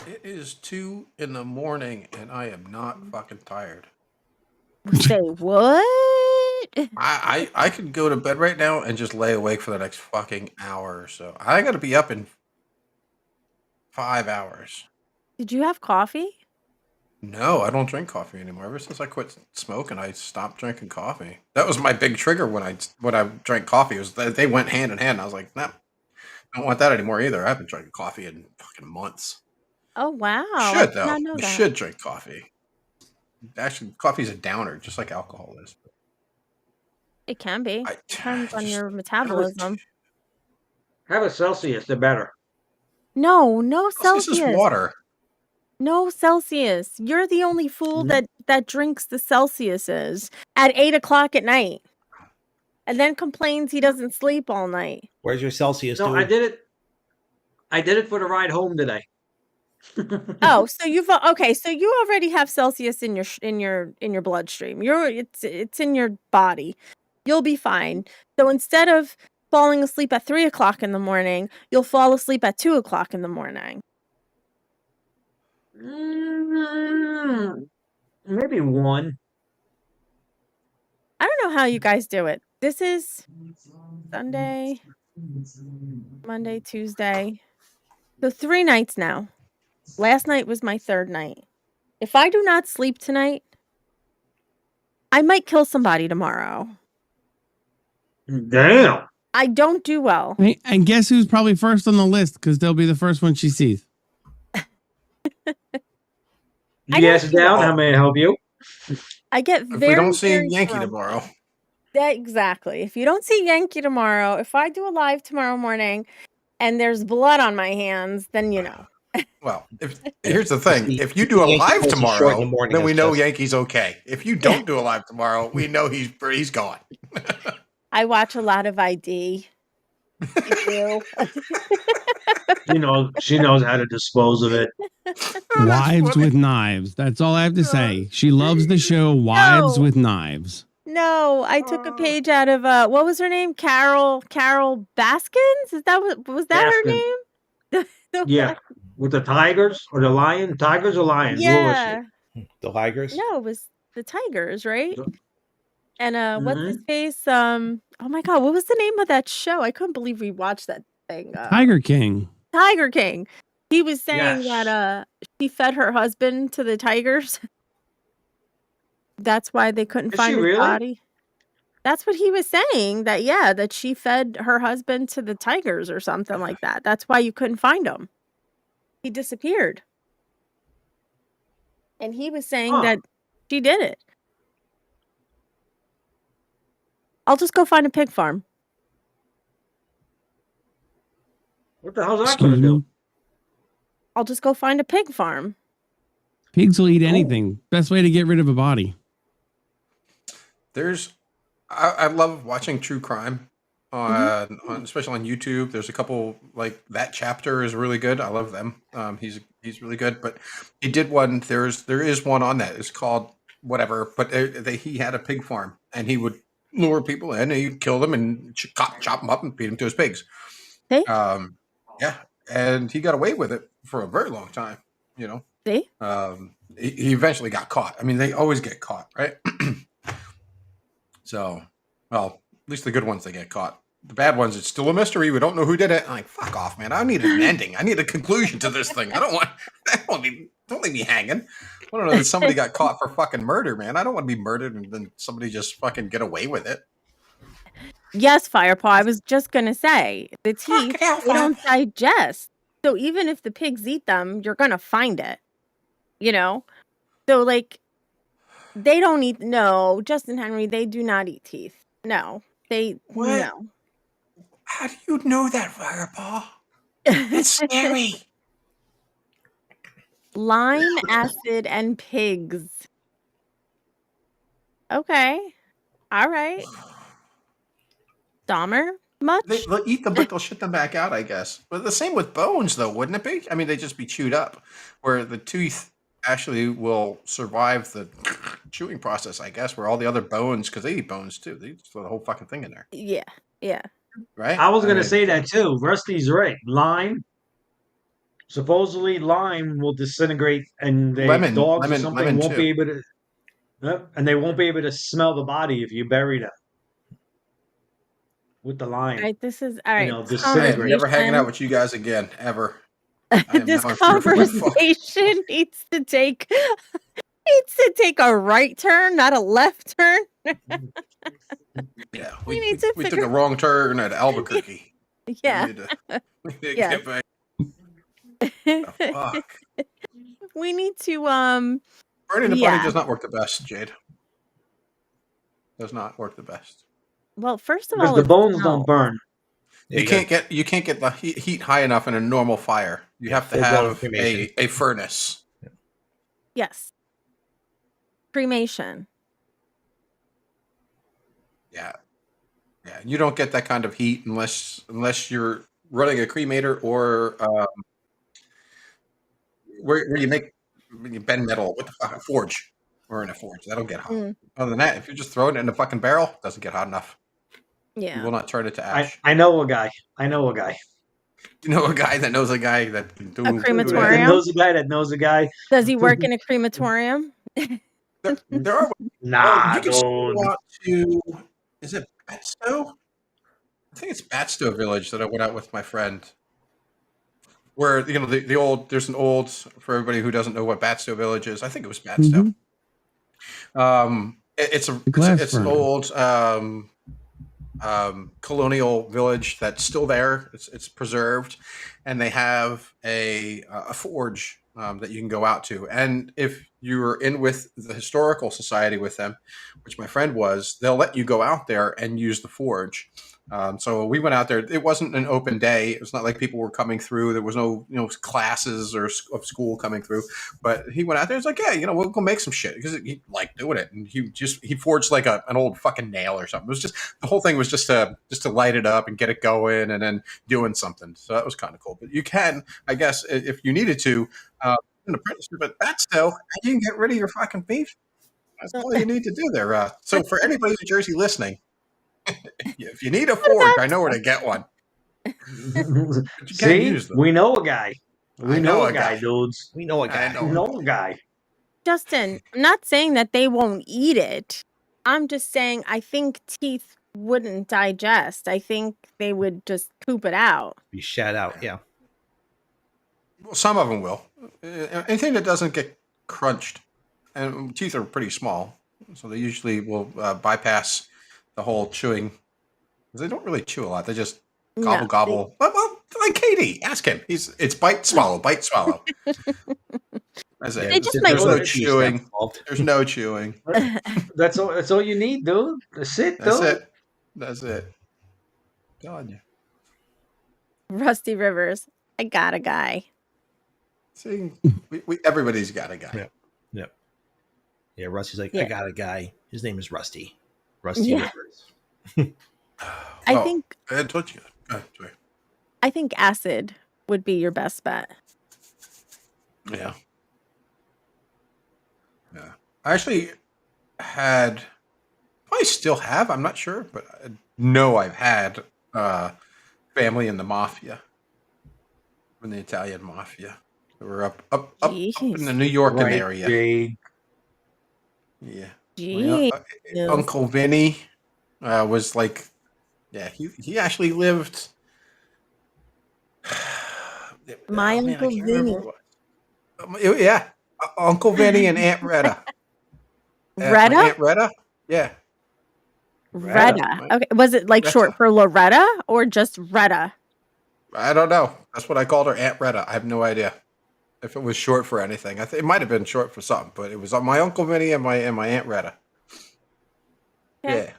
It is 2 in the morning and I am not fucking tired. Say what? I could go to bed right now and just lay awake for the next fucking hour or so. I gotta be up in 5 hours. Did you have coffee? No, I don't drink coffee anymore. Ever since I quit smoking, I stopped drinking coffee. That was my big trigger when I drank coffee. Was that they went hand in hand. I was like, no, I don't want that anymore either. I haven't drank coffee in fucking months. Oh wow! I Should did though. not know We that. should drink coffee. Actually, coffee's a downer, just like alcohol is. It can be. I Depends on just- your metabolism. Have a Celsius. They're better. No This Celsius. is water. No Celsius. You're the only fool Mhm. that drinks the Celsiuses at 8:00 at night, and then complains he doesn't sleep all night. Where's your Celsius? No, I did it. I did it for the ride home today. Oh, so you've okay. So you already have Celsius in your bloodstream. It's in your body. You'll be fine. So instead of falling asleep at 3:00 in the morning, you'll fall asleep at 2:00 in the morning. Maybe one. I don't know how you guys do it. This is Sunday, Monday, Tuesday. So 3 nights now. Last night was my 3rd night. If I do not sleep tonight, I might kill somebody tomorrow. Damn. I don't do well. Hey, and guess who's probably first on the list because they'll be the first one she sees. I Yes, don't- down. How may I help you? I get If very we don't see very Yankee grumpy. tomorrow, Exactly. If you don't see Yankee tomorrow, if I do a live tomorrow morning and there's blood on my hands, then you know. well, here's the thing: See, if you do a Yankee live goes to short in tomorrow, the morning, then we that's know just- Yankee's okay. If you don't do a live tomorrow, we know he's gone. I watch a lot of ID. I do. She knows how to dispose of it. Wives with Knives. That's all I have to say. She loves the show Wives No. with Knives. No, I took a page out of what was her name? Carol Baskins? Is that was that her Baskin. name? Yeah, with the tigers or the lion. Tigers or lions? What was Yeah. The Tigers? No, it was the Tigers, right? The- And what's his face? Oh my god, what was the name of that show? I couldn't believe we watched that thing. Tiger King. Tiger King. He was saying Yes. that she fed her husband to the tigers. That's why they couldn't Is find she his really? body. That's what he was saying. That she fed her husband to the tigers or something like that. That's why you couldn't find him. He disappeared. And he was saying Huh. that she did it. I'll just go find a pig farm. What the hell's that going Excuse to do? me. I'll just go find a pig farm. Pigs will eat anything. Best way to get rid of a body. I love watching true crime, Mm-hmm. on especially on YouTube. There's a couple like That Chapter is really good. I love them. He's really good. But he did one. There is one on that. It's called whatever. But he had a pig farm and he would lure people in and he'd kill them and chop them up and feed them to his pigs. See? Yeah, and he got away with it for a very long time. You know, See? he eventually got caught. I mean, they always get caught, right? So, well, at least the good ones, they get caught. The bad ones, it's still a mystery. We don't know who did it. I'm like, fuck off, man. I need an ending. I need a conclusion to this thing. Don't leave me hanging. I don't know that somebody got caught for fucking murder, man. I don't want to be murdered and then somebody just fucking get away with it. Yes, Firepaw. I was just gonna say the teeth hell, they don't digest. So even if the pigs eat them, you're gonna find it. You know? So like they don't eat Justin Henry, they do not eat teeth. No. What? No. How do you know that, Firepaw? It's scary. Lime, acid, and pigs. Okay. All right. Dahmer? Much? They'll eat them, but they'll shit them back out, I guess. But the same with bones, though, wouldn't it be? I mean, they just be chewed up, where the tooth actually will survive the chewing process, I guess, where all the other bones, because they eat bones too, they just throw the whole fucking thing in there. Yeah. Yeah. Right? I was gonna mean, say that too. Rusty's right. Lime. Supposedly, lime will disintegrate, and dogs or something lemon won't too. be able to. And they won't be able to smell the body if you bury them with the lime. All right, this is all right. know, this I am never hanging conversation- out with you guys again, ever. I am this now fearful of my fuck. conversation needs to take a right turn, not a left turn. Yeah, We need to we took figure- a wrong turn at Albuquerque. Yeah. We need to Yeah. get back. The fuck. We need to Burning the Yeah. body does not work the best, Jade. Does not work the best. well, first of Because all, the it bones smells. don't burn. You can't get the heat high enough in a normal fire. You have to full-blown have cremation. a furnace. Yes. Cremation. Yeah, yeah. You don't get that kind of heat unless you're running a cremator or where you bend metal with the fucking forge or in a forge. That'll get hot. Mm. Other than that, if you just throw it in a fucking barrel, it doesn't get hot enough. You Yeah. will not turn it to ash. I know a guy. I know a guy. You know a guy that knows a guy that can do A crematorium? That knows a guy that knows a guy. Does he work in a crematorium? There are. Nah, you can still dude. go out to. Is it Batstow? I think it's Batstow Village that I went out with my friend. Where the old there's an old for everybody who doesn't know what Batstow Village is. I think it was Batstow. It's glass an burner. old colonial village that's still there. It's preserved, and they have a forge that you can go out to. And if you're in with the historical society with them, which my friend was, they'll let you go out there and use the forge. So we went out there. It wasn't an open day. It was not like people were coming through. There was no classes or of school coming through. But he went out there. It's like, yeah, we'll go make some shit because he liked doing it. And he forged like an old fucking nail or something. It was just the whole thing was just to light it up and get it going and then doing something. So that was kind of cool. But you can, I guess, if you needed to, an apprenticeship at Batstow, you can get rid of your fucking beef. That's all you need to do there. So for anybody in Jersey listening, if you need a forge, I know where to get one. But you can't See, use them. we know a guy. I We know know a a guy, guy. dudes. We know a guy. I know. We know a guy. Justin, I'm not saying that they won't eat it. I'm just saying I think teeth wouldn't digest. I think they would just poop it out. Be shat out. Yeah. Well, some of them will. Anything that doesn't get crunched, and teeth are pretty small, so they usually will bypass the whole chewing. 'Cause they don't really chew a lot. They just gobble, No, gobble. Well, like Katie, ask him. It's bite, swallow, bite, swallow. That's it. They just might- There's no There's chewing. There's no chewing. That's all. That's all you need, dude. That's it, That's dude. it. That's it. God, yeah. Rusty Rivers, I got a guy. See, everybody's got a guy. Yeah. Yeah, Rusty's like, Yeah. I got a guy. His name is Rusty. Rusty Yeah. Rivers. I Oh, think I told you. Sorry. I think acid would be your best bet. Yeah. Yeah. I actually had, I still have, I'm not sure, but I know I've had family in the mafia, in the Italian mafia. They were up in the Jeez. New York Right, area. Jade. Yeah. Jeez. Uncle Vinny was like, yeah, he actually lived. My I Uncle can't remember Vinny. what it was. Yeah, Uncle Vinny and Aunt Retta. My Retta? Aunt Retta. Yeah, Retta. my- Okay. Was it like short Retta. for Loretta or just Retta? I don't know. That's what I called her, Aunt Retta. I have no idea if it was short for anything. I think it might have been short for something, but it was my Uncle Vinny and my Aunt Retta. Okay.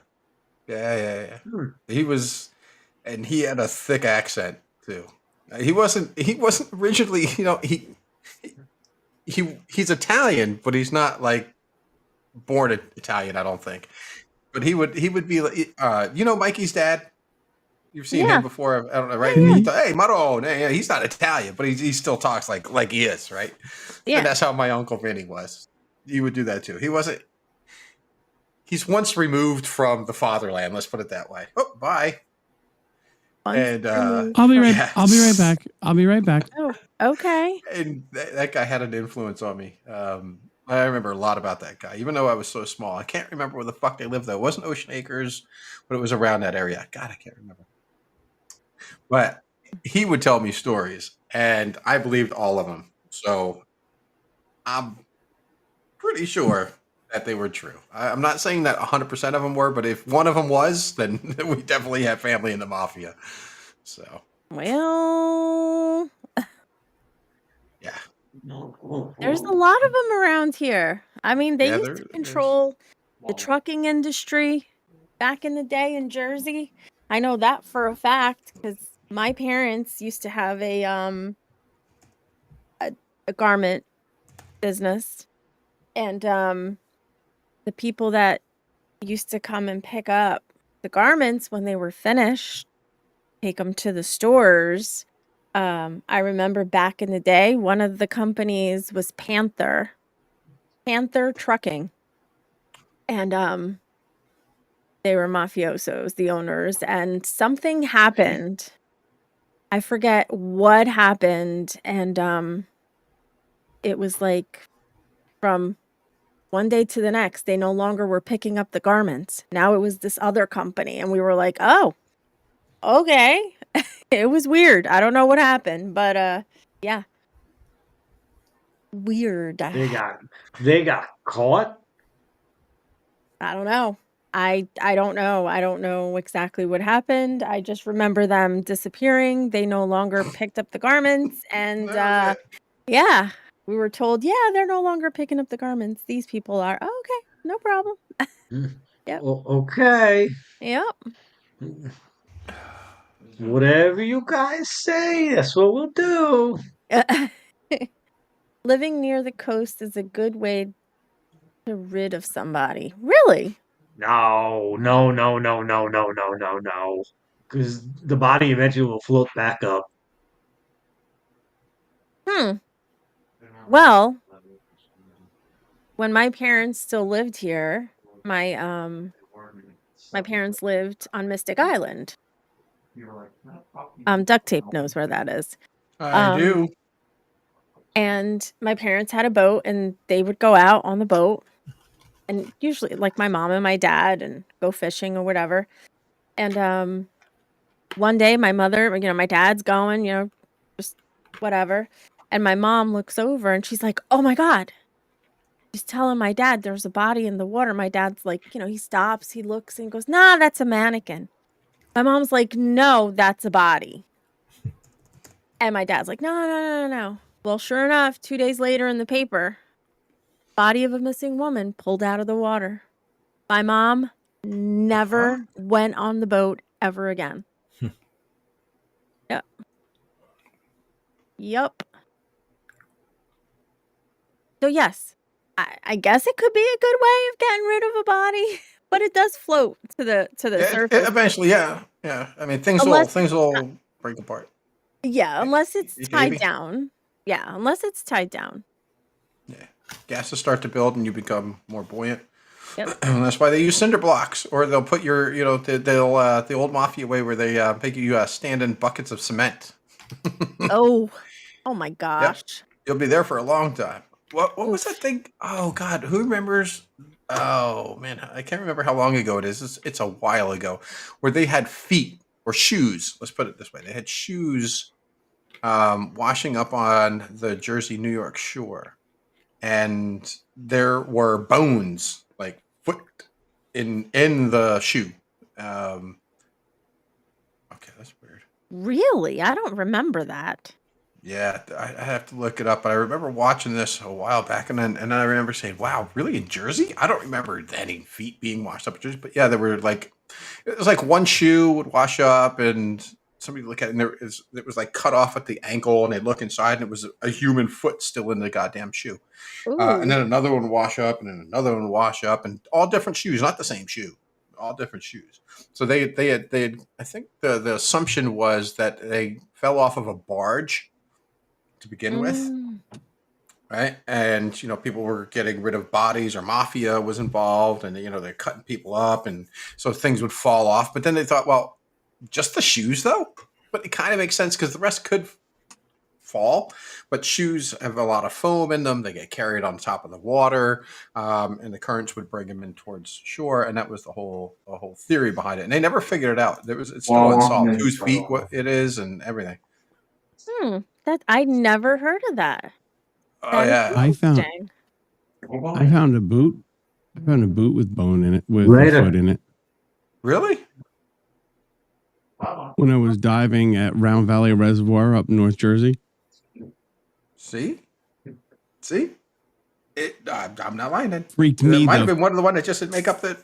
Yeah. Hmm. He was, and he had a thick accent too. He wasn't originally, he's Italian, but he's not like born Italian, I don't think. But he would be like, Mikey's dad. You've seen Yeah. him before, I don't know, right? Yeah. Hey, Maro, yeah, he's not Italian, but he still talks like he is, right? Yeah. And that's how my Uncle Vinny was. He would do that too. He wasn't. He's once removed from the fatherland. Let's put it that way. Oh, bye. And I'll be right. yes. I'll be right back. I'll be right back. Oh, okay. And that guy had an influence on me. I remember a lot about that guy, even though I was so small. I can't remember where the fuck they lived though. It wasn't Ocean Acres, but it was around that area. God, I can't remember. But he would tell me stories, and I believed all of them. So I'm pretty sure that they were true. I'm not saying that 100% of them were, but if one of them was, then we definitely have family in the mafia. So Well, yeah. there's a lot of them around here. I mean, they Yeah, used to there's- control the trucking industry back in the day in Jersey. I know that for a fact because my parents used to have a garment business, and the people that used to come and pick up the garments when they were finished, take them to the stores. I remember back in the day, one of the companies was Panther Trucking, and they were mafiosos, the owners, and something happened. I forget what happened, and it was like from one day to the next, they no longer were picking up the garments. Now it was this other company, and we were like, "Oh, okay." It was weird. I don't know what happened, but yeah, weird. They got caught. I don't know. I don't know. I don't know exactly what happened. I just remember them disappearing. They no longer picked up the garments, and That was it. yeah, we were told, yeah, they're no longer picking up the garments. These people are. Oh, okay, no problem. Yep. Okay. Yep. Whatever you guys say, that's what we'll do. Living near the coast is a good way to rid of somebody. Really? No. Because the body eventually will float back up. Well, when my parents still lived here, my parents lived on Mystic Island. Duct Tape knows where that is. I do. And my parents had a boat, and they would go out on the boat, and usually like my mom and my dad, and go fishing or whatever. And one day my mother, my dad's going, just whatever. And my mom looks over and she's like, "Oh my God." She's telling my dad there's a body in the water. My dad's like, he stops, he looks and goes, "Nah, that's a mannequin." My mom's like, "No, that's a body." And my dad's like, No. Well, sure enough, 2 days later in the paper, body of a missing woman pulled out of the water. My mom never went on the boat ever again. Yep. Yup. So yes, I guess it could be a good way of getting rid of a body, but it does float to the surface. Eventually, yeah. I mean, things Unless will break apart. Yeah, unless it's tied Maybe. down. Yeah, unless it's tied down. Yeah, gases start to build, and you become more buoyant. Yep. That's why they use cinder blocks, or they'll put your, the old mafia way where they make you stand in buckets of cement. Oh my gosh. You'll be there for a long time. What was that thing? Oh God, who remembers? Oh man, I can't remember how long ago it is. It's a while ago, where they had feet or shoes. Let's put it this way: they had shoes washing up on the Jersey, New York shore, and there were bones like foot in the shoe. Okay, that's weird. Really? I don't remember that. Yeah, I have to look it up. But I remember watching this a while back, and then I remember saying, "Wow, really in Jersey?" I don't remember any feet being washed up in Jersey, but yeah, there were like it was like one shoe would wash up, and somebody look at it, and it was like cut off at the ankle, and they look inside, and it was a human foot still in the goddamn shoe. And Ooh. then another one wash up, and then another one wash up, and all different shoes, not the same shoe, all different shoes. So they had I think the assumption was that they fell off of a barge to begin with, Mm. right? And people were getting rid of bodies, or mafia was involved, and they're cutting people up, and so things would fall off. But then they thought, well, just the shoes though. But it kind of makes sense because the rest could fall. But shoes have a lot of foam in them; they get carried on top of the water, and the currents would bring them in towards shore. And that was the whole theory behind it. And they never figured it out. It's still unsolved whose feet what it is and everything. That I never heard of that. Oh That is yeah, I found interesting. I found a boot. I found a boot with bone in it, with a Later. foot in it. really? When I was diving at Round Valley Reservoir up in North Jersey. See, I'm not lying. Then Freaked it me might have the been one of the one that just didn't make up the.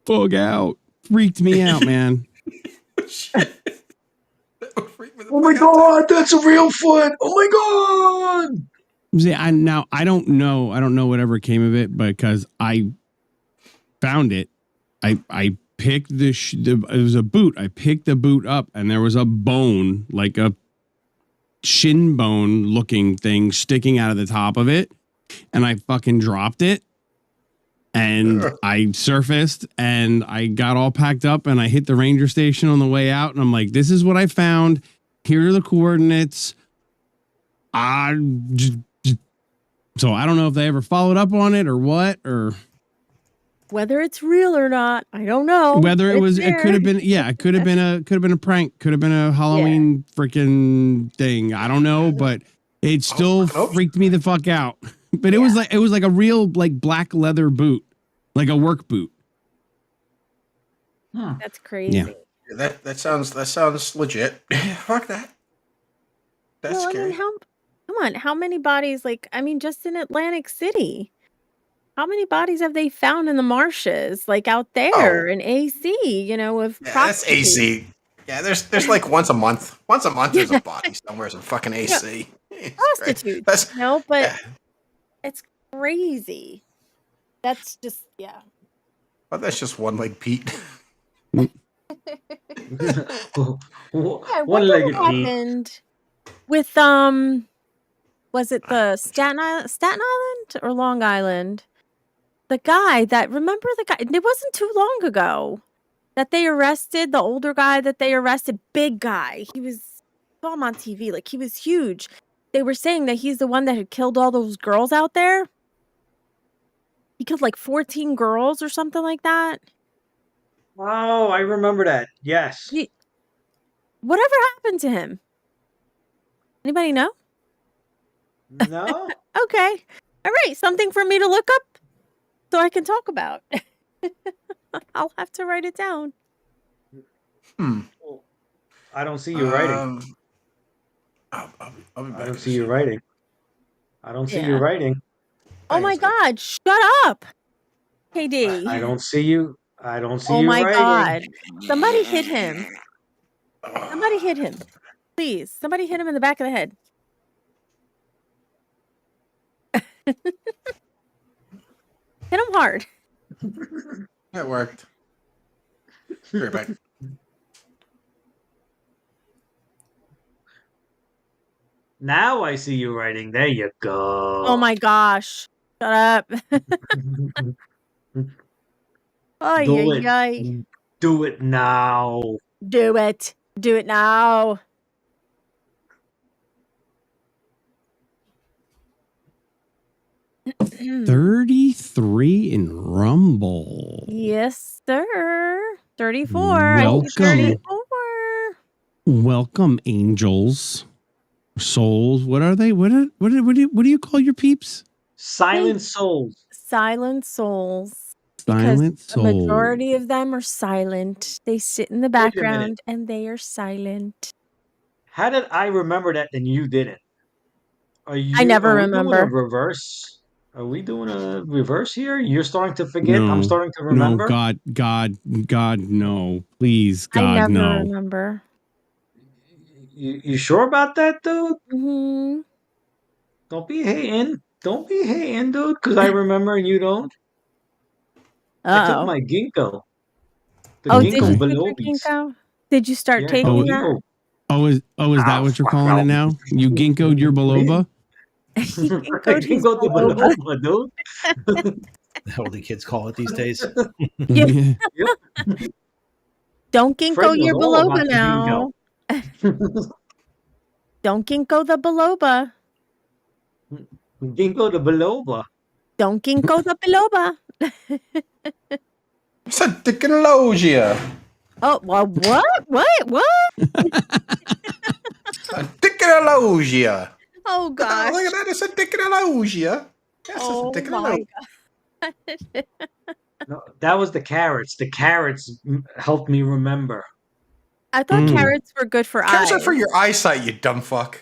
fuck out. Freaked me out, man. Shit. That would freak me the Oh my fuck out. god, that's a real foot! Oh my god! See, I don't know whatever came of it, because I found it. I picked it was a boot. I picked the boot up, and there was a bone, like a shin bone looking thing sticking out of the top of it, and I fucking dropped it. And I surfaced, and I got all packed up, and I hit the ranger station on the way out, and I'm like, this is what I found. Here are the coordinates. So I don't know if they ever followed up on it or what, or Whether it's real or not, I don't know. whether it It's was, it there. could have been, it could have been a prank, could have been a Halloween freaking thing. I don't know, but it still freaked me the fuck out. But it was like a real like black leather boot, like a work boot. That's crazy. Yeah. That sounds legit. Fuck that. That's Well, I scary. mean, come on, how many bodies? Like, I mean, just in Atlantic City, how many bodies have they found in the marshes, like out there in AC? Of That's prostitutes? AC. Yeah, there's like once a month. Once a month, there's a body somewhere in fucking AC. Prostitutes. That's But it's crazy. That's just but that's just one leg Pete. One-legged Pete. happened with was it the Staten Island or Long Island? The guy that remember the guy? It wasn't too long ago that they arrested the older guy that they arrested. Big guy. He was saw him on TV. Like he was huge. They were saying that he's the one that had killed all those girls out there. He killed like 14 girls or something like that. Oh, I remember that. Yes. Whatever happened to him? Anybody know? No? Okay. All right. Something for me to look up so I can talk about. I'll have to write it down. I don't see you writing. I'll be back I don't in a see you second. writing. I don't see you Yeah. writing. Oh my God. Shut up. KD. I don't see you. I don't see Oh you my writing. God. Somebody hit him. Somebody hit him. Please. Somebody hit him in the back of the head. Hit him hard. That worked. Be right back. Now I see you writing. There you go. Oh my gosh. Shut up. Ay, Do ay, it. ay. Do it now. Do it. Do it now. 33 in Rumble. Yes, sir. 34. I see Welcome. 34. Welcome, angels, souls. What are they? What do you call your peeps? Silent souls. Silent souls. Because Silent the souls. majority of them are silent. They sit in the Wait a minute. background and they are silent. How did I remember that and you didn't? I never Are we remember. doing a reverse? Are we doing a reverse here? You're starting to forget. I'm No, starting to remember. No, God, no. Please, I God, never no. remember. You sure about that, dude? Mm-hmm. Don't be hating. Don't be hating, dude, because I remember and you don't. I took Uh-oh. my ginkgo. The Oh, did ginkgo you take your bilobis. ginkgo? Did you start Yeah, taking that? ginkgo. Is that what you're calling it now? You ginkgoed your biloba? He ginkgoed his Ginkgo the biloba. biloba, dude. How the kids call it these days. Yeah. Yep. Don't Fred ginkgo knows your all about biloba the now. ginkgo. Don't ginkgo the biloba. Ginkgo the biloba. Don't ginkgo the biloba. Santicologia. Oh, well, what? Santicologia. Oh, gosh. Look at that. It's Santicologia. Yes, Oh, it's my Santicologia. God. No, that was the carrots. The carrots helped me remember. I thought carrots were good for Carrots eyes. are for your eyesight, you dumb fuck.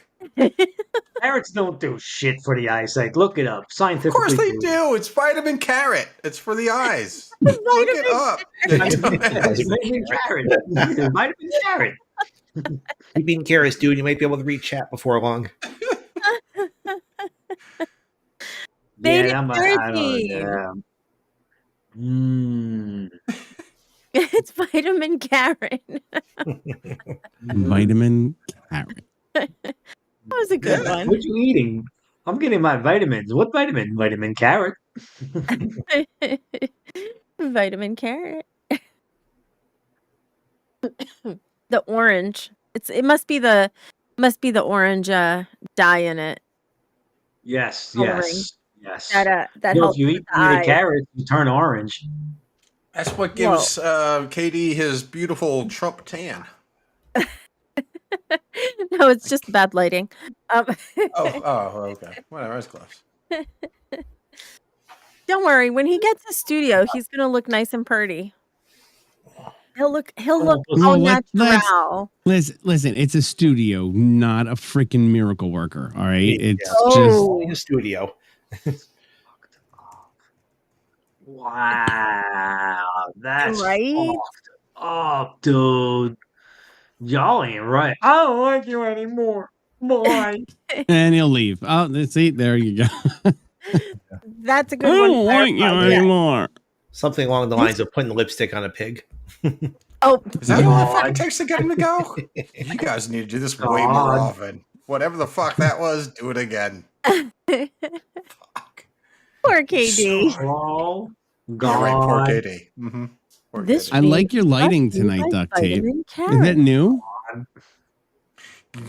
Carrots don't do shit for the eyesight. Look it up. Scientifically. Of course they proven. do. It's vitamin carrot. It's for the eyes. Look it up. Vitamin carrot. Vitamin carrot. Keep eating carrots, dude. You might be able to read chat before long. Beta I don't carotene. know. It's vitamin carrot. Vitamin carrot. That was a good one. What you eating? I'm getting my vitamins. What vitamin? Vitamin carrot. Vitamin carrot. The orange. It must be the orange dye in it. Yes, Coloring. yes. That Well, helps if you with eat the a eyes. carrot, you turn orange. That's what gives Katie his beautiful Trump tan. No, it's just bad lighting. Okay. Whatever, it's close. Don't worry. When he gets a studio, he's gonna look nice and pretty. He'll look Well, natural. Listen, it's a studio, not a freaking miracle worker. All right. It's Only a studio. Wow, that's Right? fucked up, dude. Y'all ain't right. I don't like you anymore. Boy. and he'll leave. Oh, see, there you go. That's a I good one. don't like you anymore. Something along the lines of putting lipstick on a pig. Oh, Is that all it fucking takes to get him to go? You guys need to do this way more often. Whatever the fuck that was, do it again. Fuck. poor KD. Oh, Yeah, God. right, poor Katie. Mm-hmm. Poor This Katie. I like your lighting must be tonight, like duct tape. vitamin Is that carrot. new?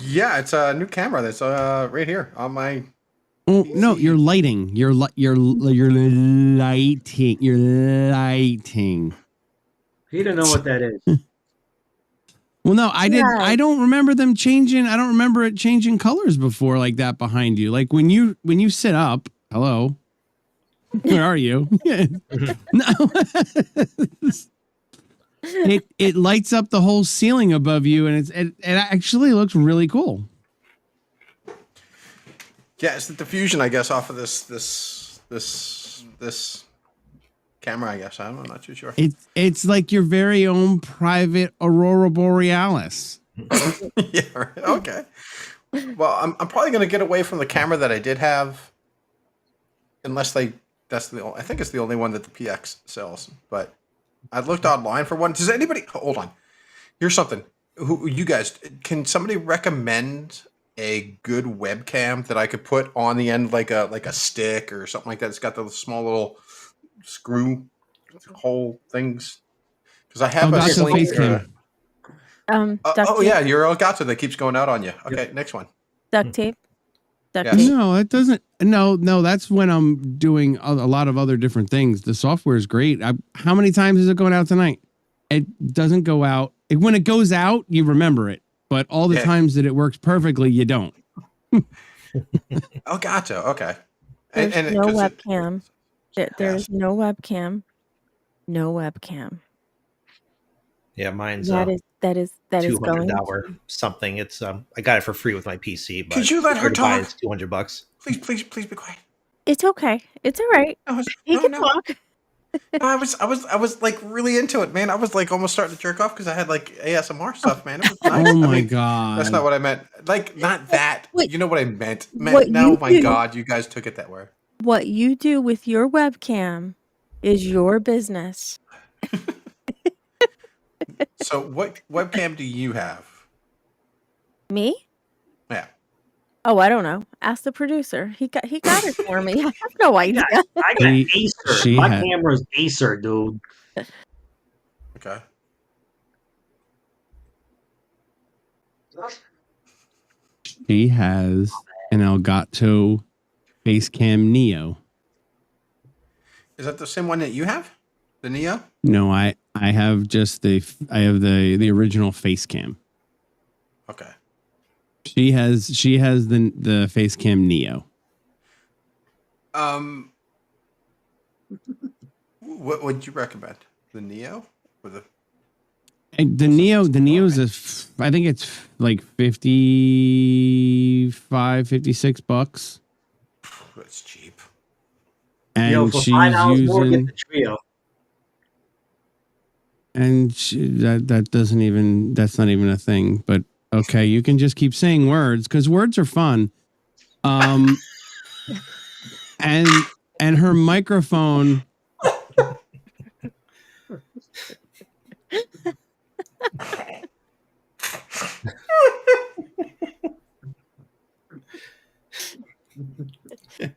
Yeah, it's a new camera that's right here on my. Oh no, your lighting. Your lighting. Your lighting. He didn't know what that is. Well, no, I didn't. Yeah. I don't remember them changing. I don't remember it changing colors before like that behind you. Like when you sit up. Hello, where are you? No, it lights up the whole ceiling above you, and it actually looks really cool. Yeah, it's the diffusion, I guess, off of this camera. I guess I'm not too sure. It's like your very own private aurora borealis. Yeah. Right. Okay. Well, I'm probably going to get away from the camera that I did have, unless I think it's the only one that the PX sells. But I looked online for one. Does anybody hold on? Here's something. Who you guys can somebody recommend a good webcam that I could put on the end like a stick or something like that? It's got the small little screw hole things. Because I have a Elgato Sling. face cam. Duct tape. Yeah, your Elgato that keeps going out on you. Okay, next one. Duct tape. That Yes. fee. No, it doesn't. No, that's when I'm doing a lot of other different things. The software is great. How many times is it going out tonight? It doesn't go out. When it goes out, you remember it. But all the Yeah. times that it works perfectly, you don't. Oh, gotcha. Okay. There's And no 'cause it- webcam. There's no webcam. No webcam. Yeah, mine's That is going $200 something. It's I got it for free with my PC. But Could you let her talk? It's $200. Please be quiet. It's okay. It's all right. He can talk. I was like really into it, man. I was like almost starting to jerk off because I had like ASMR stuff, man. It was nice. Oh I my mean, god. that's not what I meant. Like not that. Wait. You know what I meant? What No, you my do- God, you guys took it that way. What you do with your webcam is your business. So what webcam do you have? Me? Yeah. Oh, I don't know. Ask the producer. He got it for me. I have no idea. I got Acer. She My had- camera's Acer, dude. Okay. She has an Elgato Facecam Neo. Is that the same one that you have? The Neo? No, I have just the original Facecam. Okay. She has the Facecam Neo. What would you recommend? The Neo or the? The Neo's I think it's like 55, 56 bucks. That's cheap. And For she's $5 more, get using the Trio. that's not even a thing, but okay, you can just keep saying words because words are fun. And her microphone.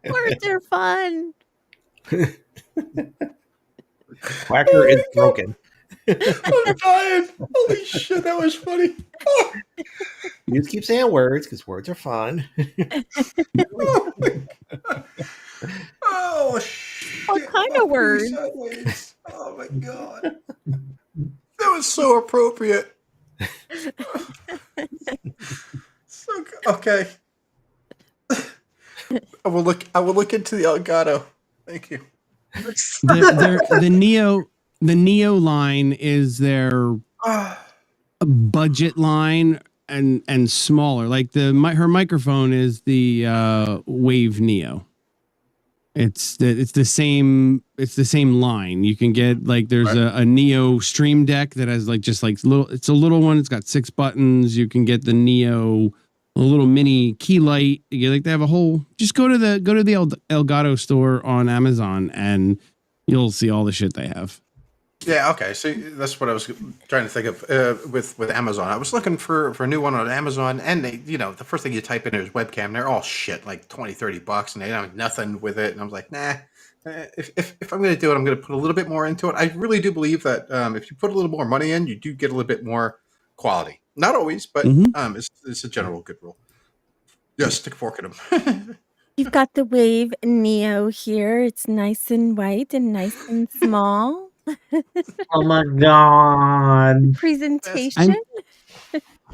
Words are fun. Quacker is broken. I'm dying. Holy shit, that was funny. You just keep saying words because words are fun. Oh, my God. Oh shit. What kind of words? Sideways. Oh my God. That was so appropriate. So good. Okay. I will look into the Elgato. Thank you. The Neo line is their budget line and smaller. Like her microphone is the Wave Neo. It's the same line. You can get like there's a Neo Stream Deck that has like just like little. It's a little one. It's got 6 buttons. You can get the Neo, a little mini key light. You like they have a whole. Just go to the Elgato store on Amazon and you'll see all the shit they have. Yeah, okay. So that's what I was trying to think of with Amazon. I was looking for a new one on Amazon, and they, the first thing you type in is webcam. They're all shit, like $20-$30, and they don't have nothing with it. And I was like, nah. If I'm going to do it, I'm going to put a little bit more into it. I really do believe that if you put a little more money in, you do get a little bit more quality. Not always, but it's a general good rule. Yeah, stick a fork in them. You've got the Wave Neo here. It's nice and white and nice and small. Oh my God. Presentation.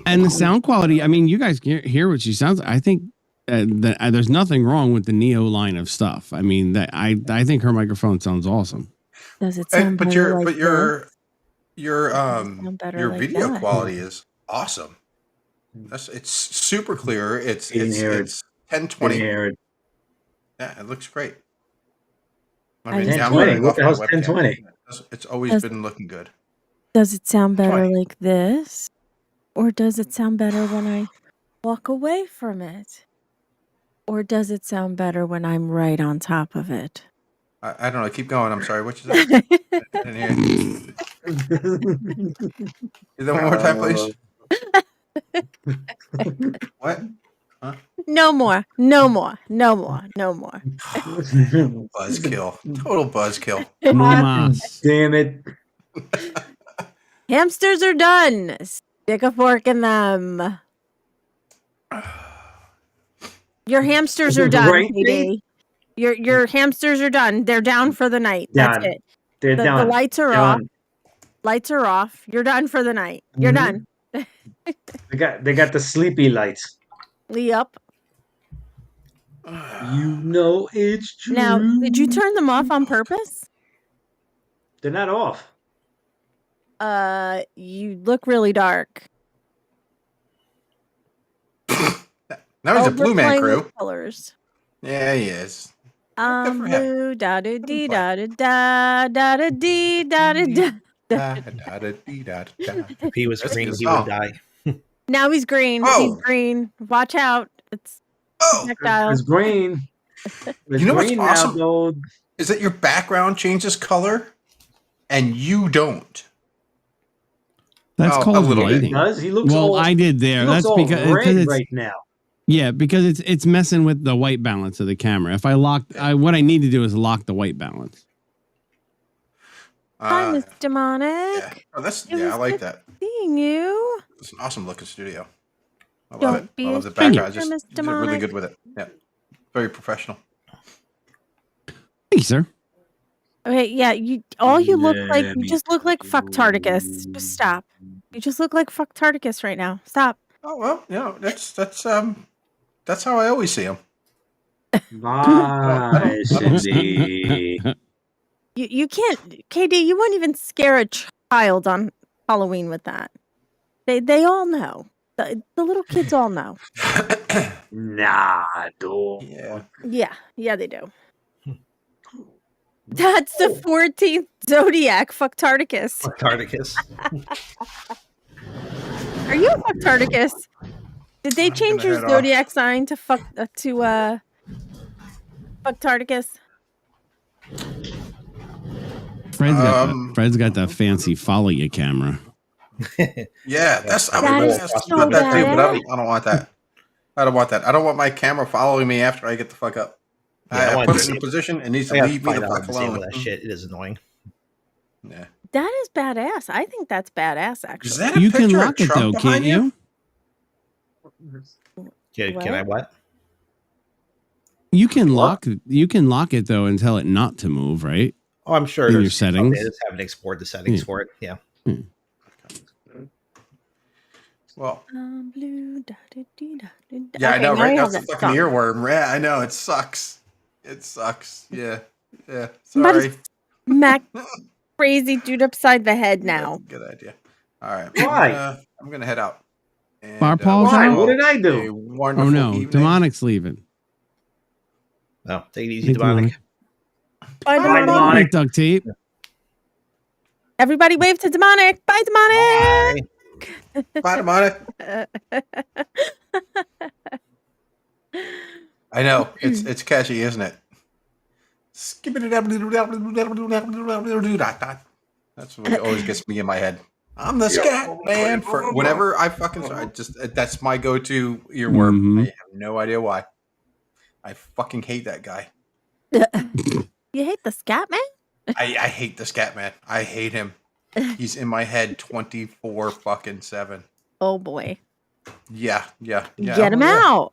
And the sound quality. I mean, you guys hear what she sounds like. I think that there's nothing wrong with the Neo line of stuff. I mean, that I think her microphone sounds awesome. Does it sound but better your like video that? quality is awesome. It's super clear. It's Didn't hear it. 1020. Didn't hear it. Yeah, it looks great. I mean, 1020. What the hell's my webcam. 1020? It's always been looking good. Does it sound better 20. like this? Or does it sound better when I walk away from it? Or does it sound better when I'm right on top of it? I don't know. Keep going. I'm sorry. What you said? I didn't hear you. Say that one more time, please. What? No more. No more. No more. No more. Buzzkill. Total buzzkill. No mas. Damn it. Hamsters are done. Stick a fork in them. Your hamsters are done, Right, KD. Your hamsters are done. They're down for the night. That's Done. it. They're The done. lights are off. Done. Lights are off. You're done for the night. You're Mhm. done. They got the sleepy lights. Yup. You know it's true. Now, did you turn them off on purpose? They're not off. You look really dark. Now he's a Oh, blue we're man playing crew. with colors. Yeah, he is. I'm for him. blue, da da dee da da da da da dee da da da. If he was That's a green, good he song. would die. Now he's green. Oh. He's green. Watch out. It's Oh, projectile. It's green. It's You know what's green awesome? now, dude. is that your background changes color and you don't? That's Oh, a called little bit. He lighting. does. He looks Well, all. I did He there. looks That's all because red it's right now. yeah, because it's messing with the white balance of the camera. If I what I need to do is lock the white balance. Hi, Miss Yeah. Demonic. Oh, that's It yeah, I was like good that. seeing you. It's an awesome looking studio. I love Don't it. be I a love the stranger, background. Just Miss you're really Demonic. good with it. Yeah, very professional. Thank you, sir. Okay, yeah, you just look like Fucktarticus. Just stop. You just look like Fucktarticus right now. Stop. Oh well, that's how I always see him. Nice, Cindy. You can't, KD. You won't even scare a child on Halloween with that. They all know. The little kids all know. Nah, dude. Yeah. Yeah, they do. That's the 14th zodiac, Fucktarticus. Antarcticus. Are you a Fucktarticus? Did they I'm change gonna your head zodiac sign to Fucktarticus? Fred's got the fancy follow you camera. Yeah, that's I That was is asking so about that too, but badass. I don't want that. I don't want that. I don't want my camera following me after I get the fuck up. Yeah, I I want put to it in see a position. It needs I to have to leave me the find out fuck how to disable alone. that shit. It is annoying. Yeah. That is badass. I think that's badass, Is actually. that a You can picture of lock it Trump though, behind can't you? Can I what? You can What? lock it though and tell it not to move, right? Oh, I'm sure In your there's settings? They just haven't explored the settings Yeah. for it. Yeah. Well, Blue, da, da, dee, da, da, da. yeah, I Okay, know, now right? have That's a that fucking song. earworm. Yeah, I know. It sucks. It sucks. Yeah. Yeah. Somebody Sorry. smack crazy dude upside the head That's now. a good idea. All right. Why? I'm gonna head out. And, Bar Paul's Why? out? What did I a do? wonderful Oh no, evening. Demonic's leaving. No, take it easy, Hey, demonic. Bye, Bye, demonic. demonic. Duct tape. Everybody wave to demonic. Bye, demonic. Bye, demonic. I know it's catchy, isn't it? That's what always gets me in my head. I'm the scat man for whenever I fucking that's my go-to earworm. Mhm. I have no idea why. I fucking hate that guy. You hate the scat man? I hate the scat man. I hate him. He's in my head 24 fucking 7. Oh boy. Yeah. Get him out.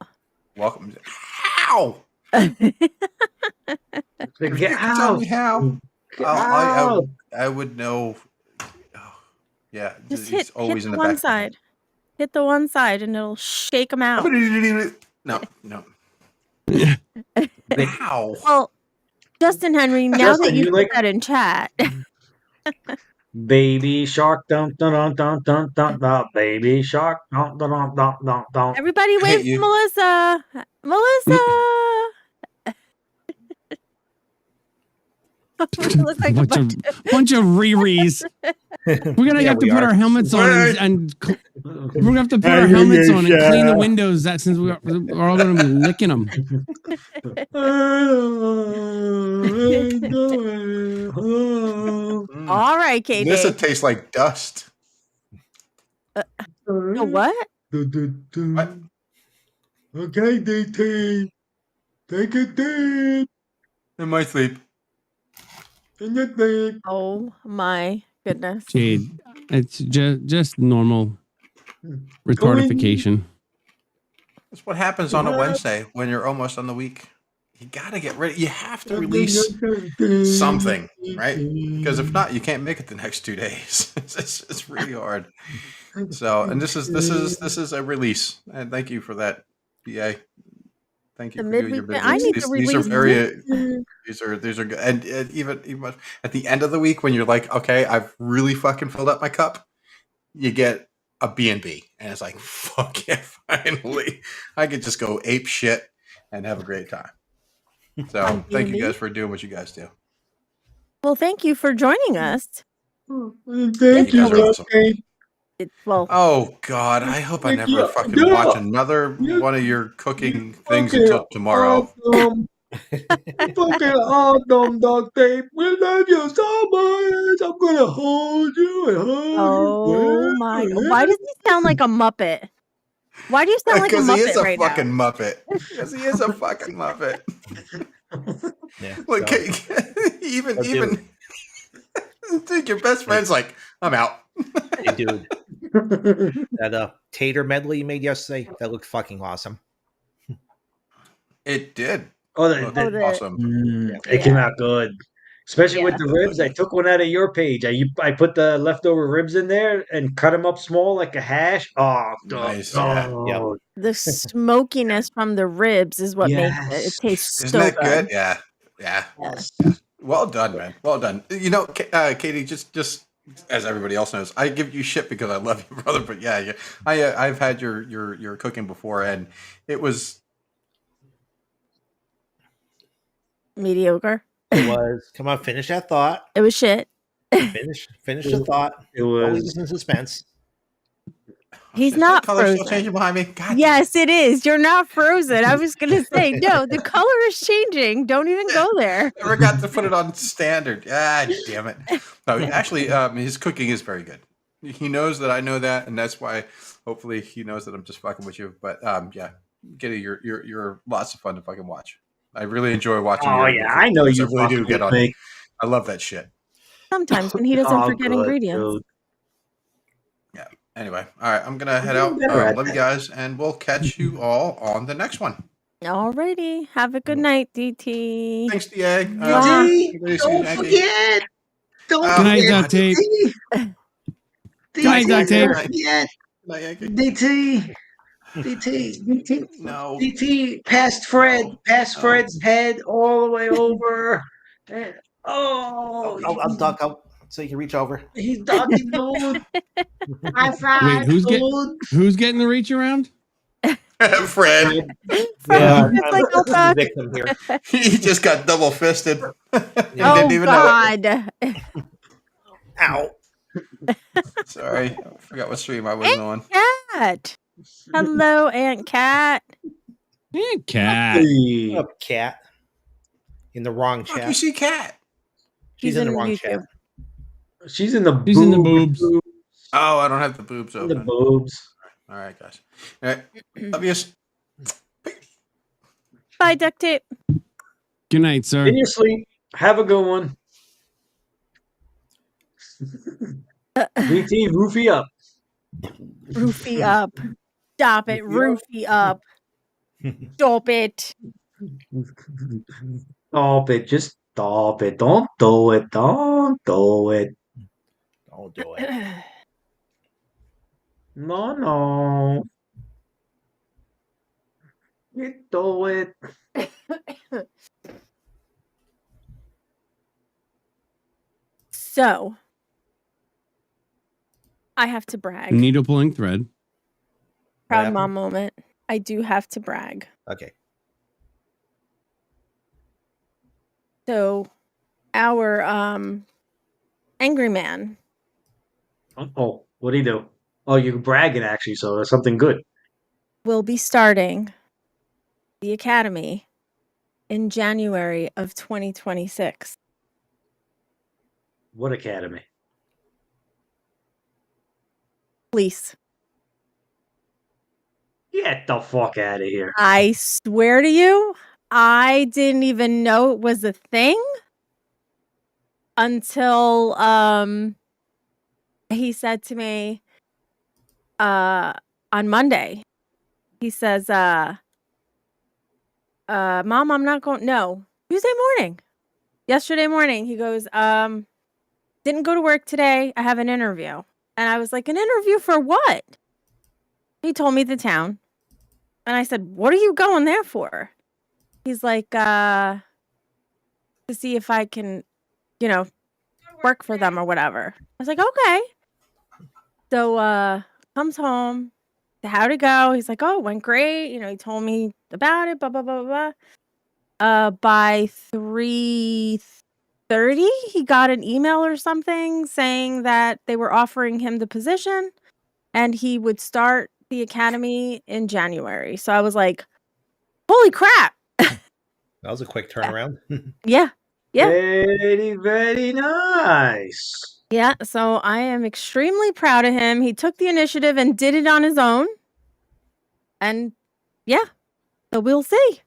Welcome. How? Get If you could tell me how. Get out. I would know. Oh, yeah, Just he's hit always in the the one back of my head. side. Hit the one side and it'll shake him out. No. How? Well, Justin Henry, now Justin, that you you put like- that in chat, Baby shark, dun dun dun dun dun dun dun. Baby shark, dun dun dun dun dun dun. everybody I hate wave to you. Melissa. Melissa. We look like a bunch of Riris. We're gonna have to put our helmets on and we're gonna have to put our helmets on and clean the windows. That since we're all gonna be licking them. All right, KD. This would taste like dust. What? What? Okay, DT. Take it deep. In my sleep. In your sleep. Oh my goodness. Jade, it's just normal retardification. That's what happens on a Wednesday when you're almost on the week. You got to get ready. You have to release something, right? Because if not, you can't make it the next 2 days. It's really hard. So, and this is a release, and thank you for that, BA. Thank you The for doing your midweek. business. I need to These are release very too. these are good. And even at the end of the week when you're like, okay, I've really fucking filled up my cup, you get a B&B, and it's like, fuck yeah, finally, I could just go ape shit and have a great time. So thank you B&B? guys for doing what you guys do. Well, thank you for joining us. Thank You you, guys are awesome. Justin. Well, Oh God, I hope I never Yeah, fucking yeah. watch another one of your cooking things until tomorrow. Awesome. Fucking awesome, duct tape. We love you so much. I'm gonna hold you and hug oh my God. Why does he sound like a Muppet? Why do you sound like a Because he is Muppet a right fucking now? Muppet. Because he is a fucking Muppet. Yeah. Like so, even dude. dude, your best friend's like, I'm out. hey, dude, that tater medley you made yesterday, that looked fucking awesome. It did. Oh, Look awesome. It came out good. Especially with the ribs. I took one out of your page. I put the leftover ribs in there and cut them up small like a hash. Oh, Nice. oh, The smokiness from the ribs is what makes it. It yes. tastes Isn't so that good. good? Yeah. Yes. Well done, man. Well done. You know, Katie, just as everybody else knows, I give you shit because I love you, brother. But yeah, I've had your cooking before, and it was Mediocre. It was. Come on, finish that thought. It was shit. Finish the thought. It Don't leave was. us in suspense. He's is not that color still frozen. changing behind me? God Yes, it is. You're not frozen. I was going to say, no, the color is changing. Don't even go there. I forgot to put it on standard. Ah, damn it. No, actually, his cooking is very good. He knows that I know that, and that's why hopefully he knows that I'm just fucking with you. But yeah, Kitty, you're lots of fun to fucking watch. I really enjoy watching Oh, your yeah. I know videos. you I really do fucking get with on. me. I love that shit. Sometimes when he doesn't Oh, forget good, ingredients. dude. Yeah. Anyway, all right, I'm gonna head out. better at Love you that. guys, and we'll catch you all on the next one. Alrighty. Have a good night, DT. Thanks, DA. Mwah. Don't forget. Don't Oh, Good night, forget. duct tape. DT. Good night, duct tape. Don't forget. DT. DT. No. DT. Past Fred. No. Past No. Fred's head all the way over. And, I'll duck out so you can reach over. he's ducking, dude. High five, dude. who's getting the reach around? Fred. Fred, it's like, oh, I'm fuck. the victim here. He just got double fisted. Oh, Didn't even know it. God. Ow. Sorry, I forgot what stream I was on. Cat. Hello, Aunt Cat. Yeah, cat. Hey. Up, cat. In the wrong Fuck, you chat. see cat. She's in the on wrong YouTube. chat. She's in the She's in the boobs. Oh, I don't have the boobs The open. boobs. All right, guys. All right, love yous. Bye, duct tape. Good night, sir. In your sleep. Have a good one. DT, roofie up. Roofie up. Stop it. Roofie up. Stop it. Stop it. Just stop it. Don't do it. Don't do it. Don't do it. No. You do it. So, I have to brag. Needle pulling thread. Proud happened? mom moment. I do have to brag. Okay. So, our angry man. Oh, what'd he do? Oh, you're bragging actually, so that's something good. Will be starting the academy in January of 2026. What academy? Police. Get the fuck out of here. I swear to you, I didn't even know it was a thing until he said to me on Monday, he says, Mom, I'm not going. No, Tuesday morning. Yesterday morning, he goes, didn't go to work today. I have an interview. And I was like, an interview for what? He told me the town. And I said, what are you going there for? He's like, to see if I can, work for them or whatever. I was like, okay. So, comes home. How'd it go? He's like, oh, it went great. He told me about it, blah, blah, blah, blah. By 3:30, he got an email or something saying that they were offering him the position and he would start the academy in January. So I was like, holy crap. That was a quick turnaround. Yeah. Very, very nice. Yeah. So I am extremely proud of him. He took the initiative and did it on his own. And yeah, so we'll see.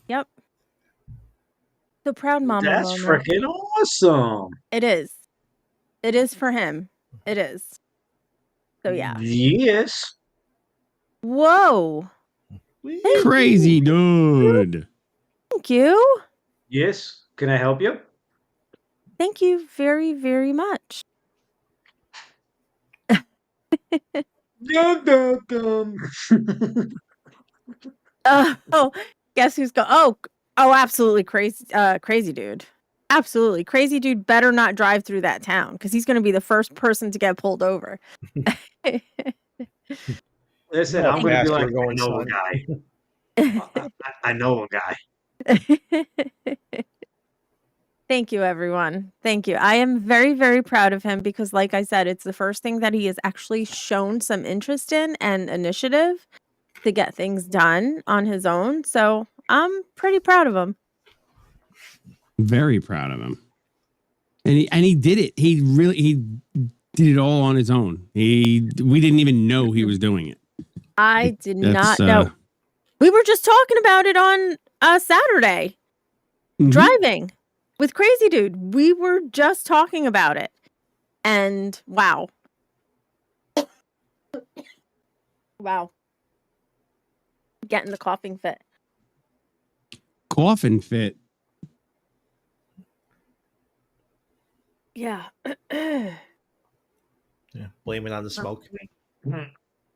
Yep. So proud mama. That's moment. freaking awesome. It is. It is for him. It is. So yeah. Yes. Whoa. Crazy dude. Thank you. Yes. Can I help you? Thank you very, very much. Dum, dum, dum. Oh, guess who's go? Oh, absolutely crazy. Crazy dude. Absolutely crazy dude. Better not drive through that town because he's going to be the first person to get pulled over. Listen, Oh, I'm going to be fast like, you're going, I know a son. guy. I know a guy. Thank you, everyone. Thank you. I am very, very proud of him because, like I said, it's the first thing that he has actually shown some interest in and initiative to get things done on his own. So I'm pretty proud of him. Very proud of him. And he did it. He did it all on his own. We didn't even know he was doing it. I did not That's, know. We were just talking about it on Saturday. Mhm. Driving with Crazy Dude. We were just talking about it. And wow. Wow. Getting the coughing fit. Coffin fit. Yeah. Yeah, blame it on the smoke.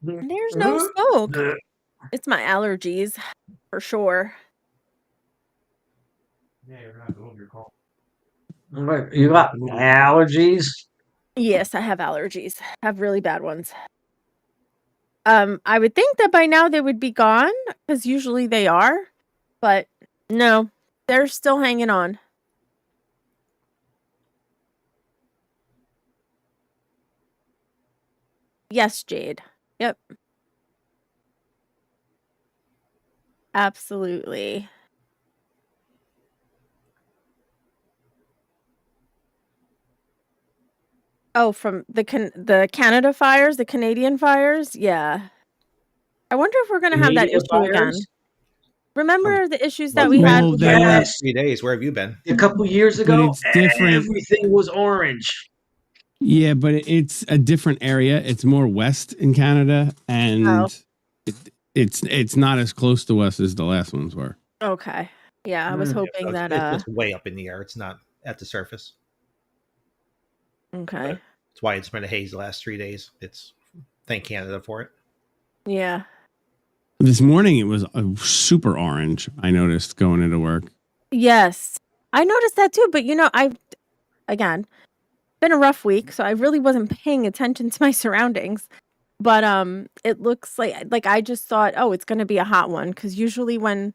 There's no smoke. It's my allergies, for sure. Yeah, you're not doing your call. You got allergies? Yes, I have allergies. I have really bad ones. I would think that by now they would be gone, because usually they are. But no, they're still hanging on. Yes, Jade. Yep. Absolutely. Oh, from the Canada fires, the Canadian fires? Yeah. I wonder if we're going to have that Canadian issue again. fires? Remember the issues that we Well, had with there- the- Yes. 3 days. Where have you been? A couple years But ago, it's different. everything was orange. Yeah, but it's a different area. It's more west in Canada, and Oh. it's not as close to us as the last ones were. Okay. Yeah, I was Mm. hoping that It's way up in the air. It's not at the surface. okay. That's why it's been a haze the last 3 days. Thank Canada for it. Yeah. This morning it was a super orange. I noticed going into work. Yes. I noticed that too, but again, been a rough week, so I really wasn't paying attention to my surroundings. But it looks like I just thought, oh, it's going to be a hot one, cuz usually when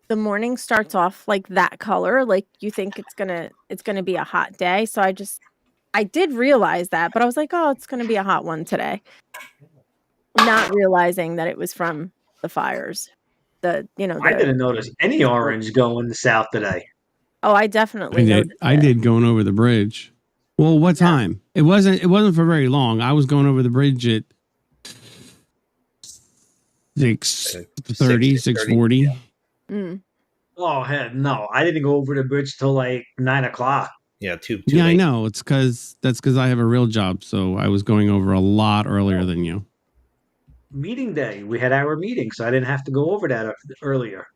the morning starts off like that color, like you think it's going to be a hot day. So I did realize that, but I was like, oh, it's going to be a hot one today. Not realizing that it was from the fires. I didn't notice any orange going south today. Oh, I definitely noticed I it. did going over the bridge. Well, what time? It wasn't for very long. I was going over the bridge at 6:30, 6:40. Mm. Oh, heck no. I didn't go over the bridge till like 9 o'clock. Yeah, too Yeah, late. I know. It's because I have a real job, so I was going over a lot earlier than you. meeting day. We had our meeting, so I didn't have to go over that earlier.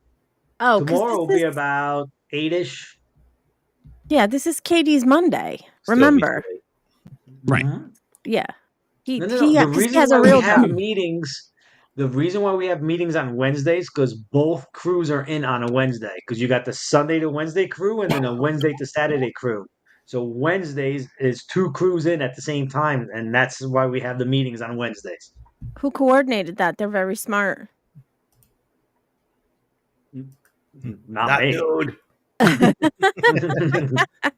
Oh, because Tomorrow will this be is about 8-ish. this is Katie's Monday. Still be Remember? straight. Right. Mhm. Yeah. He No. he The because he reason has why a we real have job. meetings, the reason why we have meetings on Wednesdays, because both crews are in on a Wednesday. Because you got the Sunday to Wednesday crew and then a Wednesday to Saturday crew. So Wednesdays is 2 crews in at the same time, and that's why we have the meetings on Wednesdays. Who coordinated that? They're very smart. Not me. dude.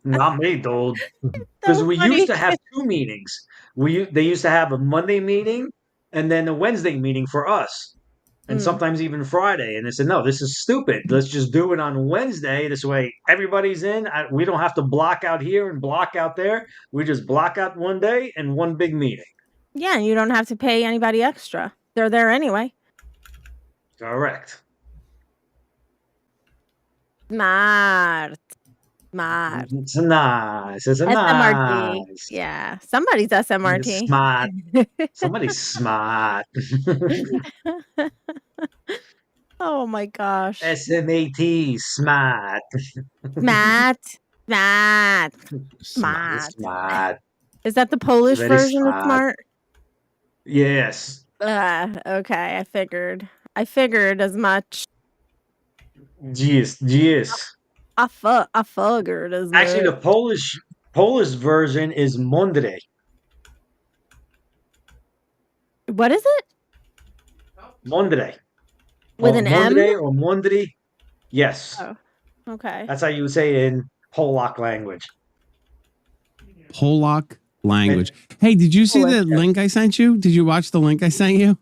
Not me, dude. Because So we funny. used to have 2 meetings. They used to have a Monday meeting and then a Wednesday meeting for us, and Mm. sometimes even Friday. And they said, "No, this is stupid. Let's just do it on Wednesday. This way, everybody's in. We don't have to block out here and block out there. We just block out one day and one big meeting." Yeah, and you don't have to pay anybody extra. They're there anyway. Correct. Smart. Smart. It's nice. It's SMRT. nice. Yeah. Somebody's SMRT. Smart. Somebody's smart. Oh my gosh. SMAT. Smart. Smart. Smart. Smart. Smart. Is that the Polish Very version of smart. smart? Yes. Okay. I figured as much. Yes. I figured as Actually, much. the Polish version is Mądry. What is it? Mądry. With an M? Mądry or Mądry. Yes. Oh, okay. That's how you would say it in Polak language. Polak language. Hey, did you see the Polish, yeah. link I sent you? Did you watch the link I sent you?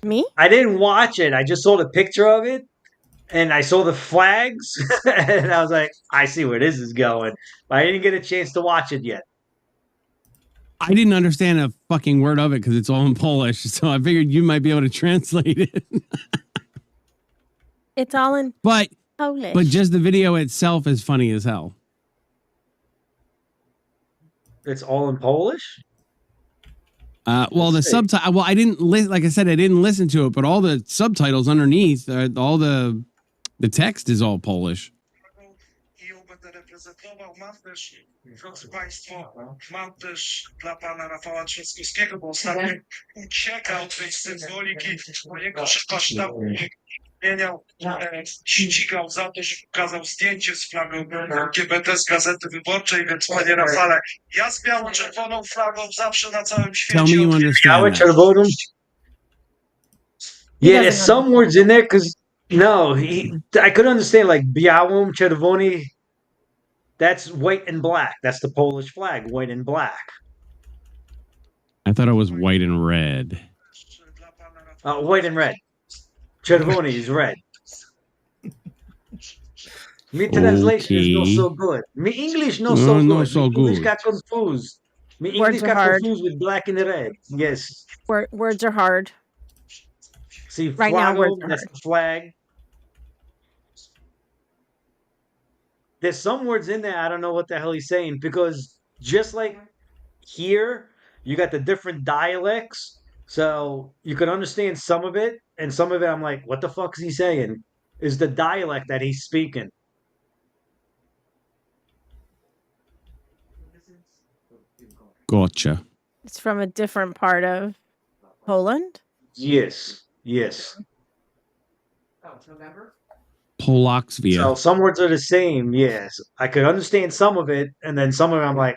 Me? I didn't watch it. I just saw the picture of it, and I saw the flags, and I was like, I see where this is going. But I didn't get a chance to watch it yet. I didn't understand a fucking word of it because it's all in Polish. So I figured you might be able to translate it. It's all in But Polish. just the video itself is funny as hell. It's all in Polish? Well, the Let's see. subtitle. Well, I didn't like I said, I didn't listen to it, but all the subtitles underneath, all the text is all Polish. będę reprezentował. Mam też, drodzy Państwo, mam też dla pana Rafała Trzaskowskiego, bo ostatnio uciekał tej symboliki mojego szefa sztabu, zmieniał, ścigał za to, że pokazał zdjęcie z flagą LGBT z Gazety Wyborczej, więc panie Rafale, ja z biało-czerwoną flagą zawsze na całym Tell świecie. me you understand that. Czerwoną? He Yeah, doesn't there's some words in there because I could understand like białym, czerwony. That's white and black. That's the Polish flag, white and black. I thought it was white and red. White and red. Czerwony is red. Me translation is not Okay. so good. Me English not No, so good. not so Me English good. got confused. Me Words English are got hard. confused with black and red. Yes. Words are hard. See, Right now, flago, words are that's hard. the flag. There's some words in there I don't know what the hell he's saying because just like here, you got the different dialects, so you can understand some of it, and some of it I'm like, what the fuck is he saying? Is the dialect that he's speaking. Gotcha. It's from a different part of Poland. Yes. Polaksvia. So some words are the same, yes. I could understand some of it, and then some of it I'm like,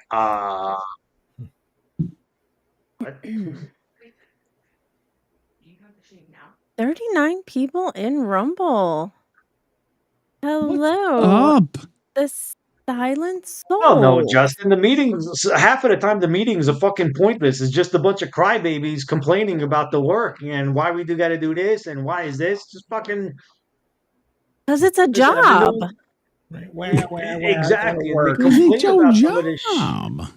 what? 39 people in Rumble. Hello. Up. The silent soul. Oh no, Justin. The meetings, half of the time, the meetings are fucking pointless. It's just a bunch of crybabies complaining about the work and why we got to do this and why is this just fucking. Because it's a Listen, I've job. been exactly. And they work. complain It's your about some of this job.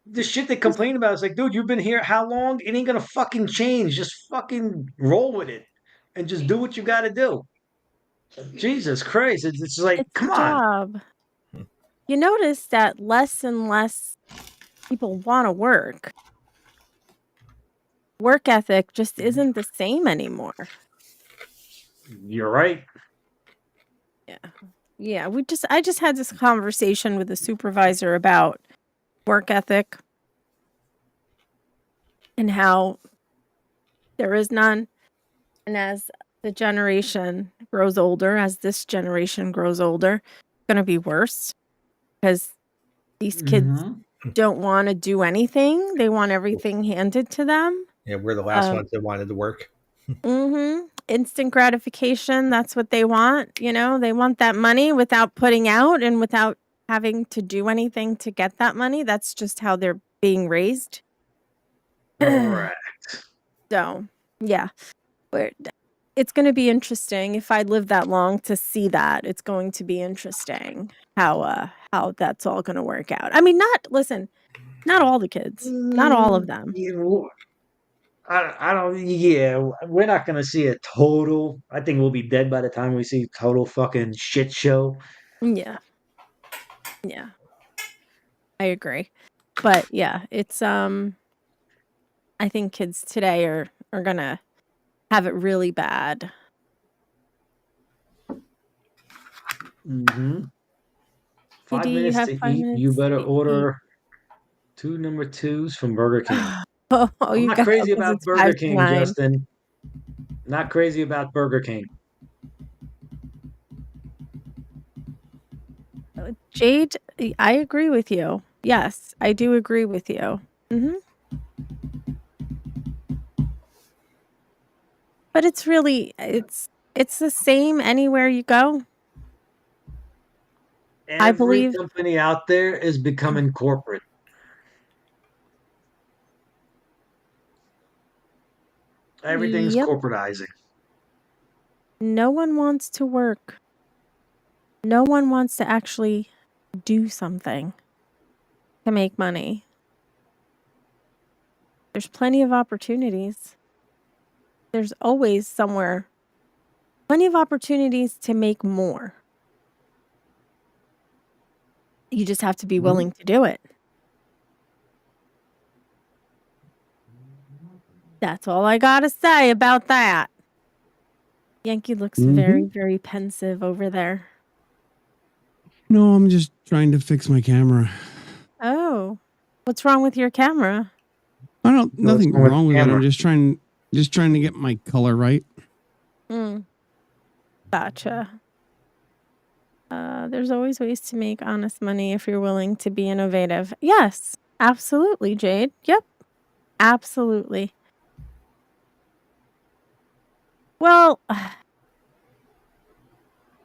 the shit they complain about. It's like, dude, you've been here how long? It ain't gonna fucking change. Just fucking roll with it and just do what you got to do. Jesus Christ! It's like, It's come a on. job. You notice that less and less people want to work. work ethic just isn't the same anymore. You're right. Yeah, I just had this conversation with the supervisor about work ethic and how there is none. And as the generation grows older, as this generation grows older, it's going to be worse because these kids Mhm. don't want to do anything. They want everything handed to them. Yeah, we're the last Um, ones that wanted to work. Instant gratification. That's what they want. They want that money without putting out and without having to do anything to get that money. That's just how they're being raised. Correct. So, yeah. It's going to be interesting if I live that long to see that. It's going to be interesting how that's all going to work out. I mean, not all the kids, not all of them. I don't. Yeah, we're not gonna see a total. I think we'll be dead by the time we see total fucking shit show. Yeah. I agree. But yeah, it's I think kids today are going to have it really bad. Mm-hmm. PD, 5 you minutes have to 5 eat. You minutes better to eat. order 2 number 2s from Burger King. Oh, I'm you not got crazy because about it's Burger 5 to King, 9. Justin. Not crazy about Burger King. Jade, I agree with you. Yes, I do agree with you. But it's really it's the same anywhere you go. I Every believe company out there is becoming corporate. Everything's Yep. corporatizing. No one wants to work. No one wants to actually do something to make money. There's plenty of opportunities. There's always somewhere plenty of opportunities to make more. You just have to be willing to do it. That's all I got to say about that. Yankee looks very, very pensive over there. No, I'm just trying to fix my camera. Oh, what's wrong with your camera? Nothing wrong with wrong the with it. camera? I'm just trying to get my color right. Gotcha. There's always ways to make honest money if you're willing to be innovative. Yes, absolutely, Jade. Yep, absolutely. Well,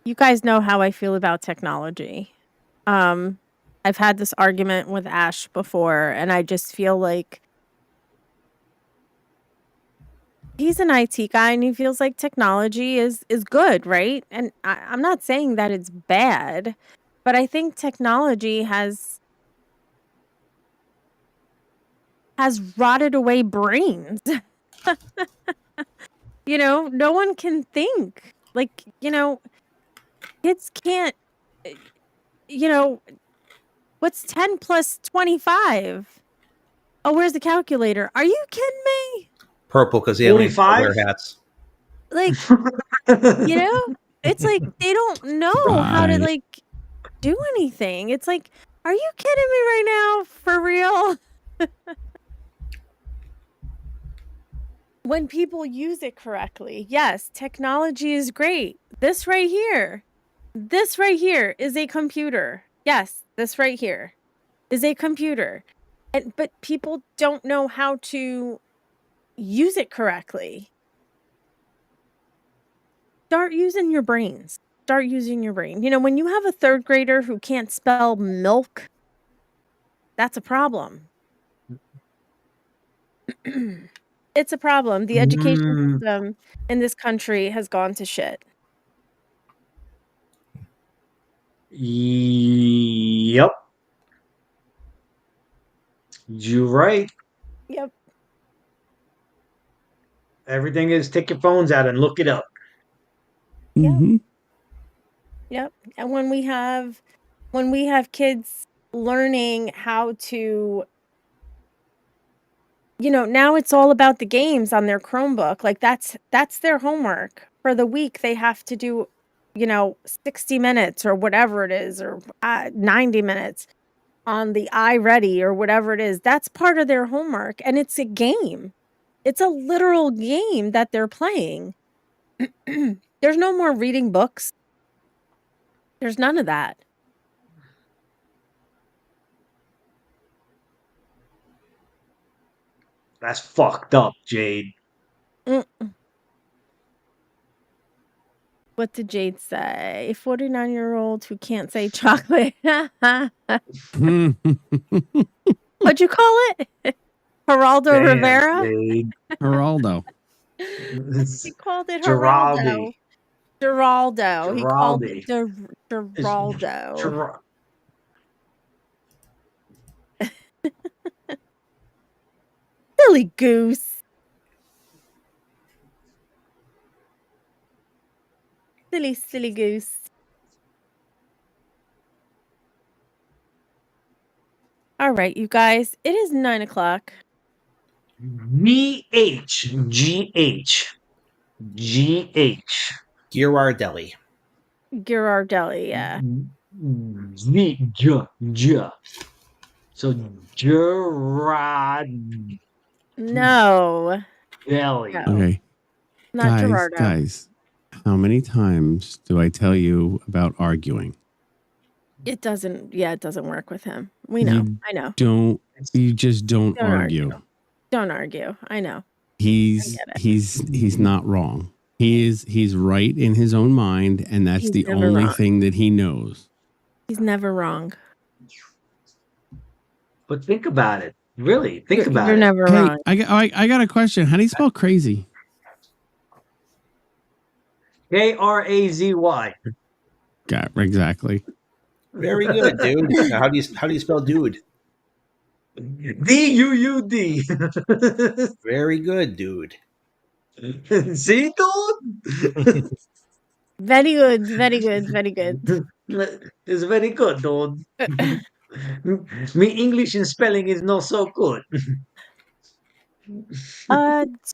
you guys know how I feel about technology. I've had this argument with Ash before, and I just feel like he's an IT guy and he feels like technology is good, right? And I'm not saying that it's bad, but I think technology has rotted away brains. No one can think. Like, kids can't, what's 10 plus 25? Oh, where's the calculator? Are you kidding me? Purple because the aliens don't 45? wear hats. Like, it's like they don't know how to Right. like do anything. It's like, are you kidding me right now? For real? When people use it correctly, yes, technology is great. This right here is a computer. Yes, this right here is a computer. But people don't know how to use it correctly. Start using your brains. Start using your brain. When you have a 3rd grader who can't spell milk, that's a problem. It's a problem. The education system in this country has gone to shit. Yep. You're right. Yep. Everything is take your phones out and look it up. Mm-hmm. Yep. And when we have kids learning how to now it's all about the games on their Chromebook. Like that's their homework for the week. They have to do, 60 minutes or whatever it is, or 90 minutes on the iReady or whatever it is. That's part of their homework, and it's a game. It's a literal game that they're playing. There's no more reading books. There's none of that. That's fucked up, Jade. What did Jade say? A 49-year-old who can't say chocolate. What'd you call it? Geraldo Damn, Rivera? Jade. Geraldo. He called it Giraldi. Geraldo. He called it Giraldi. Geraldo. Silly goose. Silly goose. All right, you guys. It is 9 o'clock. G-H. Girardelli. Girardelli, yeah. J. So Gerard. No. Deli. No. Okay. Not Gerardo. Guys, how many times do I tell you about arguing? It doesn't work with him. We know. I know. You just don't argue. Don't argue. I know. He's not wrong. He's right in his own mind, and that's the only thing that he knows. He's never wrong. But think about it. Really, think about it. You're never wrong. I got a question. How do you spell crazy? Krazy. Got exactly. Very good, dude. Now, how do you spell dude? D-U-U-D. Very good, dude. See, dude? Very good. Very good. Very good. It's very good, dude. Me English and spelling is not so good.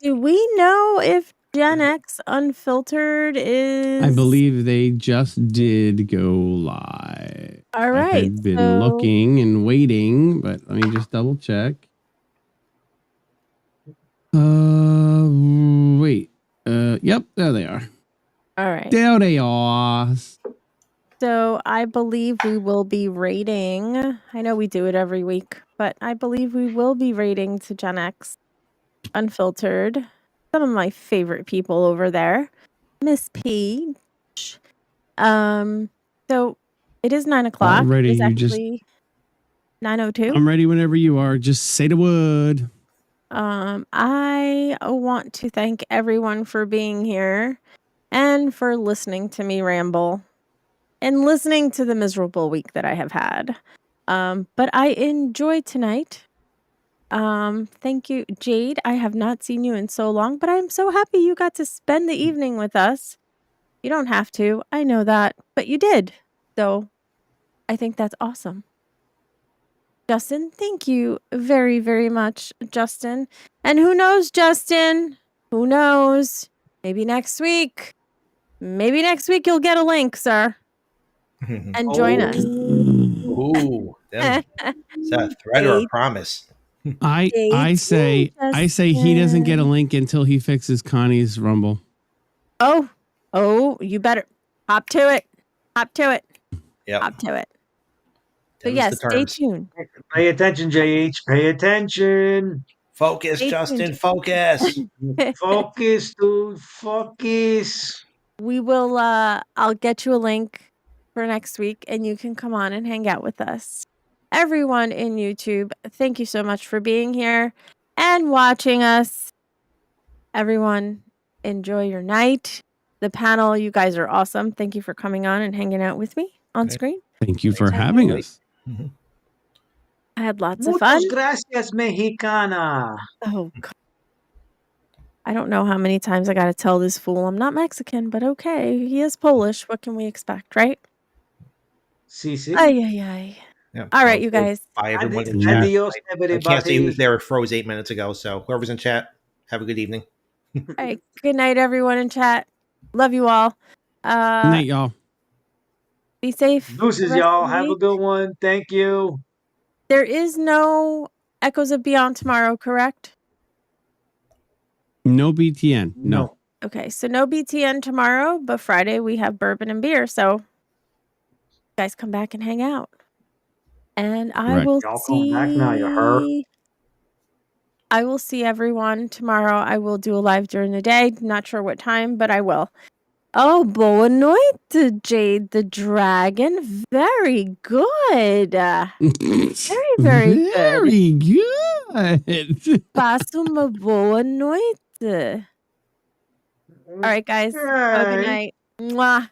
Do we know if Gen X Unfiltered is? I believe they just did go live. All right. I've been looking and waiting, but let me just double check. Wait. Yep, there they are. All right. There they are. So I believe we will be rating. I know we do it every week, but I believe we will be rating to Gen X Unfiltered. Some of my favorite people over there. Miss P. So it is 9 o'clock. Ready? It's actually 9:02. I'm ready whenever you are. Just say the word. I want to thank everyone for being here and for listening to me ramble and listening to the miserable week that I have had. But I enjoyed tonight. Thank you, Jade. I have not seen you in so long, but I'm so happy you got to spend the evening with us. You don't have to. I know that, but you did. So I think that's awesome. Justin, thank you very, very much, Justin. And who knows, Justin? Who knows? Maybe next week. Maybe next week you'll get a link, sir. And join us. Ooh, is that a threat or a promise? I say he doesn't get a link until he fixes Connie's Rumble. Oh, you better hop to it. Yeah. Hop to it. But yes, stay tuned. Pay attention, JH. Pay attention. Focus, Justin. Focus. Focus, dude. Focus. We will. I'll get you a link for next week, and you can come on and hang out with us. Everyone in YouTube, thank you so much for being here and watching us. Everyone, enjoy your night. The panel, you guys are awesome. Thank you for coming on and hanging out with me on screen. Thank you for having us. Mm-hmm. I had lots of fun. Muchas gracias, Mexicana. Oh, God. I don't know how many times I got to tell this fool I'm not Mexican, but okay. He is Polish. What can we expect, right? Sí. Ay. Yeah. All right, you guys. Bye, everyone in chat. Adios, I can't see everybody. who's there. It froze 8 minutes ago. So whoever's in chat, have a good evening. All right. Good night, everyone in chat. Love you all. Good night, y'all. Be safe. the Deuces, rest of y'all. the Have a week. good one. Thank you. There is no Echoes of Beyond tomorrow, correct? No BTN. No. Okay, so no BTN tomorrow, but Friday we have bourbon and beer. So you guys come back and hang out. And I Right. will Y'all come back now, you heard? see. I will see everyone tomorrow. I will do a live during the day. Not sure what time, but I will. Oh, boa noite, Jade the Dragon. Very good. Very, very good. Very good. Faça uma boa noite. All right, guys. Have a good Hey. night. Mwah.